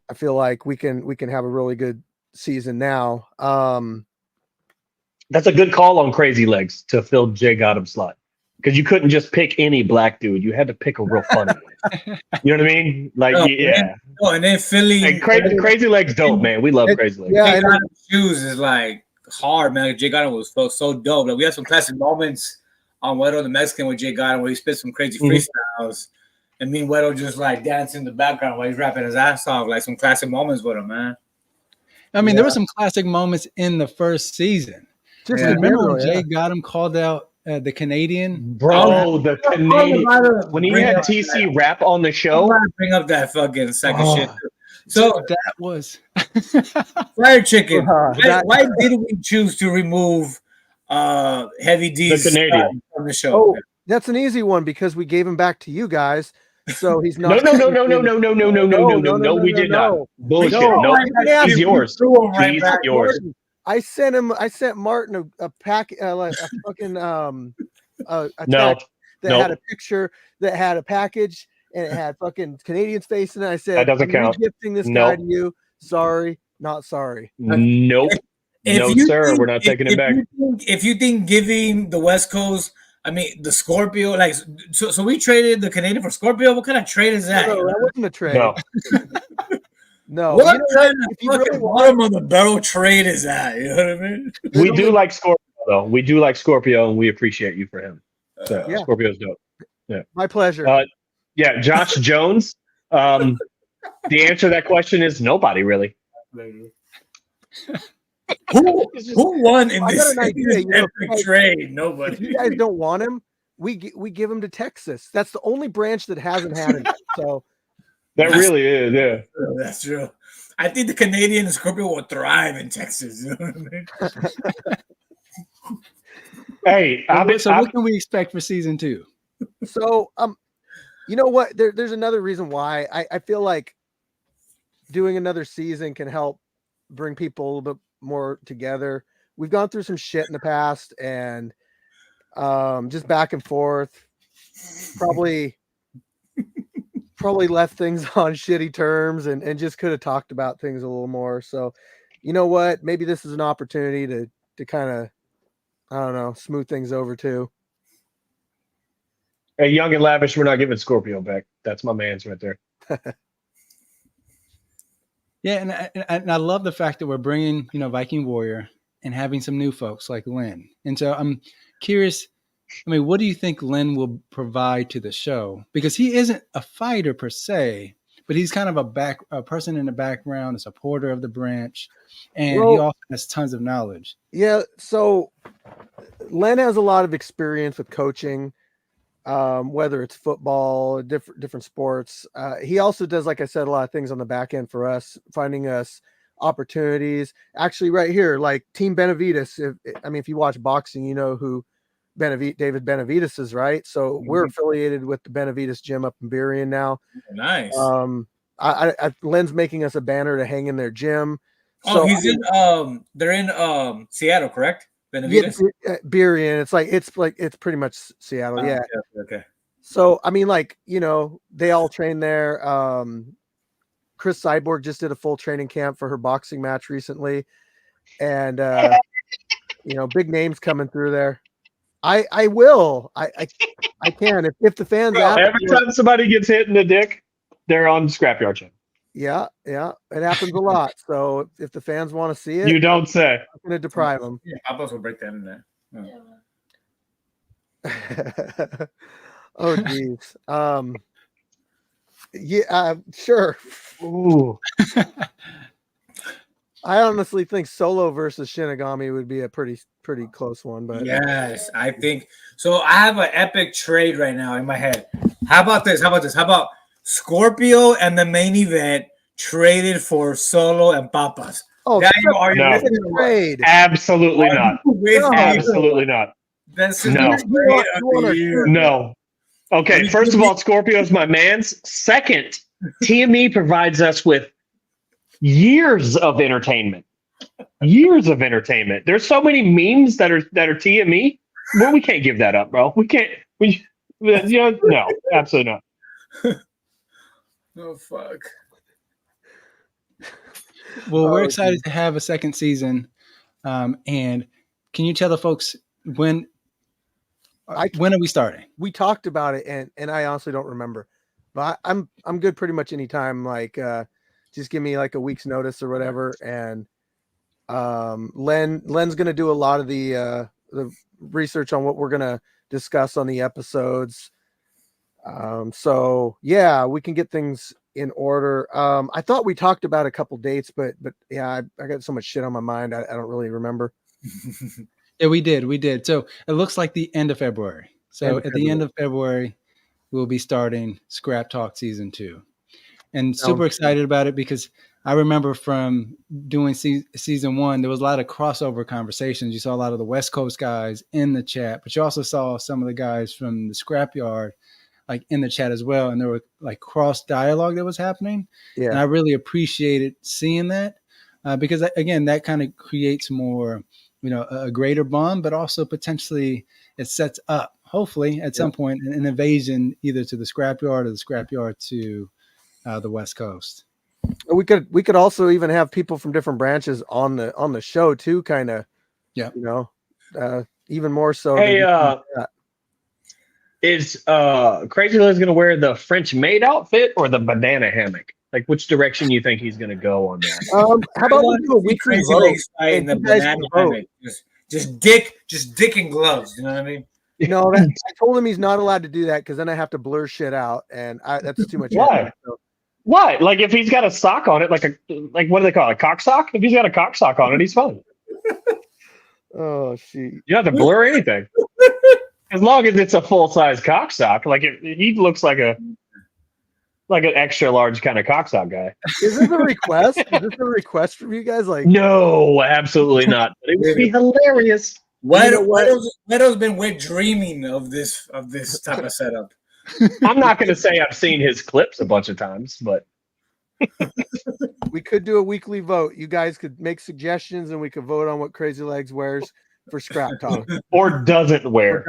Speaker 11: I feel like we can have a really good season now.
Speaker 2: That's a good call on Crazy Legs to fill Jay Gotham's slot, because you couldn't just pick any black dude. You had to pick a real funny one. You know what I mean? Like,
Speaker 3: and then Philly
Speaker 2: and Crazy Legs dope, man. We love Crazy Legs.
Speaker 3: Yeah, shoes is like hard, man. Jay Garden was so dope. Like we had some classic moments on Wedo the Mexican with Jay Garden where he spit some crazy freestyles, and me and Wedo just like dancing in the background while he's rapping his ass off. Like some classic moments with him, man.
Speaker 1: I mean, there were some classic moments in the first season.
Speaker 11: Just
Speaker 1: remember when Jay Gotham called out the Canadian?
Speaker 2: Bro, the Canadian. When he had TC rap on the show.
Speaker 3: Bring up that fucking second shit. So
Speaker 1: that was
Speaker 3: Fried Chicken. Why did we choose to remove Heavy D's from the show?
Speaker 11: Oh, that's an easy one because we gave him back to you guys. So he's not.
Speaker 2: No, we did not. Bullshit. No, he's yours. He's yours.
Speaker 11: I sent Martin a pack, like a fucking a text that had a picture that had a package and it had fucking Canadian's face in it. I said,
Speaker 2: that doesn't count.
Speaker 11: Gifting this guy to you. Sorry, not sorry.
Speaker 2: Nope. No, sir. We're not taking it back.
Speaker 3: If you think giving the West Coast, I mean, the Scorpio, like, so we traded the Canadian for Scorpio. What kind of trade is that?
Speaker 11: No, that wasn't a trade.
Speaker 2: No.
Speaker 11: No.
Speaker 3: What kind of fucking bottom of the barrel trade is that? You know what I mean?
Speaker 2: We do like Scorpio, though. We do like Scorpio, and we appreciate you for him. So
Speaker 11: Yeah.
Speaker 2: Scorpio's dope. Yeah.
Speaker 11: My pleasure.
Speaker 2: Yeah, Josh Jones. The answer to that question is nobody, really.
Speaker 3: Who won in
Speaker 11: I
Speaker 3: this,
Speaker 11: got an idea,
Speaker 3: epic trade?
Speaker 11: If
Speaker 3: Nobody.
Speaker 11: you guys don't want him, we give him to Texas. That's the only branch that hasn't had him. So
Speaker 2: That really is, yeah.
Speaker 3: That's true. I think the Canadian and Scorpio will thrive in Texas. You know what I mean?
Speaker 2: Hey,
Speaker 1: what can we expect for season 2?
Speaker 11: So you know what? There's another reason why I feel like doing another season can help bring people a little bit more together. We've gone through some shit in the past and just back and forth. Probably left things on shitty terms and just could have talked about things a little more. So, you know what? Maybe this is an opportunity to kind of, I don't know, smooth things over too.
Speaker 2: Hey, Young and Lavish, we're not giving Scorpio back. That's my man's right there.
Speaker 1: Yeah, and I love the fact that we're bringing, Viking Warrior and having some new folks like Lynn. And so I'm curious, I mean, what do you think Lynn will provide to the show? Because he isn't a fighter per se, but he's kind of a person in the background, a supporter of the branch, and he also has tons of knowledge.
Speaker 11: Yeah, so Len has a lot of experience with coaching, whether it's football, different sports. He also does, like I said, a lot of things on the back end for us, finding us opportunities. Actually, right here, like Team Benavides. If you watch boxing, you know who David Benavides is, right? So we're affiliated with the Benavides gym up in Burien now.
Speaker 3: Nice.
Speaker 11: Len's making us a banner to hang in their gym.
Speaker 3: Oh, so they're in Seattle, correct? Benavides?
Speaker 11: Yeah, Burien. It's pretty much Seattle. Yeah.
Speaker 3: Okay.
Speaker 11: So I mean, they all train there. Chris Cyborg just did a full training camp for her boxing match recently, and big names coming through there. I will. I can if the fans.
Speaker 2: Bro, every time somebody gets hit in the dick, they're on Scrapyard channel.
Speaker 11: Yeah, it happens a lot. So if the fans want to see it,
Speaker 2: you don't say.
Speaker 11: I'm going to deprive them.
Speaker 3: Yeah, Papas will break that in there.
Speaker 11: Oh geez. Yeah, sure.
Speaker 2: Ooh.
Speaker 11: I honestly think Solo versus Shinigami would be a pretty close one, but
Speaker 3: yes, I think so. I have an epic trade right now in my head. How about this? How about Scorpio and the main event traded for Solo and Papas?
Speaker 11: Oh,
Speaker 3: are you
Speaker 2: no.
Speaker 11: Trade?
Speaker 2: Absolutely not.
Speaker 3: No.
Speaker 2: Absolutely not.
Speaker 3: That's
Speaker 2: no. Okay, first of all, Scorpio is my man's. Second, TME provides us with years of entertainment. There's so many memes that are TME. Well, we can't give that up, bro. We can't. No, absolutely not.
Speaker 3: Oh fuck.
Speaker 1: Well, we're excited to have a second season. And can you tell the folks when are we starting?
Speaker 11: We talked about it, and I honestly don't remember. But I'm good pretty much anytime. Just give me like a week's notice or whatever, and Len's going to do a lot of the research on what we're going to discuss on the episodes. So yeah, we can get things in order. I thought we talked about a couple dates, but yeah, I got so much shit on my mind. I don't really remember.
Speaker 1: Yeah, we did. So it looks like the end of February. So at the end of February, we'll be starting Scrap Talk Season 2. And super excited about it because I remember from doing Season 1, there was a lot of crossover conversations. You saw a lot of the West Coast guys in the chat, but you also saw some of the guys from the Scrapyard like in the chat as well. And there were like cross dialogue that was happening.
Speaker 11: Yeah.
Speaker 1: And I really appreciated seeing that because again, that kind of creates more, a greater bond, but also potentially it sets up, hopefully at some point, an invasion either to the Scrapyard or the Scrapyard to the West Coast.
Speaker 11: We could also even have people from different branches on the show too, kind of.
Speaker 1: Yeah.
Speaker 11: Even more so.
Speaker 2: Hey, is Crazy Legs gonna wear the French maid outfit or the banana hammock? Like, which direction you think he's gonna go on that?
Speaker 11: How about we do a weekly
Speaker 3: Crazy
Speaker 11: vote?
Speaker 3: Legs fight in the banana hammock. Just dick and gloves. You know what I mean?
Speaker 11: No, I told him he's not allowed to do that because then I have to blur shit out, and that's too much.
Speaker 2: Why? Why? Like, if he's got a sock on it, like what do they call it? A cock sock? If he's got a cock sock on it, he's fine.
Speaker 11: Oh shit!
Speaker 2: You don't have to blur anything. As long as it's a full size cock sock, like he looks like an extra large kind of cock sock guy.
Speaker 11: Is this a request? Is this a request from you guys? Like,
Speaker 2: no, absolutely not. But it would be hilarious.
Speaker 3: Meadows been wet dreaming of this type of setup.
Speaker 2: I'm not going to say I've seen his clips a bunch of times, but
Speaker 11: we could do a weekly vote. You guys could make suggestions, and we could vote on what Crazy Legs wears for Scrap Talk,
Speaker 2: or doesn't wear.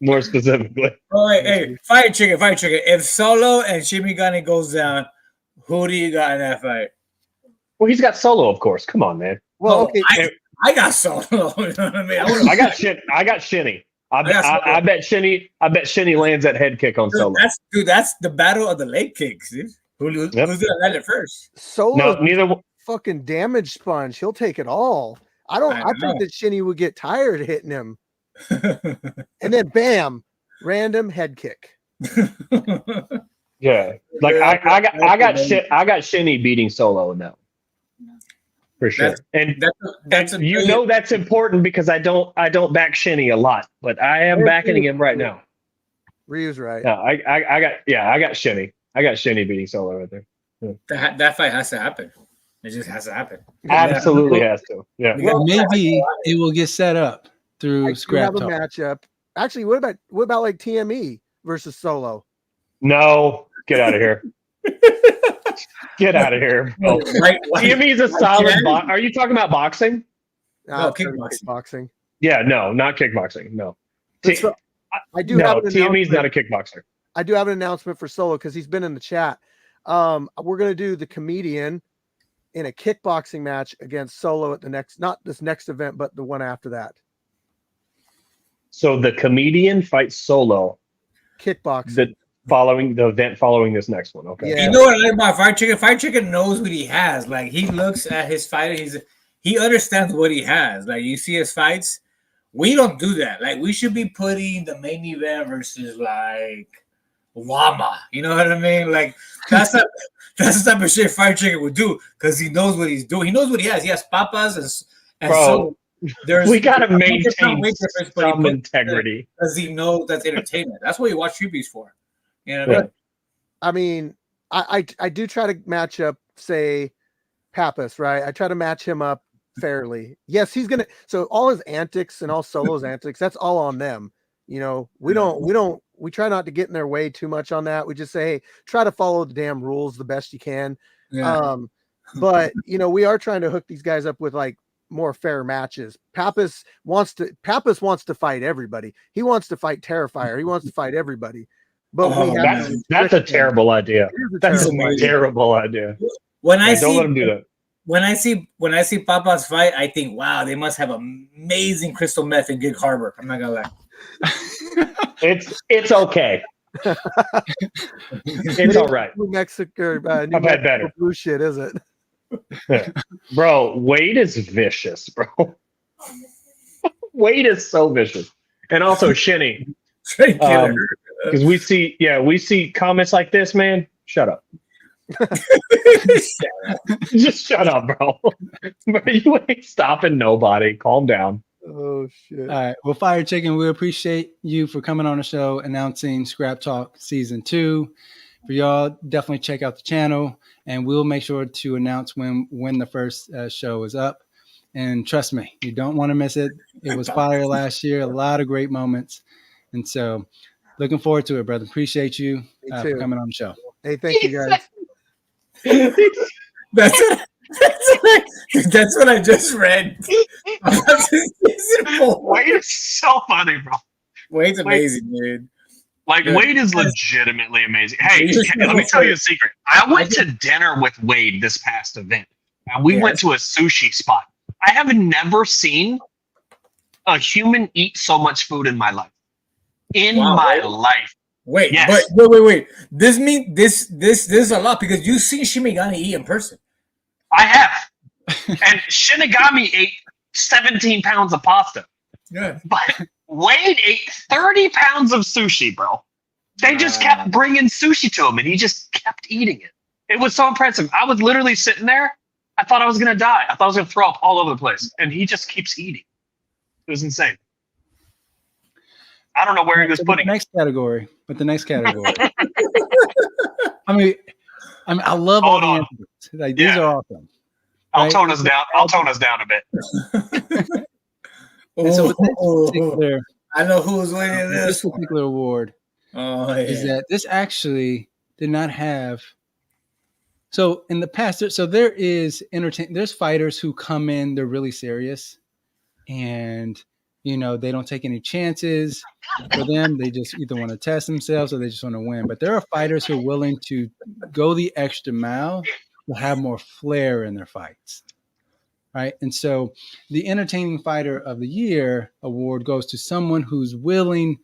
Speaker 11: More
Speaker 2: specifically.
Speaker 3: Oh, hey, fight chicken. If Solo and Shimigami goes down, who do you got in that fight?
Speaker 2: Well, he's got Solo, of course. Come on, man.
Speaker 11: Well, okay.
Speaker 3: I got Solo. You know what I mean?
Speaker 2: I got Shinny. I bet Shinny lands that head kick on Solo.
Speaker 3: That's the battle of the leg kicks, dude. Who's gonna land it first?
Speaker 11: Solo,
Speaker 2: neither
Speaker 11: fucking damage sponge. He'll take it all. I think that Shinny would get tired of hitting him. And then bam, random head kick.
Speaker 2: Yeah. Like I got Shinny beating Solo in that one. For sure. That's important because I don't back Shinny a lot, but I am backing him right now.
Speaker 11: Ryu's right.
Speaker 2: No, I got Shinny. I got Shinny beating Solo right there. Yeah.
Speaker 3: That fight has to happen. It just has to happen.
Speaker 2: Absolutely has to. Yeah.
Speaker 1: Well, maybe it will get set up through Scrap Talk.
Speaker 11: Have a matchup. Actually, what about like TME versus Solo?
Speaker 2: No, get out of here. Get out of here. TME is a solid box. Are you talking about boxing?
Speaker 11: No, kickboxing.
Speaker 2: Yeah, no, not kickboxing. No. TME is not a kickboxer.
Speaker 11: I do have an announcement for Solo because he's been in the chat. We're gonna do the comedian in a kickboxing match against Solo at not this next event, but the one after that.
Speaker 2: So the comedian fights Solo.
Speaker 11: Kickboxing.
Speaker 2: The event following this next one. Okay.
Speaker 3: Yeah. You know what I like about Fight Chicken? Fight Chicken knows what he has. Like, he looks at his fighter, he understands what he has. Like, you see his fights. We don't do that. Like, we should be putting the main event versus like Llama. You know what I mean? Like, that's the type of shit Fight Chicken would do because he knows what he's doing. He knows what he has. He has papas and
Speaker 2: Bro,
Speaker 3: so
Speaker 2: we gotta maintain some integrity
Speaker 3: because he knows that's entertainment. That's what you watch Streetbeefs for. You know.
Speaker 2: Yeah.
Speaker 11: I mean, I do try to match up, say, Pappas, right? I try to match him up fairly. Yes, he's gonna. So all his antics and all Solo's antics, that's all on them. You know, we try not to get in their way too much on that. We just say, hey, try to follow the damn rules the best you can.
Speaker 3: Yeah.
Speaker 11: But we are trying to hook these guys up with like more fair matches. Pappas wants to fight everybody. He wants to fight Terrifier. He wants to fight everybody. But
Speaker 2: that's a terrible idea. That's a terrible idea. Don't let him do that.
Speaker 3: When I see Papa's fight, I think, wow, they must have amazing crystal meth in Gig Harbor. I'm not gonna lie.
Speaker 2: It's okay. It's all right.
Speaker 11: New Mexico,
Speaker 2: I've had better.
Speaker 11: Blue shit, is it?
Speaker 2: Bro, Wade is vicious, bro. Wade is so vicious. And also Shinny.
Speaker 3: Straight killer.
Speaker 2: Because we see comments like this, man. Shut up. Just shut up, bro. You ain't stopping nobody. Calm down.
Speaker 11: Oh shit.
Speaker 1: All right. Well, Fire Chicken, we appreciate you for coming on the show announcing Scrap Talk Season 2. For y'all, definitely check out the channel, and we'll make sure to announce when the first show is up. And trust me, you don't want to miss it. It was fire last year. A lot of great moments. And so looking forward to it, brother. Appreciate you for coming on the show.
Speaker 11: Hey, thank you, guys.
Speaker 3: That's what I just read.
Speaker 2: Wade is so funny, bro.
Speaker 3: Wade's amazing, dude.
Speaker 2: Like, Wade is legitimately amazing. Hey, let me tell you a secret. I went to dinner with Wade this past event, and we went to a sushi spot. I have never seen a human eat so much food in my life. My life.
Speaker 3: Wait,
Speaker 2: yes.
Speaker 3: but wait. This is a lot because you've seen Shinigami eat in person.
Speaker 2: I have. And Shinigami ate 17 pounds of pasta.
Speaker 3: Yeah.
Speaker 2: But Wade ate 30 pounds of sushi, bro. They just kept bringing sushi to him, and he just kept eating it. It was so impressive. I was literally sitting there. I thought I was going to die. I thought I was going to throw up all over the place. And he just keeps eating. It was insane. I don't know where he was putting
Speaker 1: the next category. I mean, I love all the answers. Like, these are awesome.
Speaker 2: I'll tone us down. I'll tone us down a bit.
Speaker 1: And so with this particular,
Speaker 3: I know who's winning
Speaker 1: this particular award is
Speaker 3: yeah.
Speaker 1: that this actually did not have. So in the past, there is there's fighters who come in, they're really serious, and they don't take any chances. For them, they just either want to test themselves or they just want to win. But there are fighters who are willing to go the extra mile, to have more flair in their fights. Right. And so the Entertaining Fighter of the Year award goes to someone who's willing,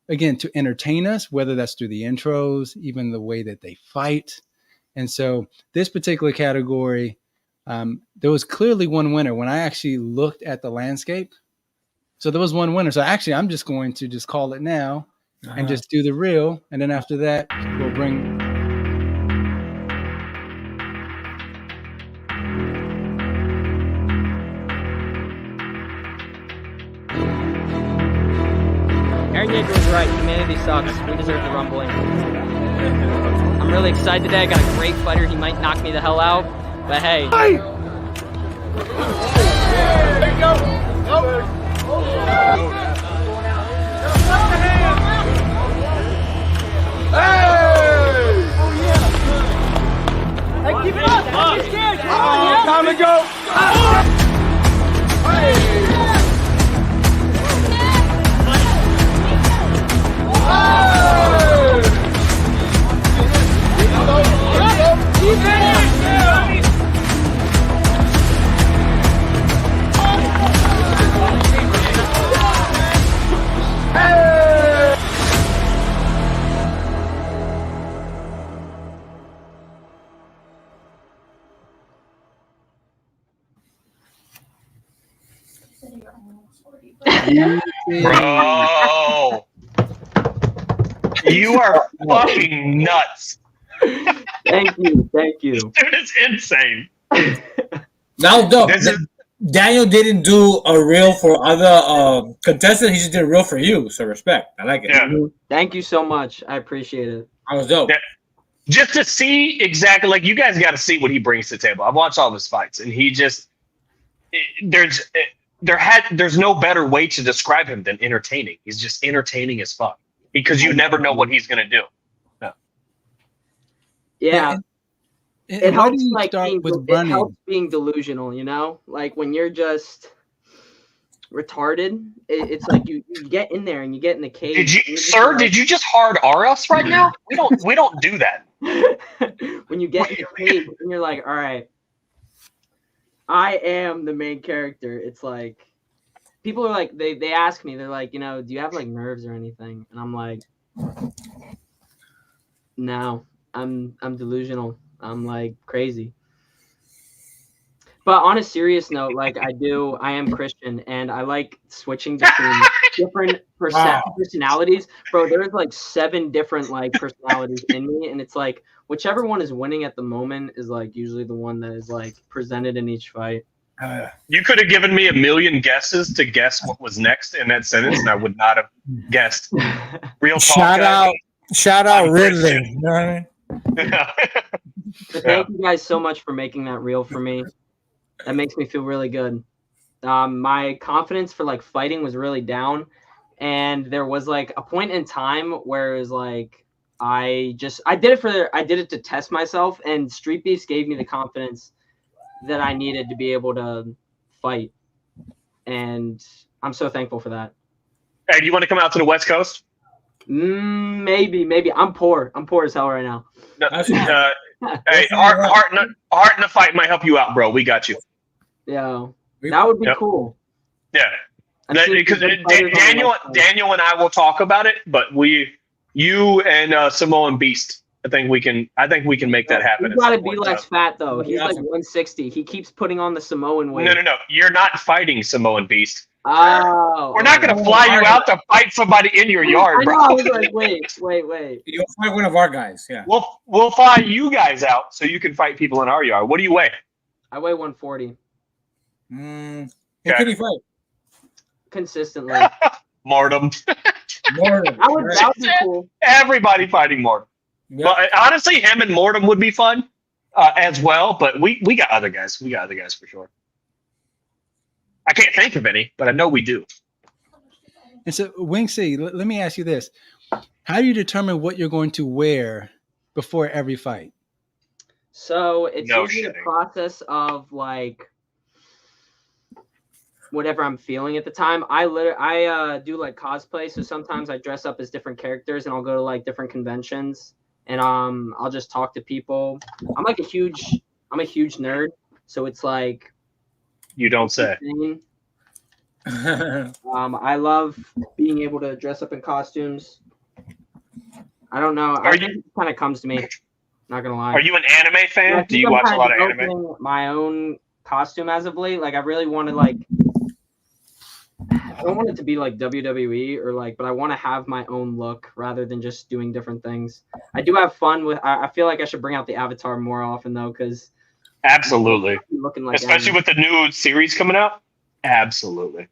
Speaker 1: again, to entertain us, whether that's through the intros, even the way that they fight. And so this particular category, there was clearly one winner when I actually looked at the landscape. So there was one winner. So actually, I'm just going to just call it now and just do the reel. And then after that, we'll bring.
Speaker 16: Aaron Yeager was right. Humanity sucks. We deserve the rumbling. I'm really excited today. I got a great fighter. He might knock me the hell out. But hey.
Speaker 14: There you go.
Speaker 15: Hey, keep it up. Don't be scared.
Speaker 14: Time to go.
Speaker 2: Bro, you are fucking nuts.
Speaker 16: Thank you.
Speaker 2: This dude is insane.
Speaker 3: Now, Daniel didn't do a reel for other contestants. He just did a reel for you. So respect. I like it.
Speaker 2: Yeah.
Speaker 16: Thank you so much. I appreciate it.
Speaker 3: That was dope.
Speaker 2: Yeah. Just to see exactly, like, you guys got to see what he brings to the table. I've watched all of his fights, and he just there's no better way to describe him than entertaining. He's just entertaining as fuck because you never know what he's gonna do. No.
Speaker 16: Yeah.
Speaker 1: And
Speaker 16: It
Speaker 1: why do
Speaker 16: helps,
Speaker 1: you
Speaker 16: like,
Speaker 1: start
Speaker 16: being,
Speaker 1: with
Speaker 16: it
Speaker 1: running?
Speaker 16: helps being delusional, like when you're just retarded, it's like you get in there and you get in the cage.
Speaker 2: Did you,
Speaker 16: and you're just
Speaker 2: sir?
Speaker 16: like-
Speaker 2: Did you just hard R us right now? We don't do that.
Speaker 16: when you get in the cage and you're like, all right, I am the main character. It's like people are like, they ask me, they're like, do you have like nerves or anything? And I'm like, no, I'm delusional. I'm like crazy. But on a serious note, like I am Christian, and I like switching between different personalities. Bro, there's like 7 different like personalities in me, and it's like whichever one is winning at the moment is like usually the one that is like presented in each fight.
Speaker 2: You could have given me a million guesses to guess what was next in that sentence, and I would not have guessed. Real talk.
Speaker 3: Shout out Ridley. You know what I mean?
Speaker 16: But thank you guys so much for making that real for me. That makes me feel really good. My confidence for like fighting was really down, and there was like a point in time where it was like I did it to test myself, and Streetbeefs gave me the confidence that I needed to be able to fight, and I'm so thankful for that.
Speaker 2: Hey, do you want to come out to the West Coast?
Speaker 16: Maybe. I'm poor as hell right now.
Speaker 2: Hey, Heart in the Fight might help you out, bro. We got you.
Speaker 16: Yeah, that would be cool.
Speaker 2: Yeah, because Daniel and I will talk about it, but you and Samoan Beast, I think we can make that happen.
Speaker 16: He's got to be less fat though. He's like 160. He keeps putting on the Samoan weight.
Speaker 2: No. You're not fighting Samoan Beast.
Speaker 16: Oh,
Speaker 2: we're not gonna fly you out to fight somebody in your yard, bro.
Speaker 16: I know. I was like, wait.
Speaker 3: You'll fight one of our guys. Yeah.
Speaker 2: We'll fly you guys out so you can fight people in our yard. What do you weigh?
Speaker 16: I weigh 140.
Speaker 3: What can you fight?
Speaker 16: Consistently.
Speaker 2: Mortem.
Speaker 16: That would be cool.
Speaker 2: Everybody fighting Mortem.
Speaker 3: Yeah.
Speaker 2: But honestly, him and Mortem would be fun as well. But we got other guys. We got other guys for sure. I can't think of any, but I know we do.
Speaker 1: And so, Wing C, let me ask you this: how do you determine what you're going to wear before every fight?
Speaker 16: So it's usually a process of like whatever I'm feeling at the time. I do like cosplay, so sometimes I dress up as different characters, and I'll go to like different conventions, and I'll just talk to people. I'm a huge nerd, so it's like.
Speaker 2: You don't say.
Speaker 16: I love being able to dress up in costumes. I don't know. I think it kind of comes to me. Not gonna lie.
Speaker 2: Are you an anime fan? Do you watch a lot of anime?
Speaker 16: My own costume as of late. Like I really want to like. I don't want it to be like WWE or like, but I want to have my own look rather than just doing different things. I do have fun with. I feel like I should bring out the avatar more often though, because.
Speaker 2: Absolutely.
Speaker 16: Looking like
Speaker 2: especially with the new series coming out. Absolutely.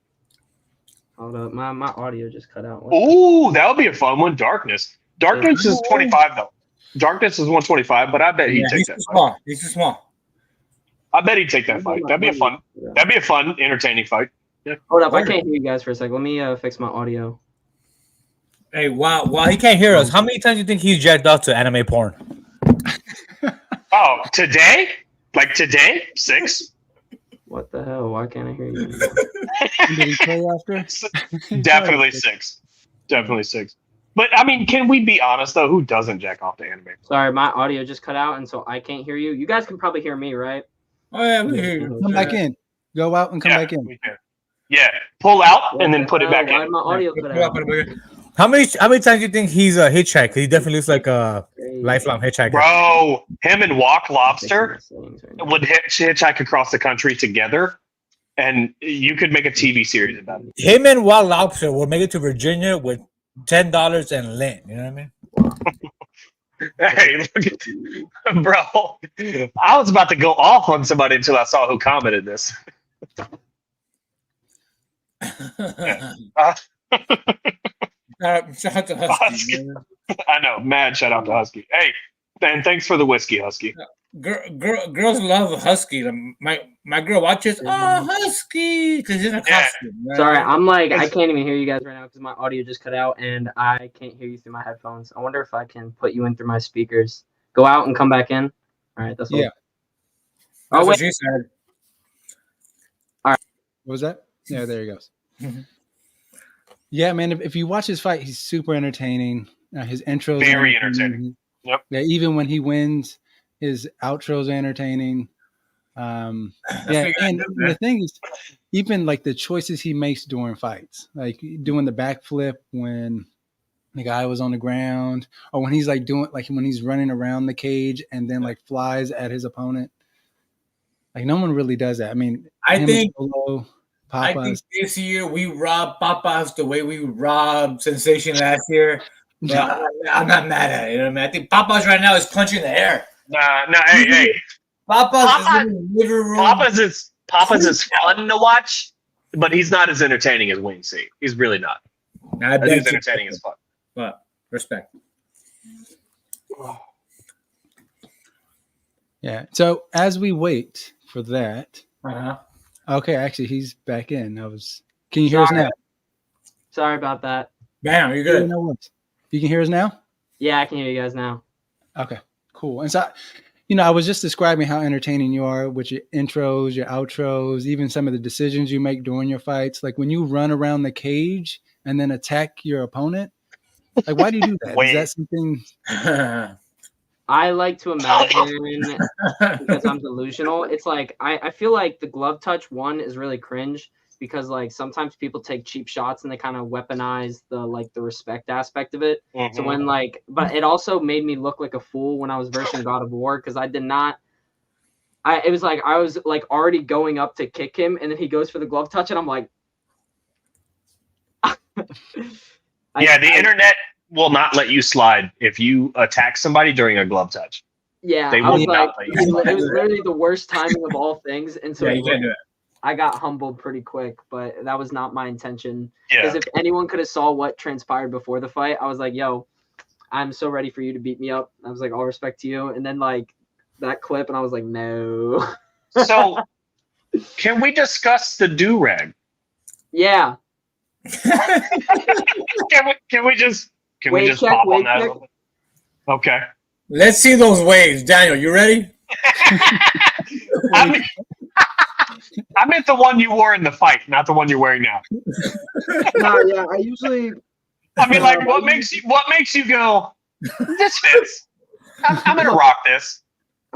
Speaker 16: Hold up, my audio just cut out.
Speaker 2: Ooh, that would be a fun one. Darkness is 25 though. Darkness is 125, but I bet he'd take that fight.
Speaker 3: He's too small.
Speaker 2: I bet he'd take that fight. That'd be a fun, entertaining fight. Yeah.
Speaker 16: Hold up, I can't hear you guys for a second. Let me fix my audio.
Speaker 3: Hey, while he can't hear us, how many times do you think he's jacked off to anime porn?
Speaker 2: Oh, today? Like today? 6?
Speaker 16: What the hell? Why can't I hear you?
Speaker 1: Did he play after?
Speaker 2: Definitely 6. Definitely 6. But I mean, can we be honest though? Who doesn't jack off to anime?
Speaker 16: Sorry, my audio just cut out, and so I can't hear you. You guys can probably hear me, right?
Speaker 3: Oh yeah, we hear you.
Speaker 1: Come back in. Go out and come back in.
Speaker 2: Yeah, pull out and then put it back
Speaker 16: Why
Speaker 2: in.
Speaker 16: my audio cut out?
Speaker 3: How many times do you think he's a hitchhiker? He definitely looks like a lifelong hitchhiker.
Speaker 2: Bro, him and Walk Lobster would hitchhike across the country together, and you could make a TV series about it.
Speaker 3: Him and Wild Lobster will make it to Virginia with $10 and lint. You know what I mean?
Speaker 2: Hey, look at bro. I was about to go off on somebody until I saw who commented this.
Speaker 3: Shout out to Husky.
Speaker 2: I know, mad shout out to Husky. Hey, and thanks for the whiskey, Husky.
Speaker 3: Girls love Husky. My girl watches, Husky, because he's in a costume. Right?
Speaker 16: Sorry, I'm like, I can't even hear you guys right now because my audio just cut out and I can't hear you through my headphones. I wonder if I can put you in through my speakers. Go out and come back in. All right, that's all.
Speaker 1: Yeah.
Speaker 16: Oh,
Speaker 3: That's
Speaker 16: wait.
Speaker 3: what she said.
Speaker 16: All right.
Speaker 1: What was that? Yeah, there he goes. Yeah, man. If you watch his fight, he's super entertaining. His intros
Speaker 2: very entertaining. Yep.
Speaker 1: Yeah, even when he wins, his outros are entertaining. Yeah, and the thing is, even like the choices he makes during fights, like doing the backflip when the guy was on the ground, or when he's like doing like when he's running around the cage and then like flies at his opponent. Like no one really does that. I mean,
Speaker 3: I
Speaker 1: him,
Speaker 3: think
Speaker 1: Solo,
Speaker 3: I think
Speaker 1: Papas.
Speaker 3: this year we robbed Papas the way we robbed Sensation last year. But I'm not mad at it. You know what I mean? I think Papas right now is punching the air.
Speaker 2: Nah, hey.
Speaker 3: Papas is in the living room.
Speaker 2: Papas is fun to watch, but he's not as entertaining as Wayne C. He's really not.
Speaker 3: I bet
Speaker 2: he's entertaining as fuck.
Speaker 3: But respect.
Speaker 1: Yeah. So as we wait for that,
Speaker 3: Uh-huh.
Speaker 1: okay, actually he's back in. Can you hear us now?
Speaker 16: Sorry about that.
Speaker 3: Bam, you're good.
Speaker 1: You can hear us now?
Speaker 16: Yeah, I can hear you guys now.
Speaker 1: Okay, cool. And so, I was just describing how entertaining you are with your intros, your outros, even some of the decisions you make during your fights. Like when you run around the cage and then attack your opponent. Like, why do you do that? Is that something?
Speaker 16: I like to imagine because I'm delusional. It's like I feel like the glove touch one is really cringe because like sometimes people take cheap shots and they kind of weaponize the respect aspect of it.
Speaker 2: Mm-hmm.
Speaker 16: So when but it also made me look like a fool when I was versing God of War because I did not. It was like I was like already going up to kick him and then he goes for the glove touch and I'm like.
Speaker 2: The internet will not let you slide if you attack somebody during a glove touch.
Speaker 16: Yeah,
Speaker 2: they
Speaker 16: I
Speaker 2: will
Speaker 16: was
Speaker 2: not
Speaker 16: like,
Speaker 2: let you slide.
Speaker 16: it was literally the worst timing of all things, and so
Speaker 3: you can't do it.
Speaker 16: I got humbled pretty quick, but that was not my intention.
Speaker 2: Yeah.
Speaker 16: Because if anyone could have saw what transpired before the fight, I was like, "Yo, I'm so ready for you to beat me up." I was like, "All respect to you," and then like that clip, and I was like, "No."
Speaker 2: So, can we discuss the do-rag?
Speaker 16: Yeah.
Speaker 2: Can we just pop on that a little bit? Okay.
Speaker 3: Let's see those waves. Daniel, you ready?
Speaker 2: I meant the one you wore in the fight, not the one you're wearing now.
Speaker 7: No, yeah, I usually.
Speaker 2: I mean, like, what makes you go? This fits. I'm gonna rock this.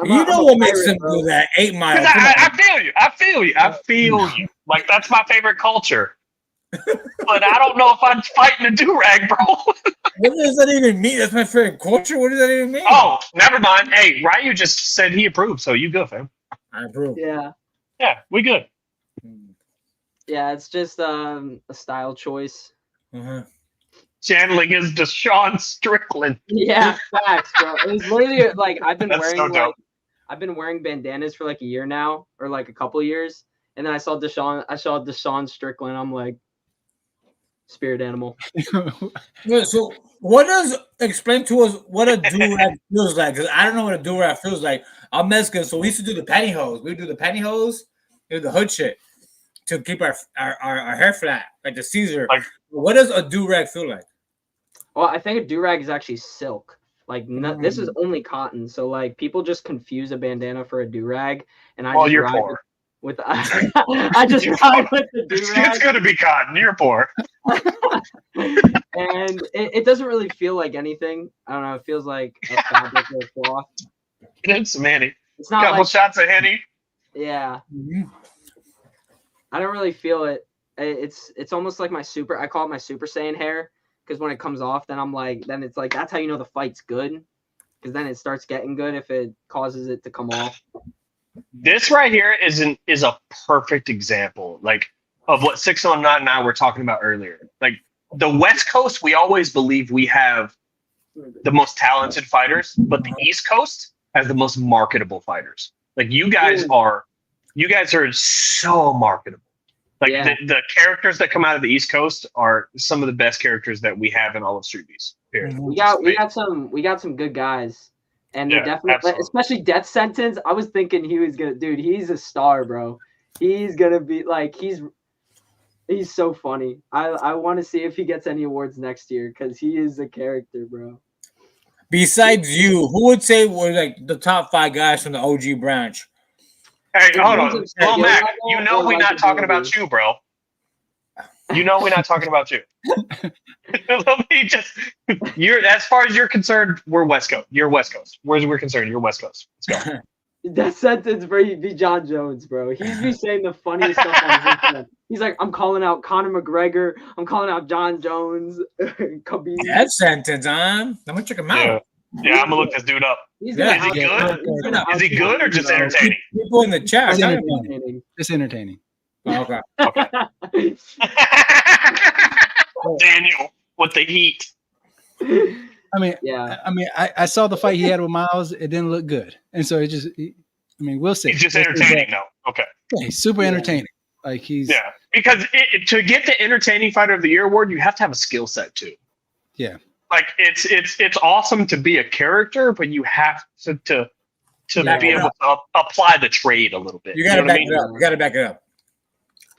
Speaker 3: You know what makes them do that? 8 Mile.
Speaker 2: I feel you. Like that's my favorite culture. But I don't know if I'm fighting a do-rag, bro.
Speaker 3: What does that even mean? That's my favorite culture. What does that even mean?
Speaker 2: Oh, never mind. Hey, Ryu just said he approved, so you go, fam.
Speaker 3: I approve.
Speaker 16: Yeah.
Speaker 2: Yeah, we good.
Speaker 16: Yeah, it's just a style choice.
Speaker 3: Uh-huh.
Speaker 2: Channeling his Deshaun Strickland.
Speaker 16: Yeah, facts, bro. It was literally like I've been
Speaker 2: That's
Speaker 16: wearing
Speaker 2: so dope.
Speaker 16: I've been wearing bandanas for like a year now, or like a couple years, and then I saw Deshaun Strickland. I'm like, spirit animal.
Speaker 3: Yeah, so explain to us what a do-rag feels like, because I don't know what a do-rag feels like. I'm Mexican, so we used to do the pantyhose. We do the pantyhose, do the hood shit to keep our hair flat, like the Caesar. What does a do-rag feel like?
Speaker 16: Well, I think a do-rag is actually silk. Like this is only cotton, so like people just confuse a bandana for a do-rag, and I just
Speaker 2: you're
Speaker 16: ride
Speaker 2: poor.
Speaker 16: with I just ride with the do-rag.
Speaker 2: It's gonna be cotton. You're poor.
Speaker 16: And it doesn't really feel like anything. I don't know. It feels like a fabric or a cloth.
Speaker 2: It's Manny.
Speaker 16: It's not
Speaker 2: couple
Speaker 16: like,
Speaker 2: shots of Henny.
Speaker 16: Yeah. I don't really feel it. It's almost like I call it my Super Saiyan hair, because when it comes off, then it's like that's how you know the fight's good, because then it starts getting good if it causes it to come off.
Speaker 2: This right here is a perfect example, like, of what 609 and I were talking about earlier. Like the West Coast, we always believe we have the most talented fighters, but the East Coast has the most marketable fighters. Like you guys are so marketable. Like the characters that come out of the East Coast are some of the best characters that we have in all of Streetbeefs.
Speaker 16: We got some good guys, and they're definitely, especially Death Sentence. I was thinking he was gonna, dude. He's a star, bro. He's gonna be like he's so funny. I want to see if he gets any awards next year because he is a character, bro.
Speaker 3: Besides you, who would say were like the top 5 guys from the OG branch?
Speaker 2: Hey, hold on. Well, Mac, you know we're not talking about you, bro. You know we're not talking about you. Let me just. As far as you're concerned, we're West Coast. You're West Coast. Whereas we're concerned, you're West Coast. Let's go.
Speaker 16: That sentence, bro, he'd be John Jones, bro. He's be saying the funniest stuff on his internet. He's like, I'm calling out Conor McGregor. I'm calling out John Jones. Khabib.
Speaker 3: That sentence, I'm gonna check him out.
Speaker 2: Yeah, I'm gonna look this dude up.
Speaker 16: He's
Speaker 3: Yeah,
Speaker 16: gonna
Speaker 2: Is he
Speaker 16: out-
Speaker 2: good?
Speaker 16: he's gonna
Speaker 2: Is he good or just entertaining?
Speaker 3: People in the chat.
Speaker 1: It's
Speaker 3: kind of-
Speaker 1: entertaining. It's entertaining.
Speaker 3: Oh, okay.
Speaker 2: Daniel with the heat.
Speaker 1: I mean,
Speaker 16: Yeah.
Speaker 1: I saw the fight he had with Miles. It didn't look good, and so it just. We'll see.
Speaker 2: He's just
Speaker 1: We'll see
Speaker 2: entertaining
Speaker 1: that.
Speaker 2: though. Okay.
Speaker 1: Yeah, he's super entertaining. Like he's.
Speaker 2: Yeah, because to get the Entertaining Fighter of the Year award, you have to have a skill set too.
Speaker 1: Yeah.
Speaker 2: Like it's awesome to be a character, but you have to
Speaker 3: Back
Speaker 2: be
Speaker 3: it
Speaker 2: able to apply the trade a little bit.
Speaker 3: You gotta
Speaker 2: know what I
Speaker 3: back
Speaker 2: mean?
Speaker 3: it up. You gotta back it up.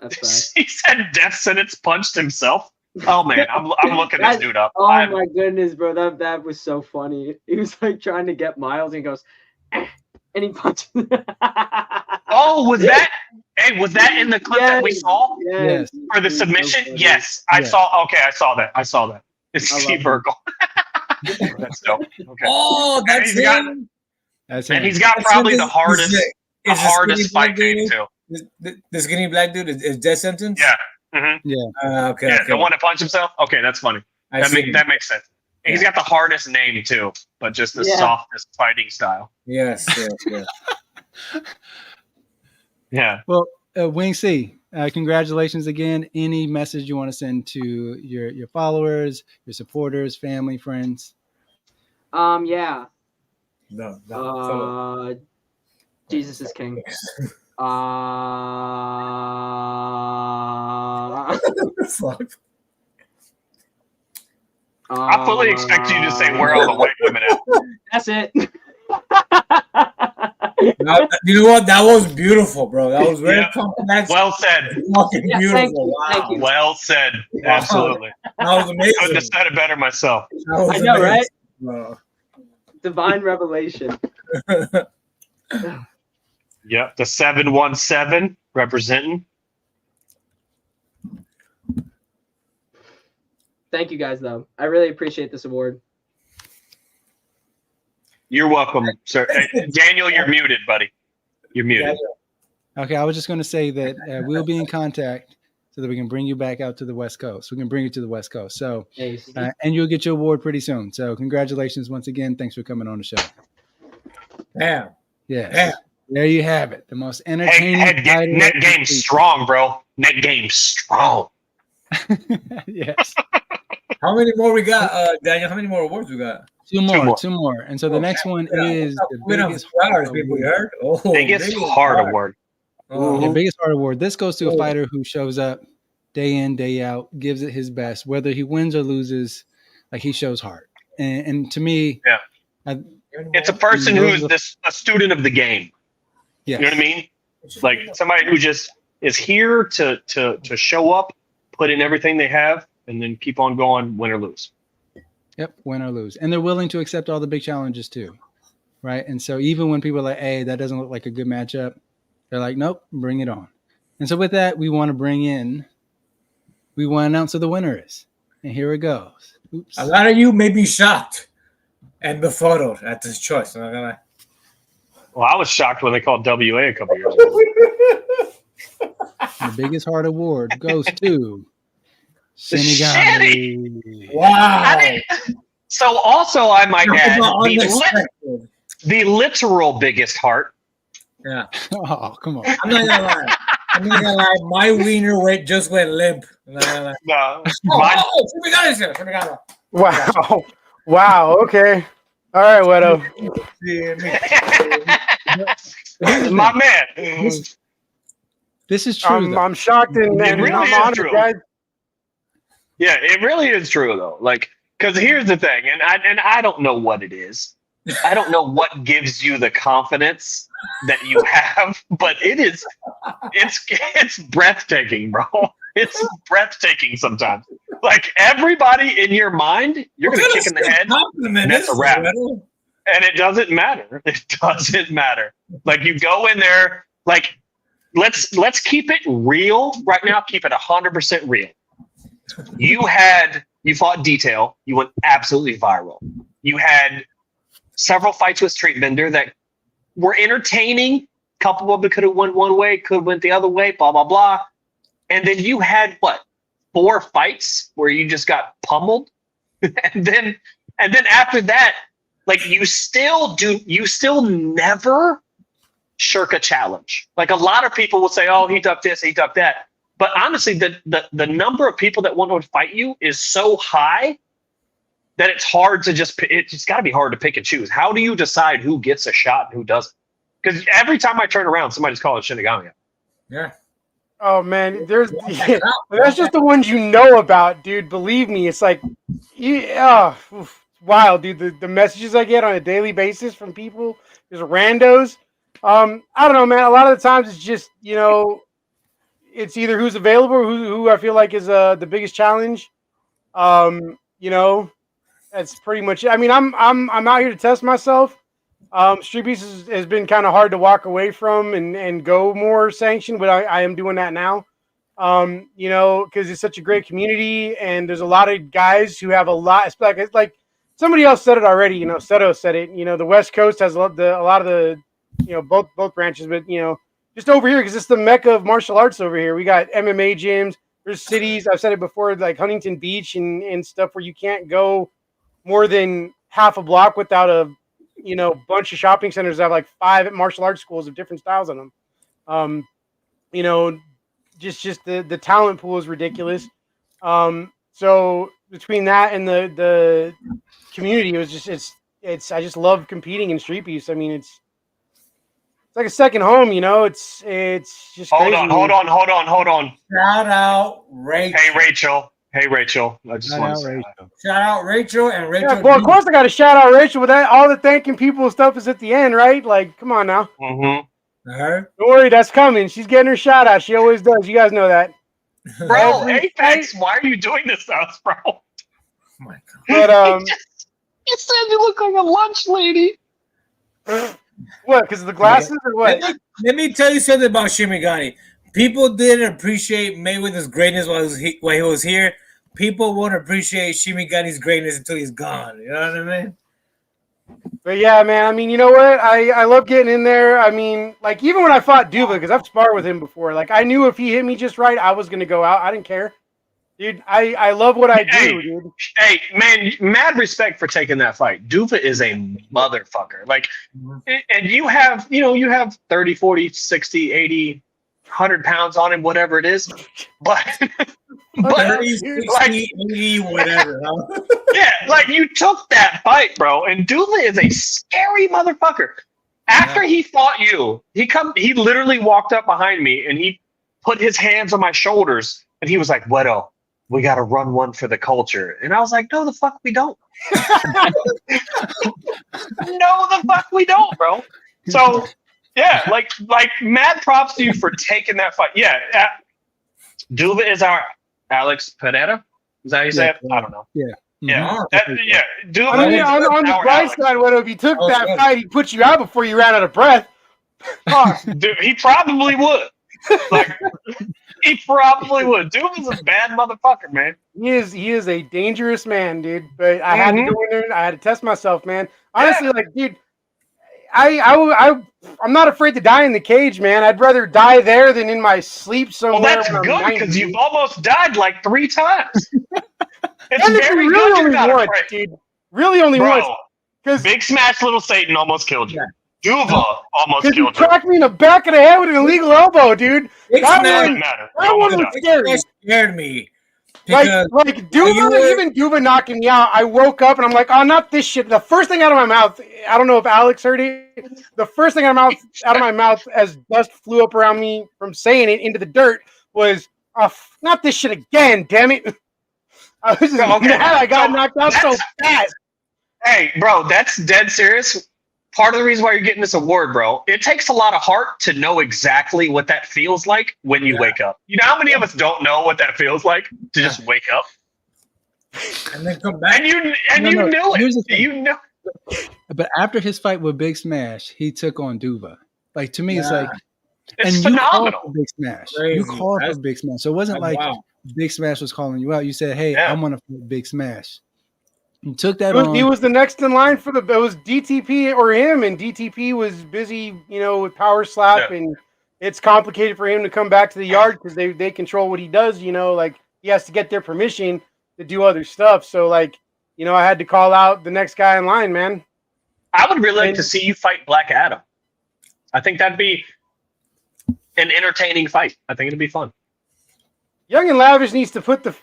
Speaker 16: That's right.
Speaker 2: He said death sentence punched himself. Oh man, I'm looking this dude up.
Speaker 16: Oh my goodness, bro, that was so funny. He was like trying to get Miles, and he goes, "Eh," and he punched.
Speaker 2: Oh, was that in the clip that we saw
Speaker 16: Yes.
Speaker 2: for the submission? Yes, I saw. Okay, I saw that. It's Steve Urkel. That's dope. Okay.
Speaker 3: Oh,
Speaker 2: And
Speaker 3: that's
Speaker 2: he's got-
Speaker 3: him.
Speaker 1: That's
Speaker 2: and
Speaker 1: him.
Speaker 2: he's got probably the hardest
Speaker 3: skinny
Speaker 2: fight
Speaker 3: black dude?
Speaker 2: game too.
Speaker 3: The skinny black dude is death sentence.
Speaker 2: Yeah. Mhm.
Speaker 1: Yeah.
Speaker 3: Okay.
Speaker 2: Yeah,
Speaker 3: okay.
Speaker 2: the one that punched himself. Okay, that's funny.
Speaker 3: I
Speaker 2: That
Speaker 3: see.
Speaker 2: makes sense. And he's got the hardest name too, but just the
Speaker 16: Yeah.
Speaker 2: softest fighting style.
Speaker 3: Yes. Yes.
Speaker 2: Yeah.
Speaker 1: Well, Wing C, congratulations again. Any message you want to send to your
Speaker 2: Uh,
Speaker 1: followers, your supporters, family, friends?
Speaker 16: Yeah.
Speaker 3: No.
Speaker 16: Jesus is king.
Speaker 3: Fuck.
Speaker 2: I fully expect you to say where all the white women at.
Speaker 16: That's it.
Speaker 3: You know what? That was beautiful, bro. That was very complex.
Speaker 2: Well said.
Speaker 3: Fucking
Speaker 16: Yeah,
Speaker 3: beautiful.
Speaker 16: thank you,
Speaker 3: Wow.
Speaker 16: thank you.
Speaker 2: Well said. Absolutely.
Speaker 3: That was amazing.
Speaker 2: Couldn't have said it better myself.
Speaker 3: That was
Speaker 16: I know,
Speaker 3: amazing,
Speaker 16: right?
Speaker 3: bro.
Speaker 16: Divine revelation.
Speaker 2: Yep. The 717 representing.
Speaker 16: Thank you guys, though. I really appreciate this award.
Speaker 2: You're welcome, sir. Hey, Daniel, you're muted, buddy. You're muted.
Speaker 1: Okay, I was just going to say that we'll be in contact so that we can bring you back out to the West Coast. We can bring you to the West Coast. So,
Speaker 16: Nice.
Speaker 1: and you'll get your award pretty soon. So, congratulations once again. Thanks for coming on the show.
Speaker 3: Damn.
Speaker 1: Yeah.
Speaker 3: Damn.
Speaker 1: There you have it. The most entertaining.
Speaker 2: Net game strong, bro. Net game strong.
Speaker 1: Yes.
Speaker 3: How many more we got, Daniel? How many more awards we got?
Speaker 1: Two more. And so the next one is the biggest
Speaker 3: flowers, people. You heard? Oh,
Speaker 2: Biggest hard award.
Speaker 1: The biggest hard award. This goes to a fighter who shows up day in, day out, gives it his best, whether he wins or loses. Like he shows heart, and to me,
Speaker 2: It's a person who is a student of the game.
Speaker 1: Yes.
Speaker 2: You know what I mean? Like somebody who just is here to show up, put in everything they have, and then keep on going, win or lose.
Speaker 1: Yep, win or lose. And they're willing to accept all the big challenges too. Right. And so even when people are like, hey, that doesn't look like a good matchup, they're like, nope, bring it on. And so with that, we want to announce who the winner is. And here it goes. Oops.
Speaker 3: A lot of you may be shocked and befuddled at this choice. I'm not gonna lie.
Speaker 2: Well, I was shocked when they called WA a couple years ago.
Speaker 1: The biggest hard award goes to Senegal.
Speaker 3: Wow.
Speaker 2: So also, I might add
Speaker 3: Unexpected.
Speaker 2: the literal biggest heart.
Speaker 3: Yeah.
Speaker 1: Oh, come on.
Speaker 3: I'm not gonna lie. My wiener just went limp. I'm not gonna lie.
Speaker 2: No,
Speaker 3: We got this here.
Speaker 11: Wow. Wow. Okay. All right, Wedo.
Speaker 2: My man.
Speaker 1: This is true. though.
Speaker 11: I'm shocked and
Speaker 2: It really
Speaker 11: I'm
Speaker 2: is
Speaker 11: honored,
Speaker 2: true.
Speaker 11: guys.
Speaker 2: Yeah, it really is true though. Like, because here's the thing, and I don't know what it is. I don't know what gives you the confidence that you have, but it's breathtaking, bro. It's breathtaking sometimes. Like everybody in your mind, you're gonna kick in the head. And that's a wrap. And it doesn't matter. It doesn't matter. Like you go in there, like let's keep it real right now. Keep it 100% real. You fought Detail. You went absolutely viral. You had several fights with Street Bender that were entertaining. A couple of them could have went one way, could have went the other way, blah, blah, blah. And then you had, 4 fights where you just got pummeled? and then after that,
Speaker 17: like you still never shirk a challenge. Like a lot of people will say, "Oh, he ducked this, he ducked that," but honestly, the number of people that want to fight you is so high that it's hard to it's got to be hard to pick and choose. How do you decide who gets a shot and who doesn't? Because every time I turn around, somebody's calling Shinigami.
Speaker 3: Yeah.
Speaker 18: Oh man, that's just the ones you know about, dude. Believe me, it's like, wild, dude. The messages I get on a daily basis from people, there's randos. I don't know, man. A lot of the times it's just, it's either who's available or who I feel like is the biggest challenge. That's pretty much it. I mean, I'm out here to test myself. Streetbeefs has been kind of hard to walk away from and go more sanctioned, but I am doing that now. Because it's such a great community, and there's a lot of guys who have a lot. It's like somebody else said it already. Seto said it. The West Coast has a lot of the both branches, but just over here because it's the mecca of martial arts over here. We got MMA gyms. There's cities. I've said it before, like Huntington Beach and stuff where you can't go more than half a block without a bunch of shopping centers that have like 5 martial arts schools of different styles on them. Just the talent pool is ridiculous. So between that and the community, it was just I just love competing in Streetbeefs. I mean, it's like a second home, it's just crazy.
Speaker 17: Hold on.
Speaker 3: Shout out Rachel.
Speaker 17: Hey Rachel. I just want to say
Speaker 3: shout out Rachel and Rachel.
Speaker 18: Yeah, well, of course I got to shout out Rachel, but all the thanking people stuff is at the end, right? Like, come on now.
Speaker 17: Mm-hmm.
Speaker 18: Don't worry, that's coming. She's getting her shout out. She always does. You guys know that.
Speaker 17: Bro, Apex, why are you doing this to us, bro? Oh
Speaker 3: my
Speaker 18: God. But
Speaker 17: you said you look like a lunch lady.
Speaker 18: What? Because of the glasses or what?
Speaker 3: Let me tell you something about Shimigami. People didn't appreciate Mayweather's greatness while he was here. People won't appreciate Shimigani's greatness until he's gone. You know what I mean?
Speaker 18: But yeah, man. I mean, you know what? I love getting in there. I mean, like even when I fought Duva, because I've sparred with him before. Like I knew if he hit me just right, I was gonna go out. I didn't care, dude. I love what I do, dude.
Speaker 17: Hey, man, mad respect for taking that fight. Duva is a motherfucker. Like, and you have 30, 40, 60, 80, 100 pounds on him, whatever it is. But
Speaker 3: 30, 60, like, 80, whatever. Huh?
Speaker 17: Yeah, like you took that fight, bro. And Duva is a scary motherfucker. After he fought you, he literally walked up behind me and he put his hands on my shoulders and he was like, "Wedo, we got to run one for the culture." And I was like, "No, the fuck we don't." No, the fuck we don't, bro. So yeah, like mad props to you for taking that fight. Yeah, Duva is our Alex Pereira. Is that how you say it? I don't know.
Speaker 1: Yeah.
Speaker 17: Yeah. Duva
Speaker 18: I mean, on the bright side, what if he took that fight, he put you out before you ran out of breath?
Speaker 17: Dude, he probably would. Like, he probably would. Duva's a bad motherfucker, man.
Speaker 18: He is a dangerous man, dude. But I had to go in there and I had to test myself, man. Honestly, like, dude, I'm not afraid to die in the cage, man. I'd rather die there than in my sleep somewhere.
Speaker 17: Well, that's good because you've almost died like 3 times. It's
Speaker 18: and
Speaker 17: very
Speaker 18: really
Speaker 17: good
Speaker 18: only
Speaker 17: you're not
Speaker 18: once,
Speaker 17: afraid.
Speaker 18: dude. Really only once. Because
Speaker 17: Big Smash Little Satan almost killed you. Duva almost
Speaker 18: you
Speaker 17: killed you.
Speaker 18: cracked me in the back of the head with an illegal elbow, dude.
Speaker 17: Doesn't matter.
Speaker 18: That one was scary.
Speaker 3: That scared me.
Speaker 18: Like Duva, even Duva knocking me out, I woke up and I'm like, oh, not this shit. The first thing out of my mouth, I don't know if Alex heard it. The first thing out of my mouth as dust flew up around me from saying it into the dirt was, not this shit again, damn it. I was just mad I got knocked out so fast.
Speaker 17: Hey, bro, that's dead serious. Part of the reason why you're getting this award, bro, it takes a lot of heart to know exactly what that feels like when you wake up. You know how many of us don't know what that feels like to just wake up?
Speaker 3: And then come back.
Speaker 17: And you knew it. You know.
Speaker 1: But after his fight with Big Smash, he took on Duva. Like, to me, it's like,
Speaker 17: it's
Speaker 1: and
Speaker 17: phenomenal.
Speaker 1: you called for Big Smash.
Speaker 3: Crazy.
Speaker 1: You called for Big Smash. So it wasn't like Big Smash was calling you out. You said, hey, I'm going to fight Big Smash. You took that on.
Speaker 18: He was the next in line for it was DTP or him, and DTP was busy, with Power Slap, and it's complicated for him to come back to the yard because they control what he does, like he has to get their permission to do other stuff. So, like, I had to call out the next guy in line, man.
Speaker 17: I would really like to see you fight Black Adam. I think that'd be an entertaining fight. I think it'd be fun.
Speaker 18: Young and Lavish needs to put the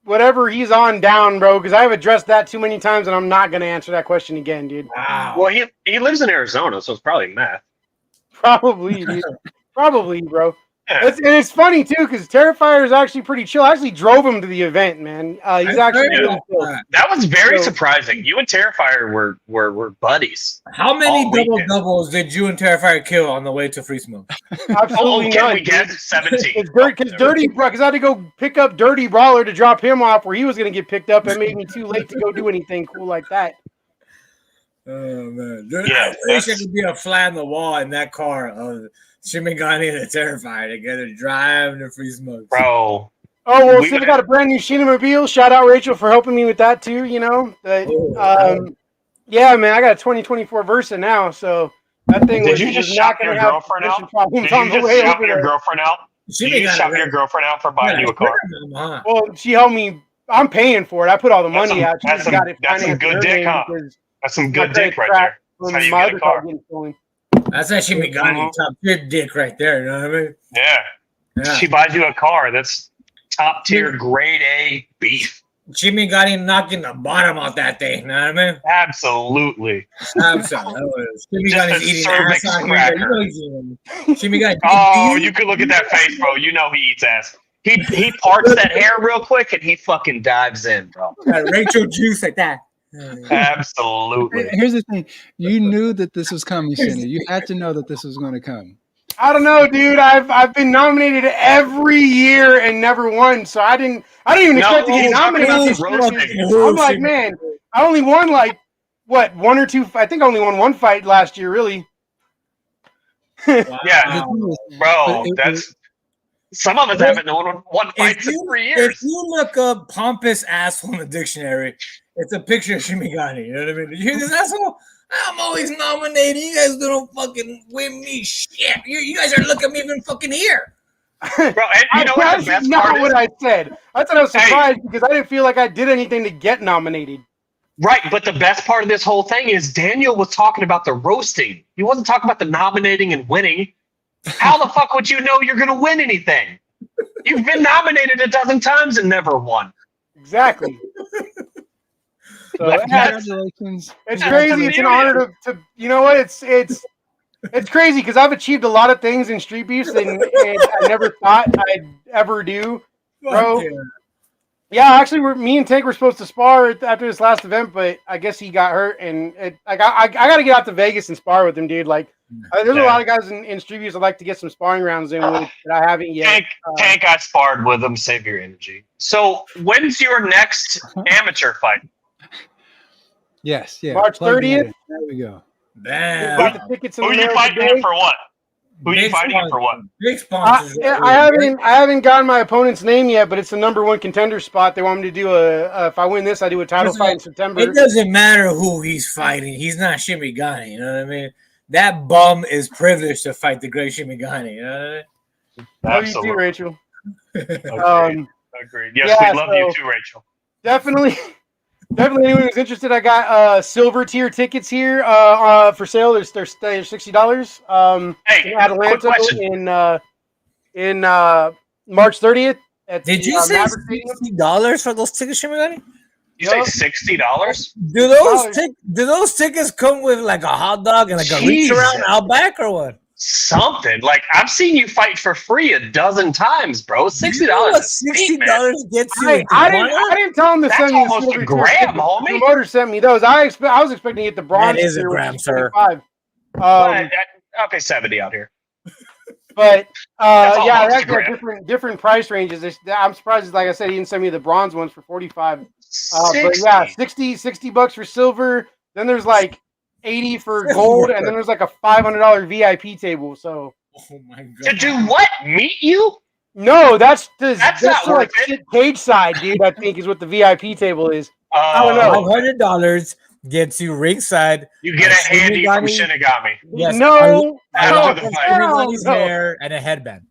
Speaker 18: whatever he's on down, bro, because I've addressed that too many times, and I'm not going to answer that question again, dude.
Speaker 3: Wow.
Speaker 17: Well, he lives in Arizona, so it's probably meth.
Speaker 18: Probably, dude. Probably, bro.
Speaker 17: Yeah.
Speaker 18: And it's funny, too, because Terrifier is actually pretty chill. I actually drove him to the event, man. He's actually really chill.
Speaker 17: That was very surprising. You and Terrifier were buddies.
Speaker 3: How many
Speaker 17: all weekend.
Speaker 3: doubles did you and Terrifier kill on the way to Free Smoke?
Speaker 18: Absolutely
Speaker 17: can
Speaker 18: none.
Speaker 17: we get 17?
Speaker 18: Because Dirty, because I had to go pick up Dirty Brawler to drop him off where he was going to get picked up. It made me too late to go do anything cool like that.
Speaker 3: Oh man,
Speaker 17: Yeah,
Speaker 3: I wish I could be a fly on the wall in that car of Shimigami and the Terrifier together driving to Free Smoke.
Speaker 17: Bro.
Speaker 18: Oh, well, see, I got a brand new Shinamobile. Shout out Rachel for helping me with that too, you know. But, yeah, man, I got a 2024 Versa now, so that thing
Speaker 17: Did you just shop your girlfriend out? Did you just shop your girlfriend out? Did you just shop your girlfriend out for buying you a car?
Speaker 18: Well, she helped me. I'm paying for it. I put all the money out. She
Speaker 17: That's
Speaker 18: just got it
Speaker 17: some
Speaker 18: financed
Speaker 17: good
Speaker 18: her
Speaker 17: dick,
Speaker 18: name
Speaker 17: huh?
Speaker 18: because
Speaker 17: That's some
Speaker 18: my
Speaker 17: good dick
Speaker 18: credit
Speaker 17: right
Speaker 18: cracked
Speaker 17: there.
Speaker 18: from
Speaker 17: That's how you
Speaker 18: my
Speaker 17: get
Speaker 18: other
Speaker 17: a
Speaker 18: car
Speaker 17: car.
Speaker 18: getting stolen.
Speaker 3: That's actually Shimigami top tier dick right there. You know what I mean?
Speaker 17: Yeah. She buys you a car. That's top tier grade A beef.
Speaker 3: Shimigami knocking the bottom off that thing. You know what I mean?
Speaker 17: Absolutely.
Speaker 3: Absolutely. Shimigani's
Speaker 17: Just a
Speaker 3: eating
Speaker 17: cervix
Speaker 3: ass out here.
Speaker 17: cracker.
Speaker 3: You know he's eating. Shimigami.
Speaker 17: Oh, you could look at that face, bro. You know he eats ass. He parts that hair real quick and he fucking dives in, bro.
Speaker 3: Rachel juice like that.
Speaker 17: Absolutely.
Speaker 1: Here's the thing: you knew that this was coming, Shinny. You had to know that this was going to come.
Speaker 18: I don't know, dude. I've been nominated every year and never won, so I didn't even expect to get nominated this year. I'm like, man, I only won like what, one or two. I think I only won one fight last year, really.
Speaker 17: Yeah, bro. That's some of us haven't won one fight in 3 years.
Speaker 3: If you look up pompous asshole in the dictionary, it's a picture of Shimigami. You know what I mean? Did you hear this asshole? I'm always nominated. You guys don't fucking win me shit. You guys are looking at me even fucking here.
Speaker 17: Bro, and you know what the best
Speaker 18: not
Speaker 17: part
Speaker 18: what
Speaker 17: is?
Speaker 18: I said. I thought I was surprised because I didn't feel like I did anything to get nominated.
Speaker 17: Right, but the best part of this whole thing is Daniel was talking about the roasting. He wasn't talking about the nominating and winning. How the fuck would you know you're going to win anything? You've been nominated a dozen times and never won.
Speaker 18: Exactly. So
Speaker 1: Congratulations.
Speaker 18: It's crazy. It's an honor to you know what? It's crazy because I've achieved a lot of things in Street Beefs and I never thought I'd ever do, bro. Yeah, actually, me and Tank were supposed to spar after this last event, but I guess he got hurt, and I got to get out to Vegas and spar with him, dude. Like, there's a lot of guys in Street Beefs I'd like to get some sparring rounds in with that I haven't yet.
Speaker 17: Tank, I sparred with him. Save your energy. So, when's your next amateur fight?
Speaker 1: Yes, yeah.
Speaker 18: March
Speaker 1: Plug that
Speaker 18: 30th.
Speaker 1: in. There we go.
Speaker 18: Got the tickets in
Speaker 17: Who
Speaker 18: the
Speaker 17: are you
Speaker 18: mail
Speaker 17: fighting
Speaker 18: today.
Speaker 17: him for what? Who are you fighting him for what?
Speaker 3: Big sponsors.
Speaker 18: I haven't gotten my opponent's name yet, but it's the #1 contender spot. They want me to do if I win this, I do a title fight in September.
Speaker 3: It doesn't matter who he's fighting. He's not Shimigami. You know what I mean? That bum is privileged to fight the great Shimigami. You know what I mean?
Speaker 18: Love you too, Rachel.
Speaker 17: Agreed. Yes, we love you too, Rachel.
Speaker 18: Definitely anyone who's interested, I got silver tier tickets here for sale. They're $60.
Speaker 17: Hey,
Speaker 18: in Atlanta
Speaker 17: quick question.
Speaker 18: in March 30th.
Speaker 3: Did you say $60 for those tickets, Shimigami?
Speaker 17: You say $60?
Speaker 3: Do those tickets come with like a hot dog and like a reach around out back or what?
Speaker 17: Something like I've seen you fight for free a dozen times, bro. $60.
Speaker 3: You know what $60 gets you?
Speaker 18: I didn't tell him to send me
Speaker 17: almost
Speaker 18: the
Speaker 17: a
Speaker 18: silver
Speaker 17: gram,
Speaker 18: tier.
Speaker 17: homie.
Speaker 18: The promoter sent me those. I was expecting to get the bronze.
Speaker 3: That is a
Speaker 18: tier, which
Speaker 3: gram,
Speaker 18: is
Speaker 3: sir.
Speaker 18: 25.
Speaker 17: Okay, 70 out here.
Speaker 18: But
Speaker 17: That's
Speaker 18: yeah,
Speaker 17: almost
Speaker 18: I
Speaker 17: a
Speaker 18: got
Speaker 17: gram.
Speaker 18: different price ranges. I'm surprised, like I said, he didn't send me the bronze ones for 45. But yeah, $60 for silver. Then there's like 80 for gold, and then there's like a $500 VIP table. So
Speaker 3: oh my god!
Speaker 17: To do what? Meet you?
Speaker 18: No, that's
Speaker 17: not
Speaker 18: like
Speaker 17: worth
Speaker 18: sit cage side, dude. I think is what the VIP table is. I don't know.
Speaker 3: $500 gets you ringside.
Speaker 17: You get a handy from Shinigami.
Speaker 3: Yes,
Speaker 18: No,
Speaker 17: After the fight.
Speaker 3: Shimigami's hair and a headband.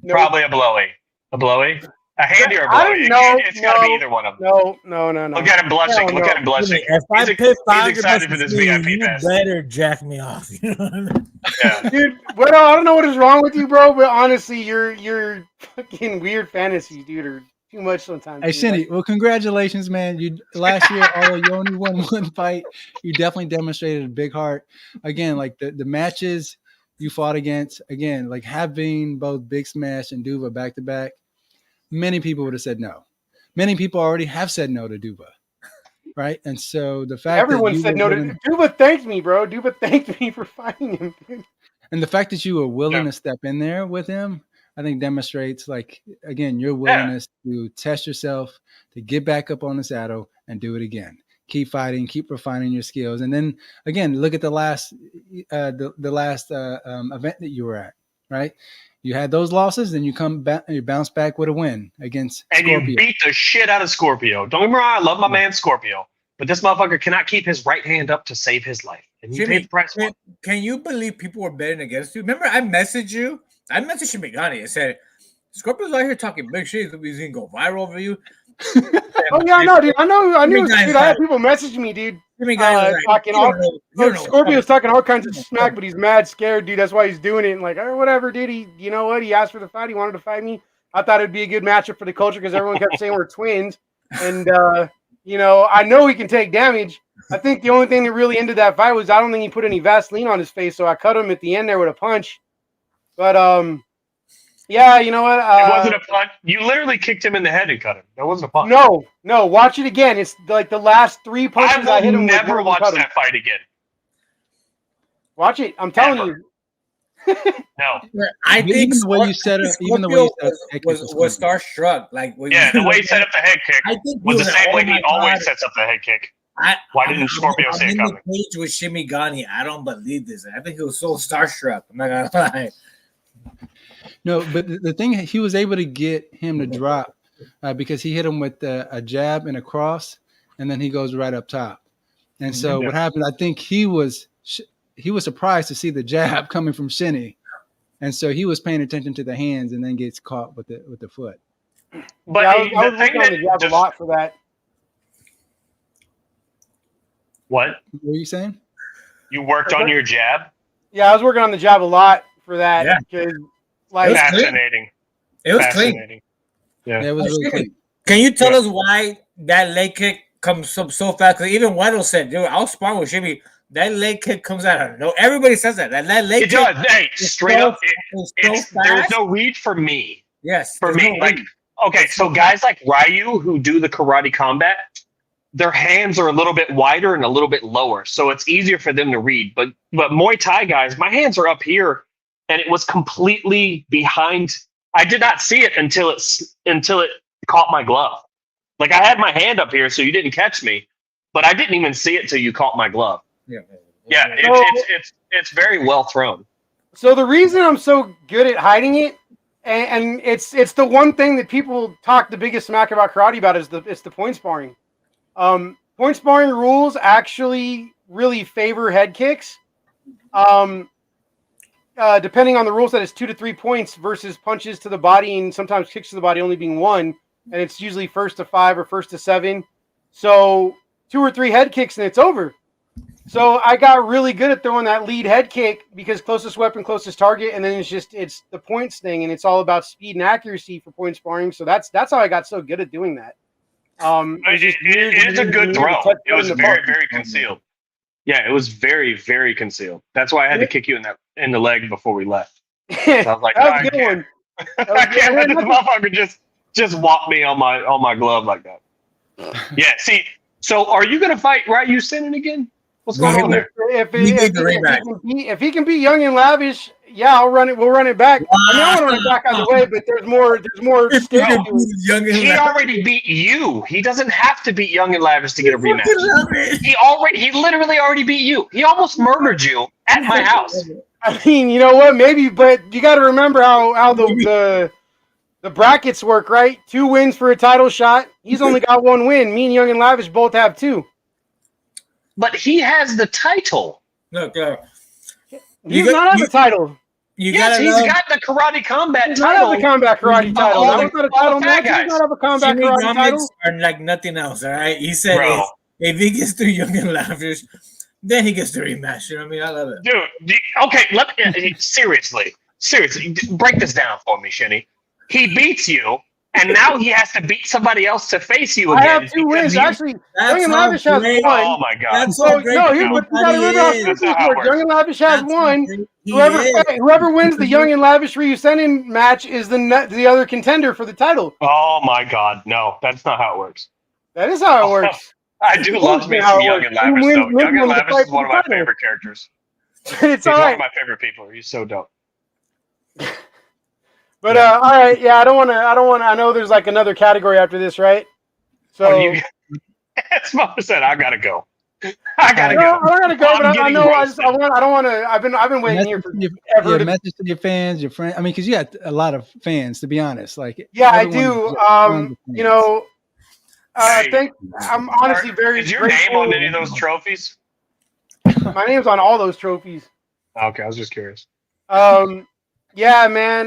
Speaker 17: Probably a blowy. A blowy? A handy or a
Speaker 18: I
Speaker 17: blow?
Speaker 18: don't know.
Speaker 17: It's got to be either one of them.
Speaker 18: No.
Speaker 17: Look at him blushing. Look at him blushing.
Speaker 19: If I
Speaker 17: He's,
Speaker 19: pay
Speaker 17: he's
Speaker 19: 500
Speaker 17: excited for
Speaker 19: bucks
Speaker 17: this
Speaker 19: to see you,
Speaker 17: VIP
Speaker 19: you
Speaker 17: pass.
Speaker 19: better jack me off. You know what I mean?
Speaker 17: Yeah.
Speaker 18: Dude, well, I don't know what is wrong with you, bro, but honestly, your fucking weird fantasies, dude, are too much sometimes.
Speaker 1: Hey,
Speaker 18: dude.
Speaker 1: Shinny, well, congratulations, man. You last year, although you only won one fight, you definitely demonstrated a big heart. Again, like the matches you fought against, again, like having both Big Smash and Duva back to back, many people would have said no. Many people already have said no to Duva, right? And so the fact
Speaker 18: Everyone
Speaker 1: that you
Speaker 18: said
Speaker 1: were
Speaker 18: no to
Speaker 1: willing-
Speaker 18: Duba. Thanked me, bro. Duba thanked me for fighting him. Dude.
Speaker 1: and the fact that you were willing to step in there with him, I think demonstrates, like, again, your willingness to test yourself, to get back up on the saddle and do it again. Keep fighting, keep refining your skills, and then again, look at the last event that you were at. Right, you had those losses, then you come back, you bounce back with a win against
Speaker 17: And
Speaker 1: Scorpio.
Speaker 17: you beat the shit out of Scorpio. Don't get me wrong, I love my man Scorpio, but this motherfucker cannot keep his right hand up to save his life, and you paid the price for it.
Speaker 3: Can you believe people were betting against you? Remember, I messaged you. I messaged Shimigani and said, "Scorpio's out here talking big shit. He's gonna go viral over you."
Speaker 18: Oh yeah, I know, dude. I knew.
Speaker 3: Jimmy
Speaker 18: Dude, I had people messaging me, dude.
Speaker 3: Jimmy Guy was like,
Speaker 18: Talking
Speaker 3: "You don't know- you don't know
Speaker 18: Scorpio's talking all kinds of smack, but he's mad scared, dude. That's why he's doing it. And like, oh, whatever, dude. You know what? He asked for the fight. He wanted to fight me. I thought it'd be a good matchup for the culture because everyone kept saying we're twins. And you know, I know he can take damage. I think the only thing that really ended that fight was I don't think he put any Vaseline on his face, so I cut him at the end there with a punch. But yeah, you know what?
Speaker 17: It wasn't a punch. You literally kicked him in the head and cut him. That wasn't a punch.
Speaker 18: No. Watch it again. It's like the last 3 punches I hit
Speaker 17: will
Speaker 18: him with.
Speaker 17: never
Speaker 18: were
Speaker 17: watch
Speaker 18: cut him.
Speaker 17: that fight again.
Speaker 18: Watch it. I'm telling you.
Speaker 17: No.
Speaker 3: I think
Speaker 1: even the way you set up, even the way you set up the head kick
Speaker 3: was starstruck. Like,
Speaker 17: The way he set up the head kick
Speaker 3: I think
Speaker 17: was
Speaker 3: he
Speaker 17: the
Speaker 3: was
Speaker 17: same
Speaker 3: like,
Speaker 17: way
Speaker 3: "Oh
Speaker 17: he
Speaker 3: my
Speaker 17: always
Speaker 3: God."
Speaker 17: sets up the head kick. Why didn't Scorpio
Speaker 3: I'm
Speaker 17: see it
Speaker 3: in
Speaker 17: coming?
Speaker 3: the cage with Shimigani. I don't believe this. I think he was so starstruck. I'm not gonna lie.
Speaker 1: No, but the thing, he was able to get him to drop because he hit him with a jab and a cross, and then he goes right up top. And so what happened? I think he was surprised to see the jab coming from Shinny, and so he was paying attention to the hands, and then gets caught with the foot.
Speaker 17: But
Speaker 18: I was
Speaker 17: the
Speaker 18: working
Speaker 17: thing
Speaker 18: on the jab
Speaker 17: that
Speaker 18: a lot for that.
Speaker 17: What?
Speaker 1: What were you saying?
Speaker 17: You worked on your jab?
Speaker 18: Yeah, I was working on the jab a lot for that
Speaker 3: Yeah.
Speaker 18: because, like,
Speaker 17: Fascinating.
Speaker 3: It was clean.
Speaker 17: Fascinating. Yeah.
Speaker 1: It was really clean.
Speaker 3: Can you tell us why that leg kick comes up so fast? Because even Weddle said, "Dude, I'll spar with Jimmy." That leg kick comes out of no. Everybody says that. That leg
Speaker 17: It
Speaker 3: kick.
Speaker 17: does. Hey,
Speaker 3: is
Speaker 17: straight
Speaker 3: so-
Speaker 17: up,
Speaker 3: is so
Speaker 17: there's
Speaker 3: fast.
Speaker 17: no read for me.
Speaker 3: Yes,
Speaker 17: For
Speaker 3: there's
Speaker 17: me,
Speaker 3: no
Speaker 17: like,
Speaker 3: read.
Speaker 17: okay, so guys like Ryu who do the karate combat, their hands are a little bit wider and a little bit lower, so it's easier for them to read. But Muay Thai guys, my hands are up here, and it was completely behind. I did not see it until it caught my glove. Like, I had my hand up here, so you didn't catch me, but I didn't even see it till you caught my glove. Yeah, it's very well thrown.
Speaker 18: So the reason I'm so good at hiding it, and it's the one thing that people talk the biggest smack about karate about is the point sparring. Point sparring rules actually really favor head kicks. Depending on the rules, that is 2 to 3 points versus punches to the body and sometimes kicks to the body only being 1, and it's usually 1st to 5 or 1st to 7. So 2 or 3 head kicks and it's over. So I got really good at throwing that lead head kick because closest weapon, closest target, and then it's the points thing, and it's all about speed and accuracy for point sparring. So that's how I got so good at doing that.
Speaker 17: It is a good throw. It was very, very concealed. Yeah, it was very, very concealed. That's why I had to kick you in the leg before we left. So I was like,
Speaker 18: that was a good one.
Speaker 17: I can't let this motherfucker just walk me on my glove like that. Yeah, see, so are you gonna fight Ryu Sinin again? What's going on there?
Speaker 18: If he can beat Young and Lavish, yeah, I'll run it. We'll run it back. I mean, I want to run it back out of the way, but there's more.
Speaker 17: He already beat you. He doesn't have to beat Young and Lavish to get a rematch. He literally already beat you. He almost murdered you at my house.
Speaker 18: I mean, you know what? Maybe, but you got to remember how the brackets work, right? 2 wins for a title shot. He's only got 1 win. Me and Young and Lavish both have 2.
Speaker 17: But he has the title.
Speaker 3: Look,
Speaker 18: he does not have the title.
Speaker 3: You
Speaker 17: Yes,
Speaker 3: gotta
Speaker 17: he's
Speaker 3: love
Speaker 17: got the karate combat
Speaker 18: He's
Speaker 17: title.
Speaker 18: not have the combat karate title.
Speaker 17: All
Speaker 18: That was not a
Speaker 17: all
Speaker 18: title
Speaker 17: the fat
Speaker 18: match. He does
Speaker 17: guys.
Speaker 18: not have a combat
Speaker 3: Jimmy
Speaker 18: karate
Speaker 3: Gummits
Speaker 18: title.
Speaker 3: are like nothing else. All right. He said
Speaker 17: Bro.
Speaker 3: if he gets through Young and Lavish, then he gets the rematch. You know what I mean? I love it.
Speaker 17: Dude, okay, seriously, break this down for me, Shinny. He beats you, and now he has to beat somebody else to face you
Speaker 18: I
Speaker 17: again.
Speaker 18: have 2 wins. Actually,
Speaker 3: That's
Speaker 18: Young and
Speaker 3: how
Speaker 18: Lavish has
Speaker 3: great-
Speaker 18: one.
Speaker 17: Oh my god.
Speaker 3: That's
Speaker 18: So,
Speaker 3: how great
Speaker 18: no,
Speaker 3: the
Speaker 18: you got to
Speaker 3: buddy
Speaker 18: remember how
Speaker 3: is.
Speaker 18: Street
Speaker 17: That's how it
Speaker 18: works. Young and Lavish has
Speaker 3: That's how
Speaker 18: one.
Speaker 3: great he is.
Speaker 18: Whoever wins the Young and Lavish Ryu Senin match is the other contender for the title.
Speaker 17: Oh my god, no, that's not how it works.
Speaker 18: That is how it works.
Speaker 17: I do love me some Young and Lavish, though. Young and Lavish is one of my favorite characters.
Speaker 18: It's
Speaker 17: He's
Speaker 18: all
Speaker 17: one
Speaker 18: right.
Speaker 17: of my favorite people. He's so dope.
Speaker 18: But all right, yeah, I don't want to. I know there's like another category after this, right? So
Speaker 17: That's what I said. I gotta go. I gotta
Speaker 18: no,
Speaker 17: go.
Speaker 18: I gotta go. But I
Speaker 17: getting
Speaker 18: know
Speaker 17: roasted.
Speaker 18: I don't want to. I've been waiting here for ever. to,
Speaker 1: message to your fans, your friends. I mean, because you got a lot of fans, to be honest. Like,
Speaker 18: yeah, I
Speaker 1: everyone
Speaker 18: do.
Speaker 1: is tons of
Speaker 18: You
Speaker 1: fans.
Speaker 18: know, I
Speaker 17: Hey,
Speaker 18: think I'm honestly very.
Speaker 17: Is your name
Speaker 18: grateful.
Speaker 17: on any of those trophies?
Speaker 18: My name's on all those trophies.
Speaker 17: Okay, I was just curious.
Speaker 18: Yeah, man.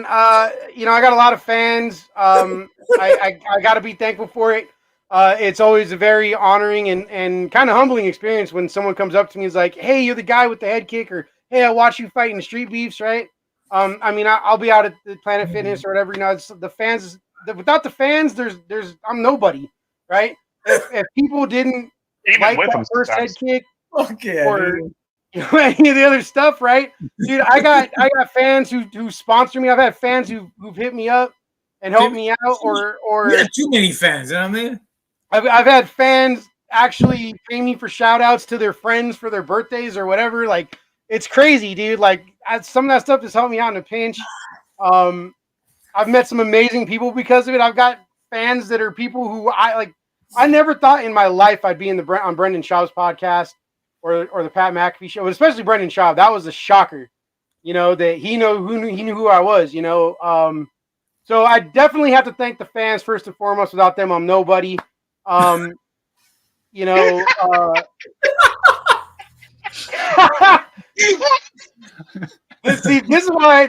Speaker 18: You know, I got a lot of fans. I got to be thankful for it. It's always a very honoring and kind of humbling experience when someone comes up to me and is like, "Hey, you're the guy with the head kick," or "Hey, I watched you fight in the Street Beefs," right? I mean, I'll be out at the Planet Fitness or whatever. You know, it's the fans. Without the fans, I'm nobody, right? If people didn't
Speaker 17: Even
Speaker 18: like
Speaker 17: with
Speaker 18: that
Speaker 17: them
Speaker 18: first head
Speaker 17: sometimes.
Speaker 18: kick,
Speaker 3: Okay.
Speaker 18: or any of the other stuff, right? Dude, I got fans who sponsor me. I've had fans who've hit me up and helped me out, or
Speaker 3: You got too many fans. You know what I mean?
Speaker 18: I've had fans actually pay me for shout outs to their friends for their birthdays or whatever. Like, it's crazy, dude. Like, some of that stuff has helped me out in a pinch. I've met some amazing people because of it. I've got fans that are people who I never thought in my life I'd be on Brendan Schaub's podcast or the Pat McAfee show, but especially Brendan Schaub. That was a shocker, you know, that he knew who I was, you know. So I definitely have to thank the fans first and foremost. Without them, I'm nobody. You know, see, this is why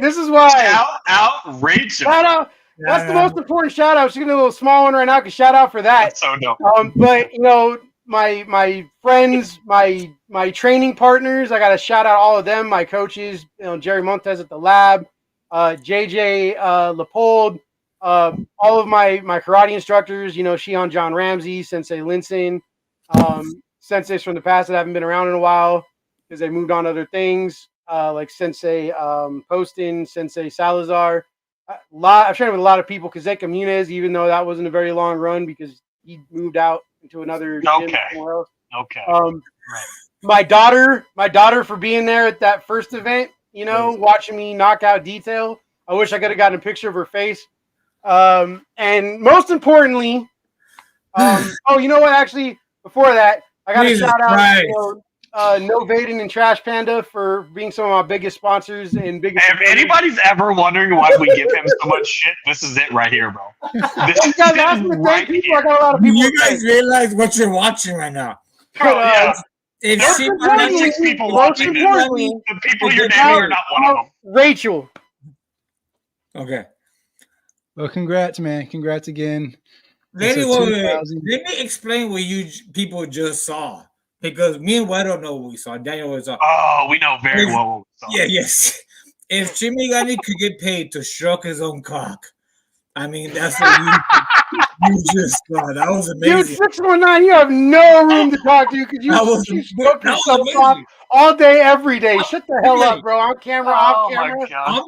Speaker 17: outrageous.
Speaker 18: Shout out. That's the most important shout out. She's gonna do a little small one right now. Cause shout out for that.
Speaker 17: That's so dope.
Speaker 18: But you know, my friends, my training partners, I gotta shout out all of them. My coaches, you know, Jerry Montez at the lab, JJ Leopold, all of my karate instructors, you know, Shion John Ramsey, Sensei Linson, senseis from the past that haven't been around in a while because they moved on to other things, like Sensei Poston, Sensei Salazar. I've trained with a lot of people. Kazeka Muniz, even though that wasn't a very long run because he moved out into another gym somewhere else.
Speaker 17: Okay.
Speaker 18: My daughter for being there at that first event, you know, watching me knock out Detail. I wish I could have gotten a picture of her face. And most importantly, oh, you know what? Actually, before that, I got to shout out No Vaden and Trash Panda for being some of my biggest sponsors and biggest.
Speaker 17: If anybody's ever wondering why we give him so much shit, this is it right here, bro. This
Speaker 18: You guys asked me to thank people. I got a lot of people.
Speaker 3: You guys realize what you're watching right now.
Speaker 17: Yeah.
Speaker 3: If
Speaker 17: There's
Speaker 3: she
Speaker 17: 46 people watching this. The people you're naming are not one of them.
Speaker 18: Rachel.
Speaker 3: Okay.
Speaker 1: Well, congrats, man. Congrats again.
Speaker 3: Let
Speaker 1: So
Speaker 3: me
Speaker 1: 2000
Speaker 3: explain what you people just saw. Because me and White don't know what we saw. Daniel was saw.
Speaker 17: Oh, we know very well what we saw.
Speaker 3: Yeah, yes. If Chimigani could get paid to stroke his own cock, I mean, that's what you just saw. That was amazing.
Speaker 18: Dude, 619, you have no room to talk to because you stroke yourself off all day, every day. Shut the hell up, bro. On camera, off camera.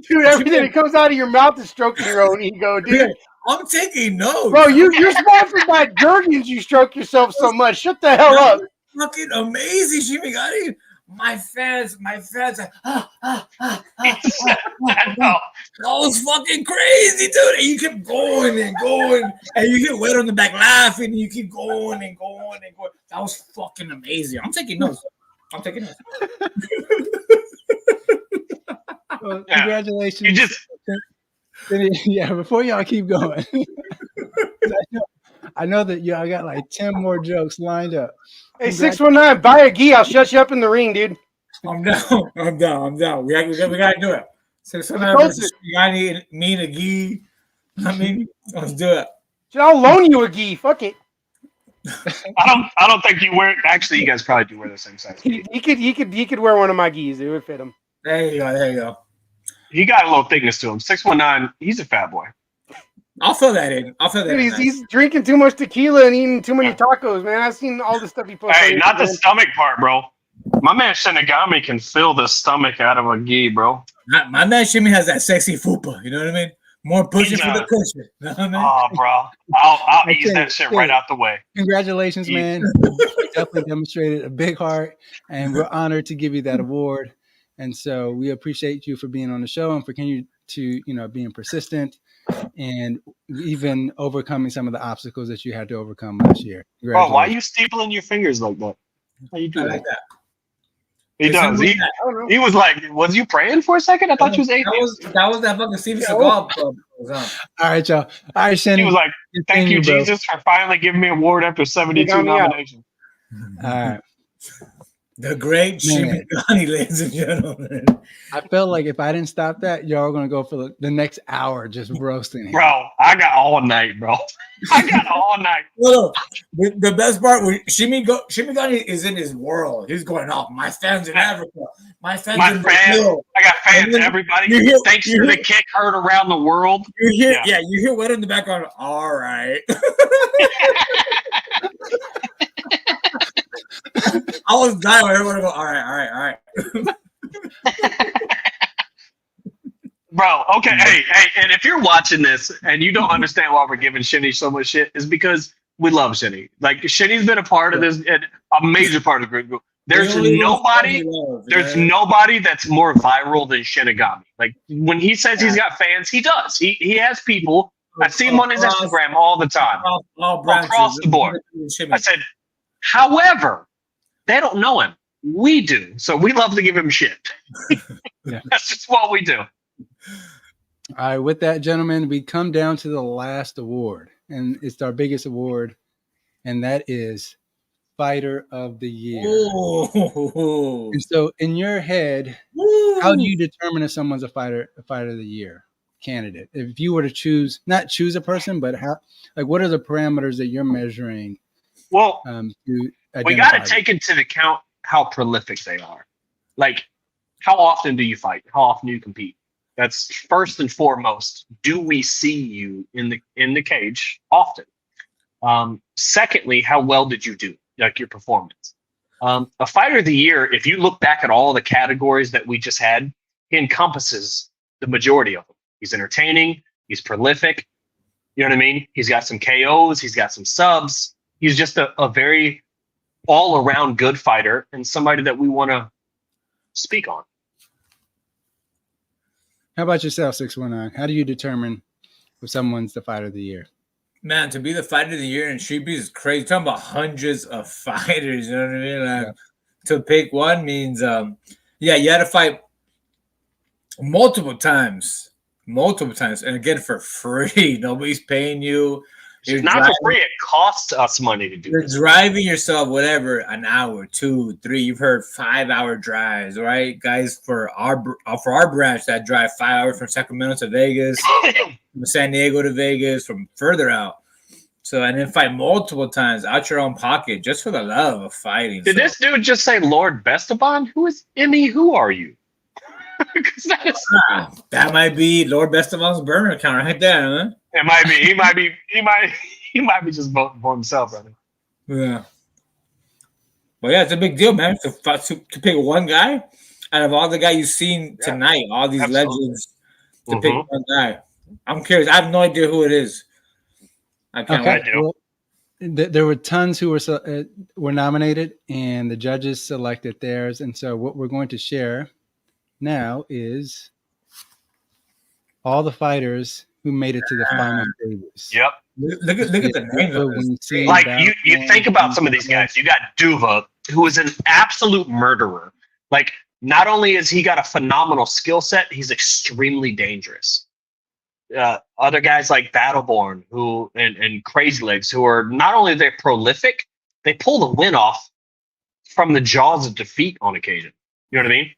Speaker 18: Dude, everything that comes out of your mouth is stroking your own ego, dude.
Speaker 3: I'm taking notes.
Speaker 18: Bro, you're sponsored by Jergens. You stroke yourself so much. Shut the hell up.
Speaker 3: Fucking amazing, Shimigami. My fans, like, that was fucking crazy, dude. And you kept going and going, and you get wet on the back laughing, and you keep going and going and going. That was fucking amazing. I'm taking notes.
Speaker 1: Well, congratulations. Yeah, before y'all keep going, I know that y'all got like 10 more jokes lined up.
Speaker 18: Hey, 619, buy a gi. I'll shut you up in the ring, dude.
Speaker 3: I'm down. We gotta do it. So somehow Shigani, me and a gi. I mean, let's do it.
Speaker 18: I'll loan you a gi. Fuck it.
Speaker 17: I don't think you wear. Actually, you guys probably do wear the same size.
Speaker 18: He could wear one of my gis. It would fit him.
Speaker 3: There you go. There you go.
Speaker 17: He got a little thickness to him. 619. He's a fat boy.
Speaker 3: I'll fill that in.
Speaker 18: Dude, he's drinking too much tequila and eating too many tacos, man. I've seen all the stuff he posts.
Speaker 17: Hey, not the stomach part, bro. My man Shinigami can fill the stomach out of a gi, bro.
Speaker 3: My man Shimmy has that sexy fupa. You know what I mean? More pushing for the cushion. You know what I mean?
Speaker 17: Oh, bro. I'll ease that shit right out the way.
Speaker 1: Congratulations, man. You definitely demonstrated a big heart, and we're honored to give you that award. And so we appreciate you for being on the show and for continuing to, being persistent and even overcoming some of the obstacles that you had to overcome last year.
Speaker 17: Bro, why are you stapling your fingers like that? How you do that? He does. He was like, was you praying for a second? I thought you was atheist.
Speaker 3: That was that fucking Steven Seagal club.
Speaker 1: All right, y'all. All right, Shannon.
Speaker 17: He was like, thank you,
Speaker 1: bro.
Speaker 17: Jesus, for finally giving me an award after 72 nominations.
Speaker 1: All right.
Speaker 3: The great Jimmy Gunny, ladies and gentlemen.
Speaker 1: I felt like if I didn't stop that, y'all are going to go for the next hour just roasting him.
Speaker 17: Bro, I got all night, bro. I got all night.
Speaker 3: No. The best part, Shimmy Gunny is in his world. He's going off. My fans in Africa. My fans in Brazil.
Speaker 17: I got fans, everybody. Thanks for the kick heard around the world.
Speaker 3: You hear what in the background? All right. I was dying when everyone go, all right.
Speaker 17: Bro, okay, hey, and if you're watching this and you don't understand why we're giving Shinny so much shit, is because we love Shinny. Like, Shinny's been a part of this, and a major part of the group. There's nobody that's more viral than Shinigami. Like, when he says he's got fans, he does. He has people. I see him on his Instagram all the time. Across the board. I said, however, they don't know him. We do. So we love to give him shit. That's just what we do.
Speaker 1: All right. With that, gentlemen, we come down to the last award, and it's our biggest award, and that is Fighter of the Year.
Speaker 3: Ooh.
Speaker 1: And so in your head, how do you determine if someone's a fighter of the year candidate? If you were to not choose a person, but what are the parameters that you're measuring?
Speaker 17: Well, we got to
Speaker 1: them?
Speaker 17: take into account how prolific they are. Like, how often do you fight? How often do you compete? That's first and foremost. Do we see you in the cage often? Secondly, how well did you do? Like, your performance. A fighter of the year, if you look back at all the categories that we just had, he encompasses the majority of them. He's entertaining. He's prolific. You know what I mean? He's got some KOs. He's got some subs. He's just a very all-around good fighter and somebody that we want to speak on.
Speaker 1: How about yourself, 619? How do you determine if someone's the fighter of the year?
Speaker 3: Man, to be the fighter of the year in Streetbeefs is crazy. Talking about hundreds of fighters, you know what I mean? Like, to pick one means, you had to fight multiple times, and again for free. Nobody's paying you.
Speaker 17: It's not for free. It costs us money to do.
Speaker 3: You're driving yourself, whatever, an hour, 2, 3. You've heard 5-hour drives, right, guys? For our branch, that drive 5 hours from Sacramento to Vegas, from San Diego to Vegas, from further out. So, and then fight multiple times out your own pocket just for the love of fighting.
Speaker 17: Did this dude just say Lord Bestaban? Who is Emmy? Who are you?
Speaker 3: That might be Lord Bestaban's burner account right there, huh?
Speaker 17: It might be. He might be just voting for himself, brother.
Speaker 3: Yeah. Well, yeah, it's a big deal, man. To pick one guy out of all the guys you've seen tonight, all these legends, to pick one guy. I'm curious. I have no idea who it is. I can't wait.
Speaker 1: Well, there were tons who were nominated, and the judges selected theirs. And so what we're going to share now is all the fighters who made it to the final stages.
Speaker 17: Yep.
Speaker 3: Look at the names of this.
Speaker 17: Like, you think about some of these guys. You got Duva, who is an absolute murderer. Like, not only has he got a phenomenal skill set, he's extremely dangerous. Other guys like Battleborn and Crazy Legs, who are not only they're prolific, they pull the win off from the jaws of defeat on occasion. You know what I mean?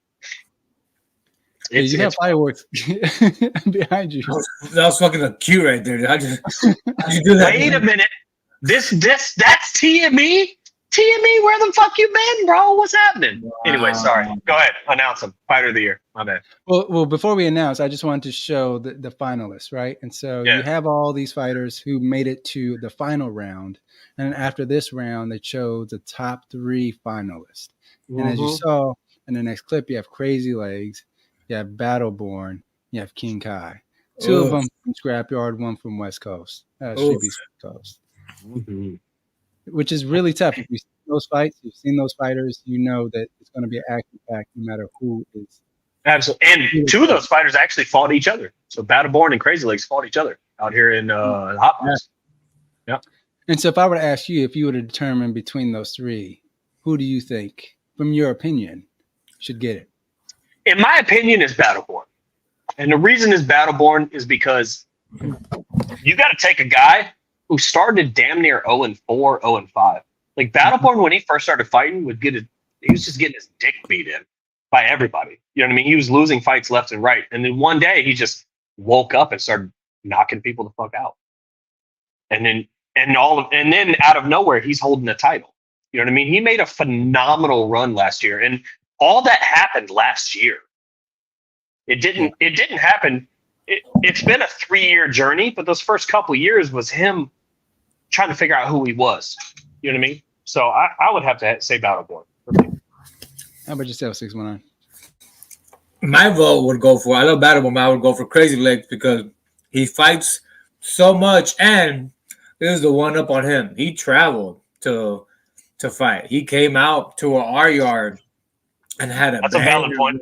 Speaker 1: Yeah, you have fireworks behind you.
Speaker 3: That was fucking cute right there. How'd you do that?
Speaker 17: Wait a minute. That's TME? TME, where the fuck you been, bro? What's happening? Anyway, sorry. Go ahead. Announce them. Fighter of the year. My bad.
Speaker 1: Well, before we announce, I just wanted to show the finalists, right? And so you have all these fighters who made it to the final round. And after this round, they chose the top 3 finalists. And as you saw in the next clip, you have Crazy Legs, you have Battleborn, you have King Kai. 2 of them from Scrapyard, 1 from West Coast, Streetbeefs West Coast. Which is really tough. If you've seen those fights, you've seen those fighters, you know that it's going to be an action-packed no matter who is.
Speaker 17: Absolutely. And 2 of those fighters actually fought each other. So Battleborn and Crazy Legs fought each other out here in the Hot Box. Yeah.
Speaker 1: And so if I were to ask you, if you were to determine between those 3, who do you think, from your opinion, should get it?
Speaker 17: In my opinion, is Battleborn. And the reason is Battleborn is because you got to take a guy who started damn near 0-4, 0-5. Like Battleborn, when he first started fighting, he was just getting his dick beat in by everybody. You know what I mean? He was losing fights left and right. And then one day he just woke up and started knocking people the fuck out. And then out of nowhere, he's holding the title. You know what I mean? He made a phenomenal run last year. And all that happened last year. It didn't happen. It's been a 3-year journey, but those first couple years was him trying to figure out who he was. You know what I mean? So I would have to say Battleborn.
Speaker 1: How about yourself, 619?
Speaker 3: My vote would go for, I love Battleborn, but I would go for Crazy Legs because he fights so much, and this is the one up on him. He traveled to fight. He came out to our yard and had a
Speaker 17: valid point.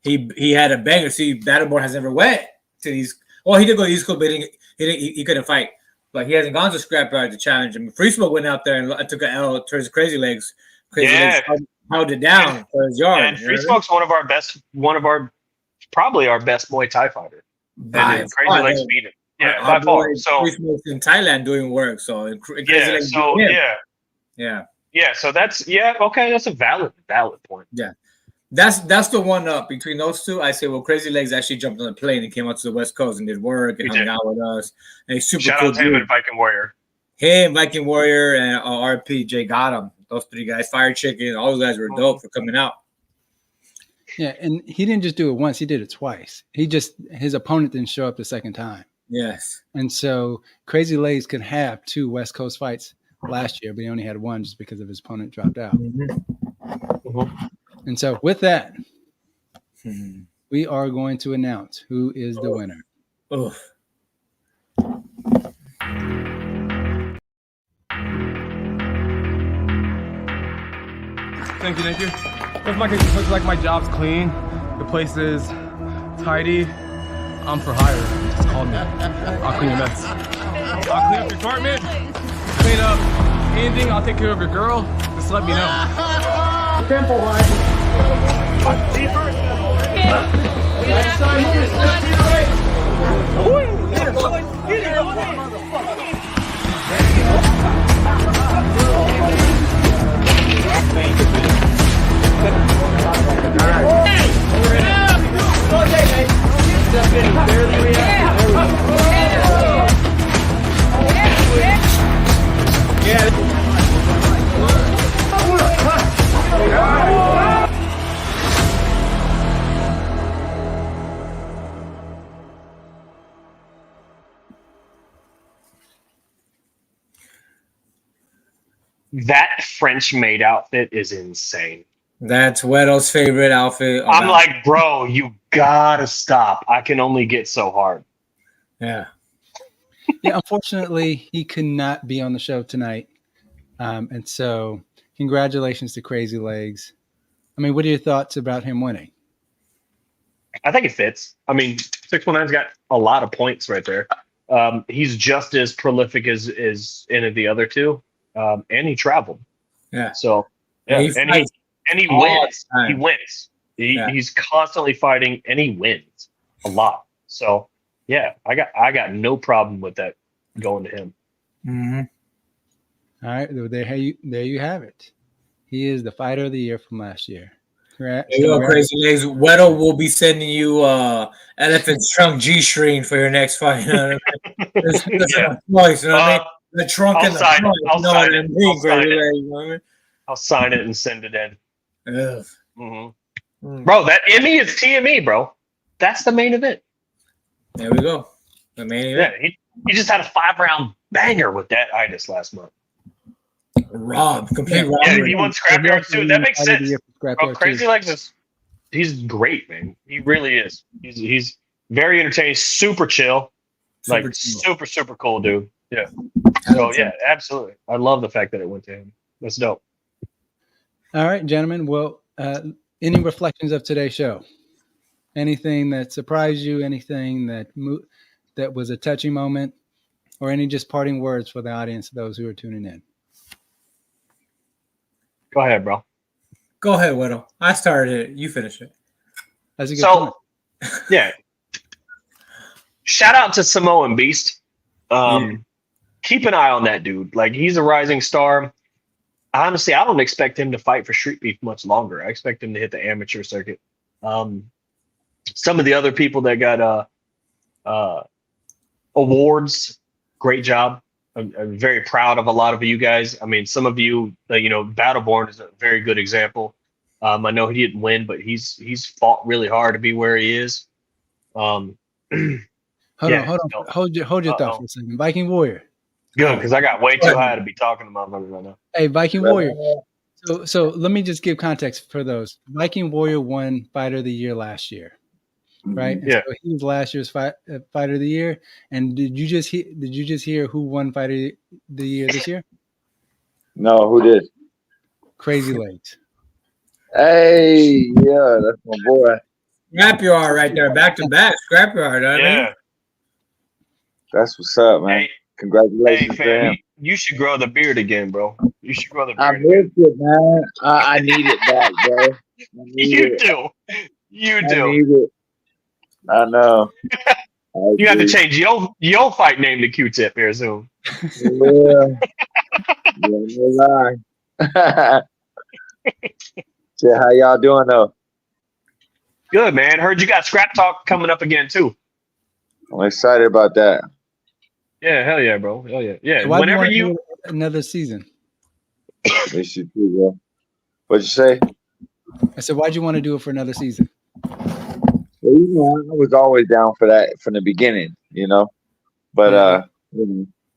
Speaker 3: He had a banger. See, Battleborn has never went to these. Well, he did go to East Coast, but he couldn't fight. But he hasn't gone to Scrapyard to challenge him. Free Smoke went out there and took an L to his Crazy Legs. Crazy Legs held it down for his yard.
Speaker 17: And Free Smoke's probably our best Muay Thai fider. And Crazy Legs beat him. Yeah, by far. So
Speaker 3: Free Smoke's in Thailand doing work. So
Speaker 17: So that's okay. That's a valid point.
Speaker 3: Yeah. That's the one up between those 2. I say, well, Crazy Legs actually jumped on the plane and came out to the West Coast and did work and hung out with us. And he's super
Speaker 17: Shout
Speaker 3: cool.
Speaker 17: out to him and Viking Warrior.
Speaker 3: Him, Viking Warrior, and RP, Jay got him. Those 3 guys, Fire Chicken, all those guys were dope for coming out.
Speaker 1: Yeah, and he didn't just do it once; he did it twice. His opponent didn't show up the second time.
Speaker 3: Yes.
Speaker 1: And so Crazy Legs could have 2 West Coast fights last year, but he only had 1 just because of his opponent dropped out. And so with that, we are going to announce who is the winner.
Speaker 20: Thank you. Looks like my job's clean. The place is tidy. I'm for hire. Just call me. I'll clean your mess. I'll clean up your apartment. Clean up anything. I'll take care of your girl. Just let me know. Temple line. Deeper.
Speaker 17: That French maid outfit is insane.
Speaker 3: That's Wedo's favorite outfit.
Speaker 17: I'm like, bro, you gotta stop. I can only get so hard.
Speaker 3: Yeah.
Speaker 1: Yeah, unfortunately, he could not be on the show tonight. And so congratulations to Crazy Legs. I mean, what are your thoughts about him winning?
Speaker 17: I think it fits. I mean, 619's got a lot of points right there. He's just as prolific as any of the other 2. And he traveled.
Speaker 3: Yeah.
Speaker 17: So yeah, and he wins. He wins. He's constantly fighting and he wins a lot. So yeah, I got no problem with that going to him.
Speaker 1: All right, there you have it. He is the fighter of the year from last year. Congrats.
Speaker 3: There you go, Crazy Legs. Weddle will be sending you Elephant's trunk G-string for your next fight. You know what I mean? There's no choice, you know what I mean? The trunk
Speaker 2: I'll
Speaker 3: and the
Speaker 2: sign
Speaker 3: trunk.
Speaker 2: it. I'll
Speaker 3: You know
Speaker 2: sign
Speaker 3: what I
Speaker 2: it.
Speaker 3: mean,
Speaker 2: I'll sign
Speaker 3: Crazy
Speaker 2: it.
Speaker 3: Legs, you know what I mean?
Speaker 2: I'll sign it and send it in.
Speaker 3: Ugh.
Speaker 2: Bro, that Emmy is TME, bro. That's the main event.
Speaker 3: There we go. The main event.
Speaker 2: Yeah, he just had a 5-round banger with that itis last month.
Speaker 3: Complete
Speaker 2: Yeah,
Speaker 3: robbery.
Speaker 2: he won Scrapyard too. That makes
Speaker 1: Fight of the
Speaker 2: sense.
Speaker 1: year for
Speaker 2: Bro,
Speaker 1: Scrapyard
Speaker 2: Crazy
Speaker 1: too.
Speaker 2: Legs he's great, man. He really is. He's very entertaining, super chill, super cool dude. Yeah. So yeah, absolutely. I love the fact that it went to him. That's dope.
Speaker 1: All right, gentlemen. Well, any reflections of today's show? Anything that surprised you? Anything that was a touching moment, or any just parting words for the audience, those who are tuning in?
Speaker 2: Go ahead, bro.
Speaker 3: Go ahead, Weddle. I started it. You finish it.
Speaker 1: That's a good
Speaker 2: So,
Speaker 1: point.
Speaker 2: yeah. Shout out to Samoan Beast. Keep an eye on that dude. Like, he's a rising star. Honestly, I don't expect him to fight for Street Beef much longer. I expect him to hit the amateur circuit. Some of the other people that got awards, great job. I'm very proud of a lot of you guys. I mean, some of you, Battleborn is a very good example. I know he didn't win, but he's fought really hard to be where he is.
Speaker 1: Hold on. Hold your thought for a second. Viking Warrior.
Speaker 2: Good, because I got way too high to be talking to motherfuckers right now.
Speaker 1: Hey, Viking Warrior. So let me just give context for those. Viking Warrior won Fighter of the Year last year, right?
Speaker 2: Yeah.
Speaker 1: So he was last year's Fighter of the Year. And did you just hear who won Fighter of the Year this year?
Speaker 21: No, who did?
Speaker 1: Crazy Legs.
Speaker 21: Hey, yeah, that's my boy.
Speaker 3: Scrapyard right there, back to back. Scrapyard, I mean.
Speaker 21: That's what's up, man. Congratulations,
Speaker 2: Hey,
Speaker 21: man.
Speaker 2: fam, you should grow the beard again, bro. You should grow the
Speaker 21: I
Speaker 2: beard.
Speaker 21: missed it, man. I need it back, bro.
Speaker 2: You do.
Speaker 21: I need it. I know.
Speaker 2: You have to change your fight name to Q-Tip here soon.
Speaker 21: Yeah. No lie. So how y'all doing though?
Speaker 2: Good, man. Heard you got Scrap Talk coming up again too.
Speaker 21: I'm excited about that.
Speaker 2: Yeah, hell yeah, bro. Hell yeah. Yeah.
Speaker 1: Why do
Speaker 2: Whenever
Speaker 1: wanna
Speaker 2: you
Speaker 1: do another season.
Speaker 21: They should do, bro. What'd you say?
Speaker 1: I said, why'd you want to do it for another season?
Speaker 21: Well, I was always down for that from the beginning, but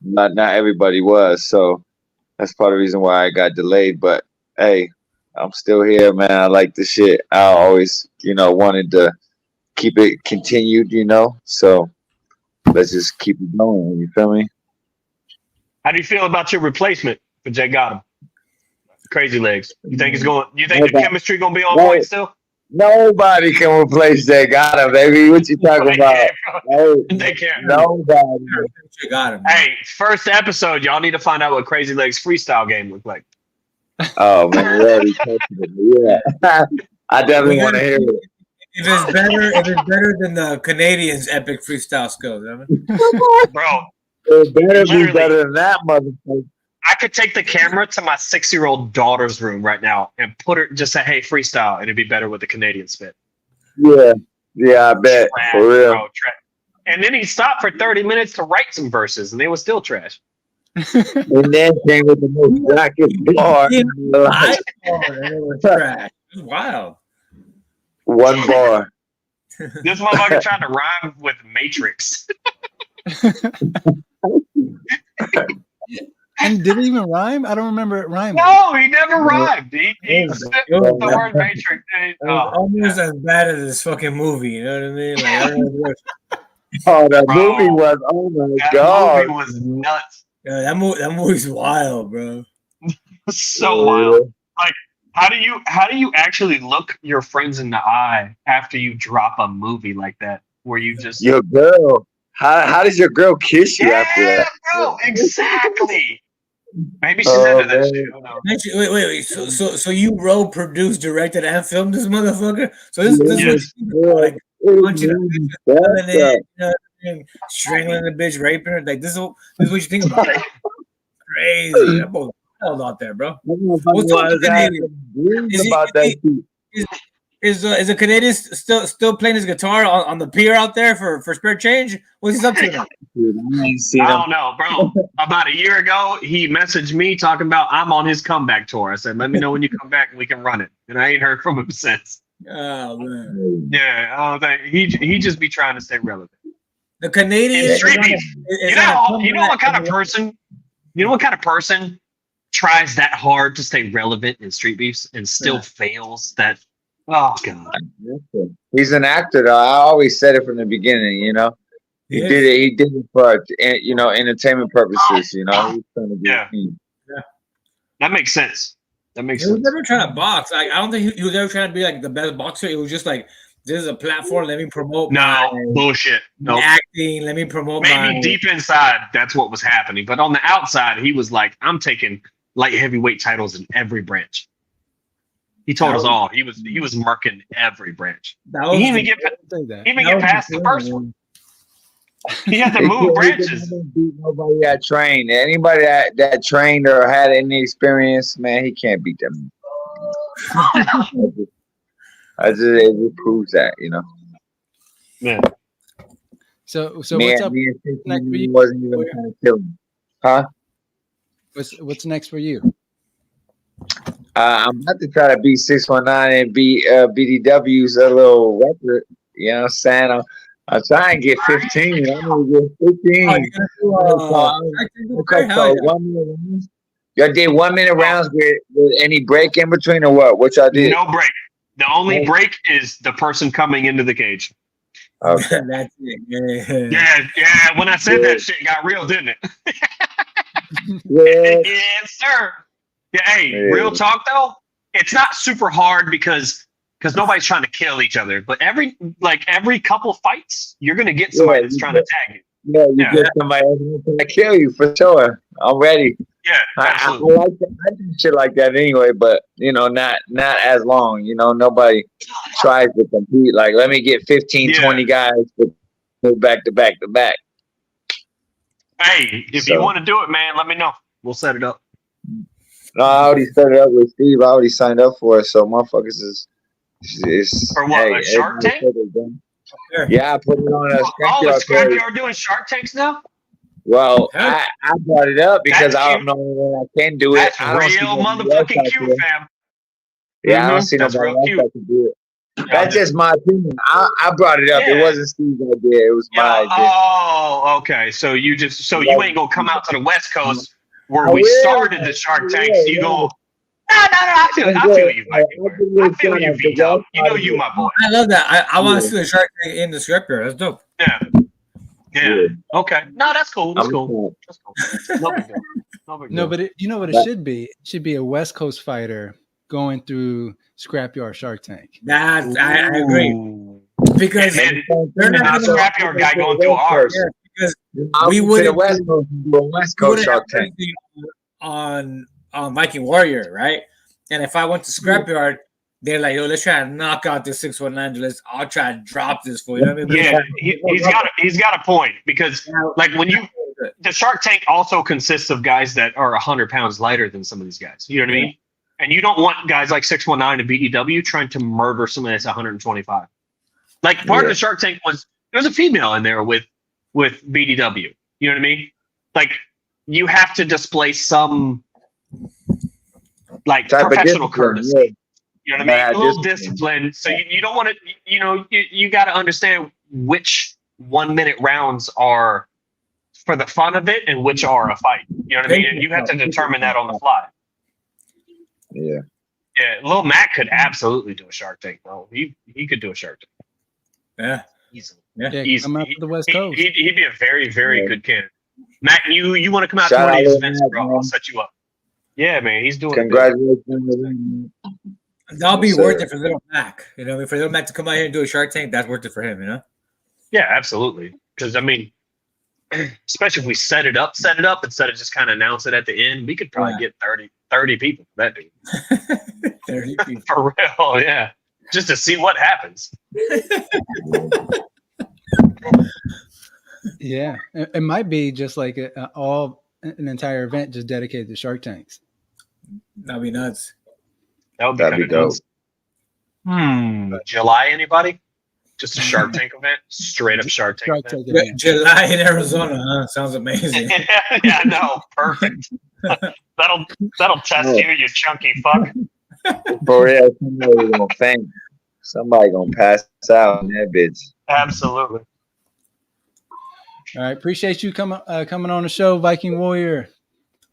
Speaker 21: not everybody was, so that's part of the reason why I got delayed. But hey, I'm still here, man. I like the shit. I always, wanted to keep it continued, so let's just keep it going. You feel me?
Speaker 2: How do you feel about your replacement for Jay Gotham? Crazy Legs. You think the chemistry gonna be on point still?
Speaker 21: Nobody can replace that Gotham, baby. What you talking about? Hey,
Speaker 2: They can't.
Speaker 21: nobody.
Speaker 2: Hey, first episode, y'all need to find out what Crazy Legs freestyle game looked like.
Speaker 21: Oh man, we already touched it. Yeah, I definitely want to hear it.
Speaker 3: If it's better than the Canadians' epic freestyle skills, I mean.
Speaker 2: Bro.
Speaker 21: It better be better than that, motherfucker.
Speaker 2: I could take the camera to my 6-year-old daughter's room right now and put her just say, "Hey, freestyle," and it'd be better with the Canadian spit.
Speaker 21: Yeah, I bet.
Speaker 2: Trash,
Speaker 21: For real.
Speaker 2: bro, trash. And then he stopped for 30 minutes to write some verses, and they were still trash.
Speaker 21: And then came with the most blackest bar.
Speaker 3: Trash. Wow.
Speaker 21: One bar.
Speaker 2: This motherfucker tried to rhyme with Matrix.
Speaker 1: And did it even rhyme? I don't remember it rhyming.
Speaker 2: No, he never rhymed. He said the word Matrix.
Speaker 3: Almost as bad as this fucking movie. You know what I mean? Like, I don't know.
Speaker 21: Oh, that movie was. Oh my god.
Speaker 2: That movie was nuts.
Speaker 3: Yeah, that movie's wild, bro.
Speaker 2: So wild. Like, how do you actually look your friends in the eye after you drop a movie like that, where you just
Speaker 21: Your girl. How does your girl kiss you after that?
Speaker 2: bro, exactly. Maybe she's into that shit. Who knows?
Speaker 3: Actually, wait. So you wrote, produced, directed, and filmed this motherfucker? So this is like punching the bitch, strangling the bitch, raping her. Like this is what you think about it. Crazy. That boy wild out there, bro. Is a Canadian still playing his guitar on the pier out there for spare change? What's he up to now?
Speaker 17: I don't know, bro. About a year ago, he messaged me talking about I'm on his comeback tour. I said, let me know when you come back and we can run it. And I ain't heard from him since.
Speaker 3: Oh man.
Speaker 17: Yeah, he just be trying to stay relevant.
Speaker 3: The Canadian
Speaker 17: You know what kind of person? You know what kind of person tries that hard to stay relevant in Street Beefs and still fails? That oh god.
Speaker 21: He's an actor, though. I always said it from the beginning. You know, he did it. He did it for entertainment purposes. You know, he's trying to be
Speaker 17: that makes sense. That makes
Speaker 3: He
Speaker 17: sense.
Speaker 3: was never trying to box. I don't think he was ever trying to be like the best boxer. It was just like, this is a platform. Let me promote
Speaker 17: bullshit. Nope.
Speaker 3: Acting. Let me promote
Speaker 17: Maybe deep inside, that's what was happening. But on the outside, he was like, I'm taking light heavyweight titles in every branch. He told us all. He was marking every branch. He didn't even get past the first one. He had to move branches.
Speaker 21: Beat nobody that trained. Anybody that trained or had any experience, man, he can't beat them. It just proves that, you know.
Speaker 17: Yeah.
Speaker 1: So what's up next for you?
Speaker 21: Wasn't even trying to kill him. Huh?
Speaker 1: What's next for you?
Speaker 21: I'm about to try to beat 619 and beat BDW's a little record. You know what I'm saying? I'm trying to get 15. I'm gonna get 15. Y'all did 1 minute rounds with any break in between or what? What y'all did?
Speaker 17: No break. The only break is the person coming into the cage.
Speaker 21: Okay.
Speaker 3: That's it.
Speaker 17: Yeah. When I said that shit, it got real, didn't it? Yes, sir. Yeah, hey, real talk though, it's not super hard because nobody's trying to kill each other. But every couple fights, you're gonna get somebody that's trying to tag you.
Speaker 21: Yeah, you get somebody else trying to kill you for sure. I'm ready.
Speaker 17: Yeah,
Speaker 21: I like that. I do shit like that anyway, but you know, not as long. You know, nobody tries to compete. Like, let me get 15, 20 guys to go back to back to back.
Speaker 17: Hey, if you want to do it, man, let me know. We'll set it up.
Speaker 21: No, I already set it up with Steve. I already signed up for it, so motherfuckers is
Speaker 17: for what? A Shark Tank?
Speaker 21: Yeah, I put it on a
Speaker 17: Scrapyard. Is Scrapyard doing Shark Tanks now?
Speaker 21: Well, I brought it up because I don't know when I can do it.
Speaker 17: That's real motherfucking cute, fam.
Speaker 21: Yeah, I don't see nobody else that can do it. That's just my opinion. I brought it up. It wasn't Steve's idea. It was my idea.
Speaker 17: Oh, okay. So you ain't gonna come out to the West Coast where we started the Shark Tanks. You go. No. I feel you, Mike. I feel you, V-Dub. You know you, my boy.
Speaker 3: I love that. I want to see the Shark Tank in the Scrapyard. That's dope.
Speaker 17: Yeah. Okay. No, that's cool. That's cool.
Speaker 1: No, but you know what it should be? It should be a West Coast fighter going through Scrapyard Shark Tank.
Speaker 3: I agree. Because
Speaker 17: they're not a Scrapyard guy going through ours.
Speaker 3: Yeah, because
Speaker 21: we would have West Coast Shark Tank
Speaker 3: on Viking Warrior, right? And if I went to Scrapyard, they're like, yo, let's try to knock out this 619. I'll try to drop this for you. You know what I mean?
Speaker 17: Yeah, he's got a point because like the Shark Tank also consists of guys that are 100 pounds lighter than some of these guys. You know what I mean? And you don't want guys like 619 and BDW trying to murder somebody that's 125. Like part of the Shark Tank was there's a female in there with BDW. You know what I mean? Like you have to display some like professional courtesy. You know what I mean? A little discipline. So you don't want to, you got to understand which 1 minute rounds are for the fun of it and which are a fight. You know what I mean? And you have to determine that on the fly.
Speaker 21: Yeah.
Speaker 17: Yeah. Lil Mac could absolutely do a Shark Tank, bro. He could do a Shark Tank.
Speaker 3: Yeah.
Speaker 17: Easily.
Speaker 1: Yeah. Come out to the West Coast.
Speaker 17: He'd be a very, very good candidate. Mac, you want to come out to one of these events, bro? I'll set you up. Yeah, man. He's doing
Speaker 21: Congratulations.
Speaker 3: That'll be worth it for Little Mac. You know, for Little Mac to come out here and do a Shark Tank, that's worth it for him, you know?
Speaker 17: Yeah, absolutely. Because, I mean, especially if we set it up instead of just kind of announce it at the end, we could probably get 30 people for that dude.
Speaker 3: 30 people.
Speaker 17: For real, yeah. Just to see what happens.
Speaker 1: Yeah. It might be just like an entire event just dedicated to Shark Tanks.
Speaker 3: That'd be nuts.
Speaker 17: That'd be dope. July, anybody? Just a Shark Tank event? Straight up Shark Tank event?
Speaker 3: July in Arizona, huh? Sounds amazing.
Speaker 17: Yeah, no, perfect. That'll test you chunky fuck.
Speaker 21: For real, somebody gonna faint. Somebody gonna pass out in that bitch.
Speaker 17: Absolutely.
Speaker 1: All right, appreciate you coming on the show, Viking Warrior.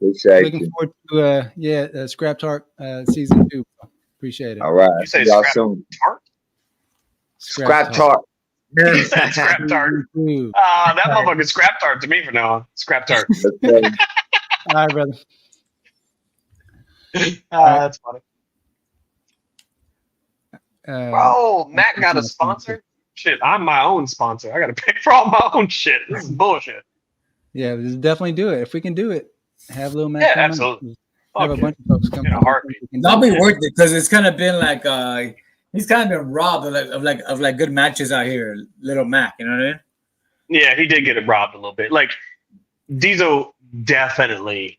Speaker 21: Appreciate
Speaker 1: Looking
Speaker 21: you.
Speaker 1: forward to Scrap Talk season 2. Appreciate it.
Speaker 21: All right.
Speaker 17: You say
Speaker 21: Y'all
Speaker 17: Scrap
Speaker 21: soon.
Speaker 17: Tart?
Speaker 21: Scrap Talk.
Speaker 17: You said Scrap Tart. That motherfucker's Scrap Tart to me for now on. Scrap Tart.
Speaker 1: All right, brother.
Speaker 17: That's funny. Bro, Matt got a sponsor? Shit, I'm my own sponsor. I got to pay for all my own shit. This is bullshit.
Speaker 1: Yeah, let's definitely do it. If we can do it, have Lil Mac
Speaker 17: Yeah,
Speaker 1: come
Speaker 17: absolutely.
Speaker 1: Have a bunch of folks come.
Speaker 3: That'll be worth it because it's kind of been like he's kind of been robbed of good matches out here, Little Mac. You know what I mean?
Speaker 17: Yeah, he did get it robbed a little bit. Like Diesel definitely,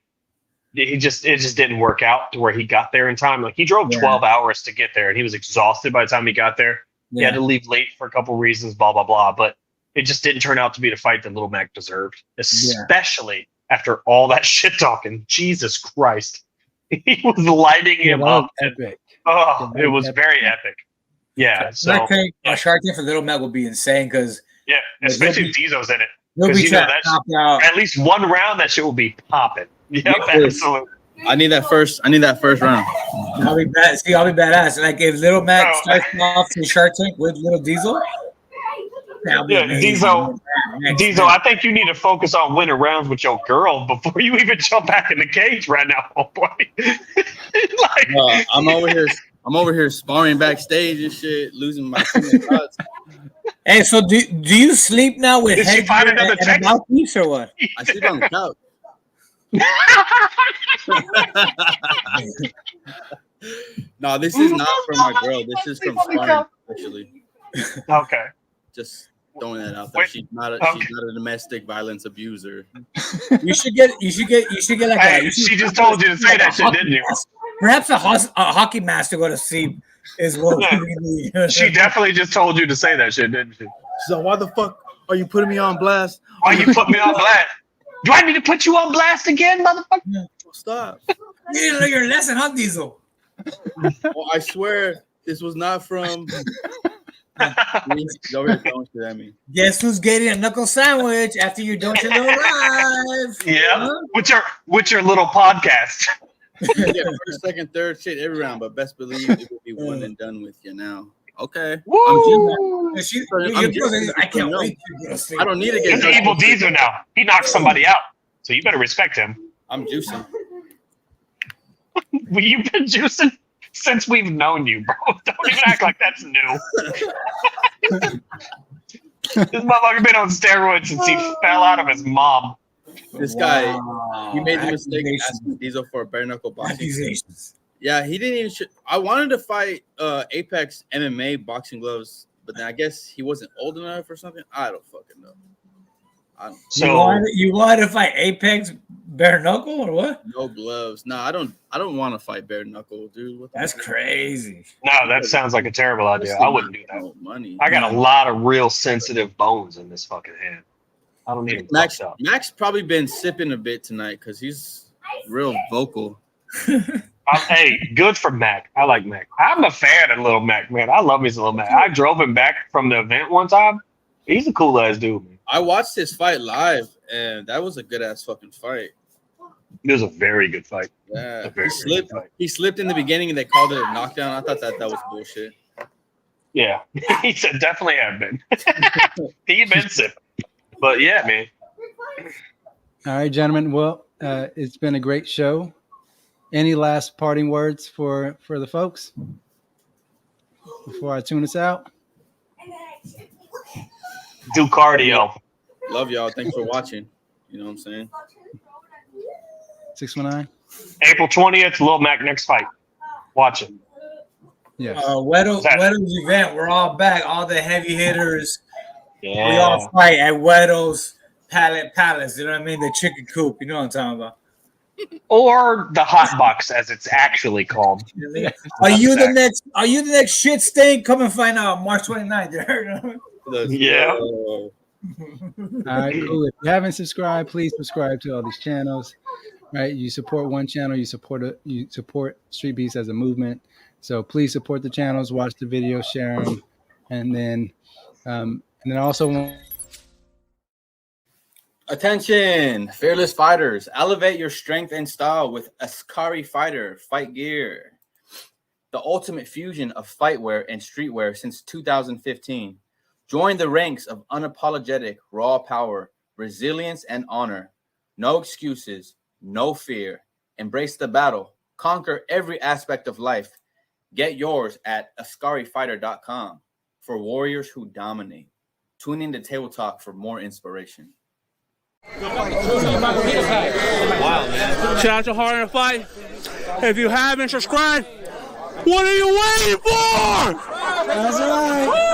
Speaker 17: it just didn't work out to where he got there in time. Like he drove 12 hours to get there, and he was exhausted by the time he got there. He had to leave late for a couple reasons, blah blah blah. But it just didn't turn out to be the fight that Little Mac deserved, especially after all that shit talking. Jesus Christ, he was lighting him up.
Speaker 1: Epic.
Speaker 17: Oh, it was very epic. Yeah, so
Speaker 3: a Shark Tank for Little Mac would be insane because
Speaker 17: especially if Diesel's in it.
Speaker 3: he'll be
Speaker 17: Because you know
Speaker 3: trying to knock out.
Speaker 17: at least one round that shit will be popping. Yep, absolutely.
Speaker 4: I need that first round.
Speaker 3: I'll be badass. Like if Little Mac starts off the Shark Tank with Little Diesel.
Speaker 17: Yeah, Diesel, I think you need to focus on winning rounds with your girl before you even jump back in the cage right now, oh boy.
Speaker 4: I'm over here sparring backstage and shit, losing my shots.
Speaker 3: Hey, so do you sleep now with
Speaker 17: Did she find
Speaker 3: headgear
Speaker 17: another
Speaker 3: and a
Speaker 17: text?
Speaker 3: mouthpiece or what?
Speaker 4: I sleep on the couch. No, this is not from my girl. This is from sparring, actually.
Speaker 17: Okay.
Speaker 4: Just throwing that out there. She's not a domestic violence abuser.
Speaker 3: You should get like
Speaker 17: Hey, she just told you to say that shit, didn't you?
Speaker 3: Perhaps a hockey mask to go to sleep is what
Speaker 17: Yeah.
Speaker 3: we need.
Speaker 17: She definitely just told you to say that shit, didn't she?
Speaker 4: So why the fuck are you putting me on blast?
Speaker 17: Why you put me on blast? Do I need to put you on blast again, motherfucker?
Speaker 4: Stop.
Speaker 3: You need to learn your lesson, huh, Diesel?
Speaker 4: Well, I swear this was not from. He's over here throwing shit at me.
Speaker 3: Guess who's getting a knuckle sandwich after you're done your little live?
Speaker 17: Yeah,
Speaker 3: Huh?
Speaker 17: with your little podcast.
Speaker 4: Yeah, first, second, third, shit every round, but best believe it will be one and done with you now. Okay.
Speaker 17: Woo!
Speaker 3: I can't wait to go to sleep.
Speaker 4: I don't need to get
Speaker 17: He's an evil Diesel now. He knocked somebody out, so you better respect him.
Speaker 4: I'm juicing.
Speaker 17: Well, you've been juicing since we've known you, bro. Don't even act like that's new. This motherfucker been on steroids since he fell out of his mom.
Speaker 4: This guy, he made the mistake of asking Diesel for a bare knuckle boxing. Yeah, he didn't even. I wanted to fight Apex MMA boxing gloves, but then I guess he wasn't old enough or something. I don't fucking know.
Speaker 3: You wanted to fight Apex bare knuckle or what?
Speaker 4: No gloves. No, I don't want to fight bare knuckle, dude. What the
Speaker 3: That's
Speaker 4: fuck?
Speaker 3: crazy.
Speaker 17: No, that sounds like a terrible idea. I wouldn't do that.
Speaker 4: Money.
Speaker 17: I got a lot of real sensitive bones in this fucking hand. I don't need
Speaker 4: Max probably been sipping a bit tonight because he's real vocal.
Speaker 17: Hey, good for Mac. I like Mac. I'm a fan of Little Mac, man. I love me some Little Mac. I drove him back from the event one time. He's a cool ass dude, man.
Speaker 4: I watched his fight live, and that was a good ass fucking fight.
Speaker 17: It was a very good fight.
Speaker 4: Yeah,
Speaker 17: very
Speaker 4: he slipped in the beginning, and they called it a knockdown. I thought that was bullshit.
Speaker 17: Yeah, he said definitely have been. He been sipping, but yeah, man.
Speaker 1: All right, gentlemen. Well, it's been a great show. Any last parting words for the folks before I tune us out?
Speaker 17: Do cardio.
Speaker 4: Love y'all. Thanks for watching. You know what I'm saying?
Speaker 1: 619.
Speaker 17: April 20th, Lil Mac next fight. Watch it.
Speaker 1: Yeah.
Speaker 3: Weddle's event. We're all back. All the heavy hitters.
Speaker 17: Yeah.
Speaker 3: We all fight at Weddle's Palace. You know what I mean? The chicken coop. You know what I'm talking about.
Speaker 17: or the hot box as it's actually called.
Speaker 3: Are you the next? Are you the next shit stain? Come and find out March 29th.
Speaker 17: Yeah.
Speaker 1: All right, cool. If you haven't subscribed, please subscribe to all these channels. Right, you support one channel, you support Street Beefs as a movement. So please support the channels, watch the videos, share them, and then also.
Speaker 4: Attention, fearless fighters! Elevate your strength and style with Ascari Fighter fight gear, the ultimate fusion of fightwear and streetwear since 2015. Join the ranks of unapologetic raw power, resilience, and honor. No excuses, no fear. Embrace the battle. Conquer every aspect of life. Get yours at ascarifighter.com for warriors who dominate. Tune in to Table Talk for more inspiration.
Speaker 15: Wow, man. Shout out to Hard in a Fight. If you haven't subscribed, what are you waiting for?
Speaker 1: That's right.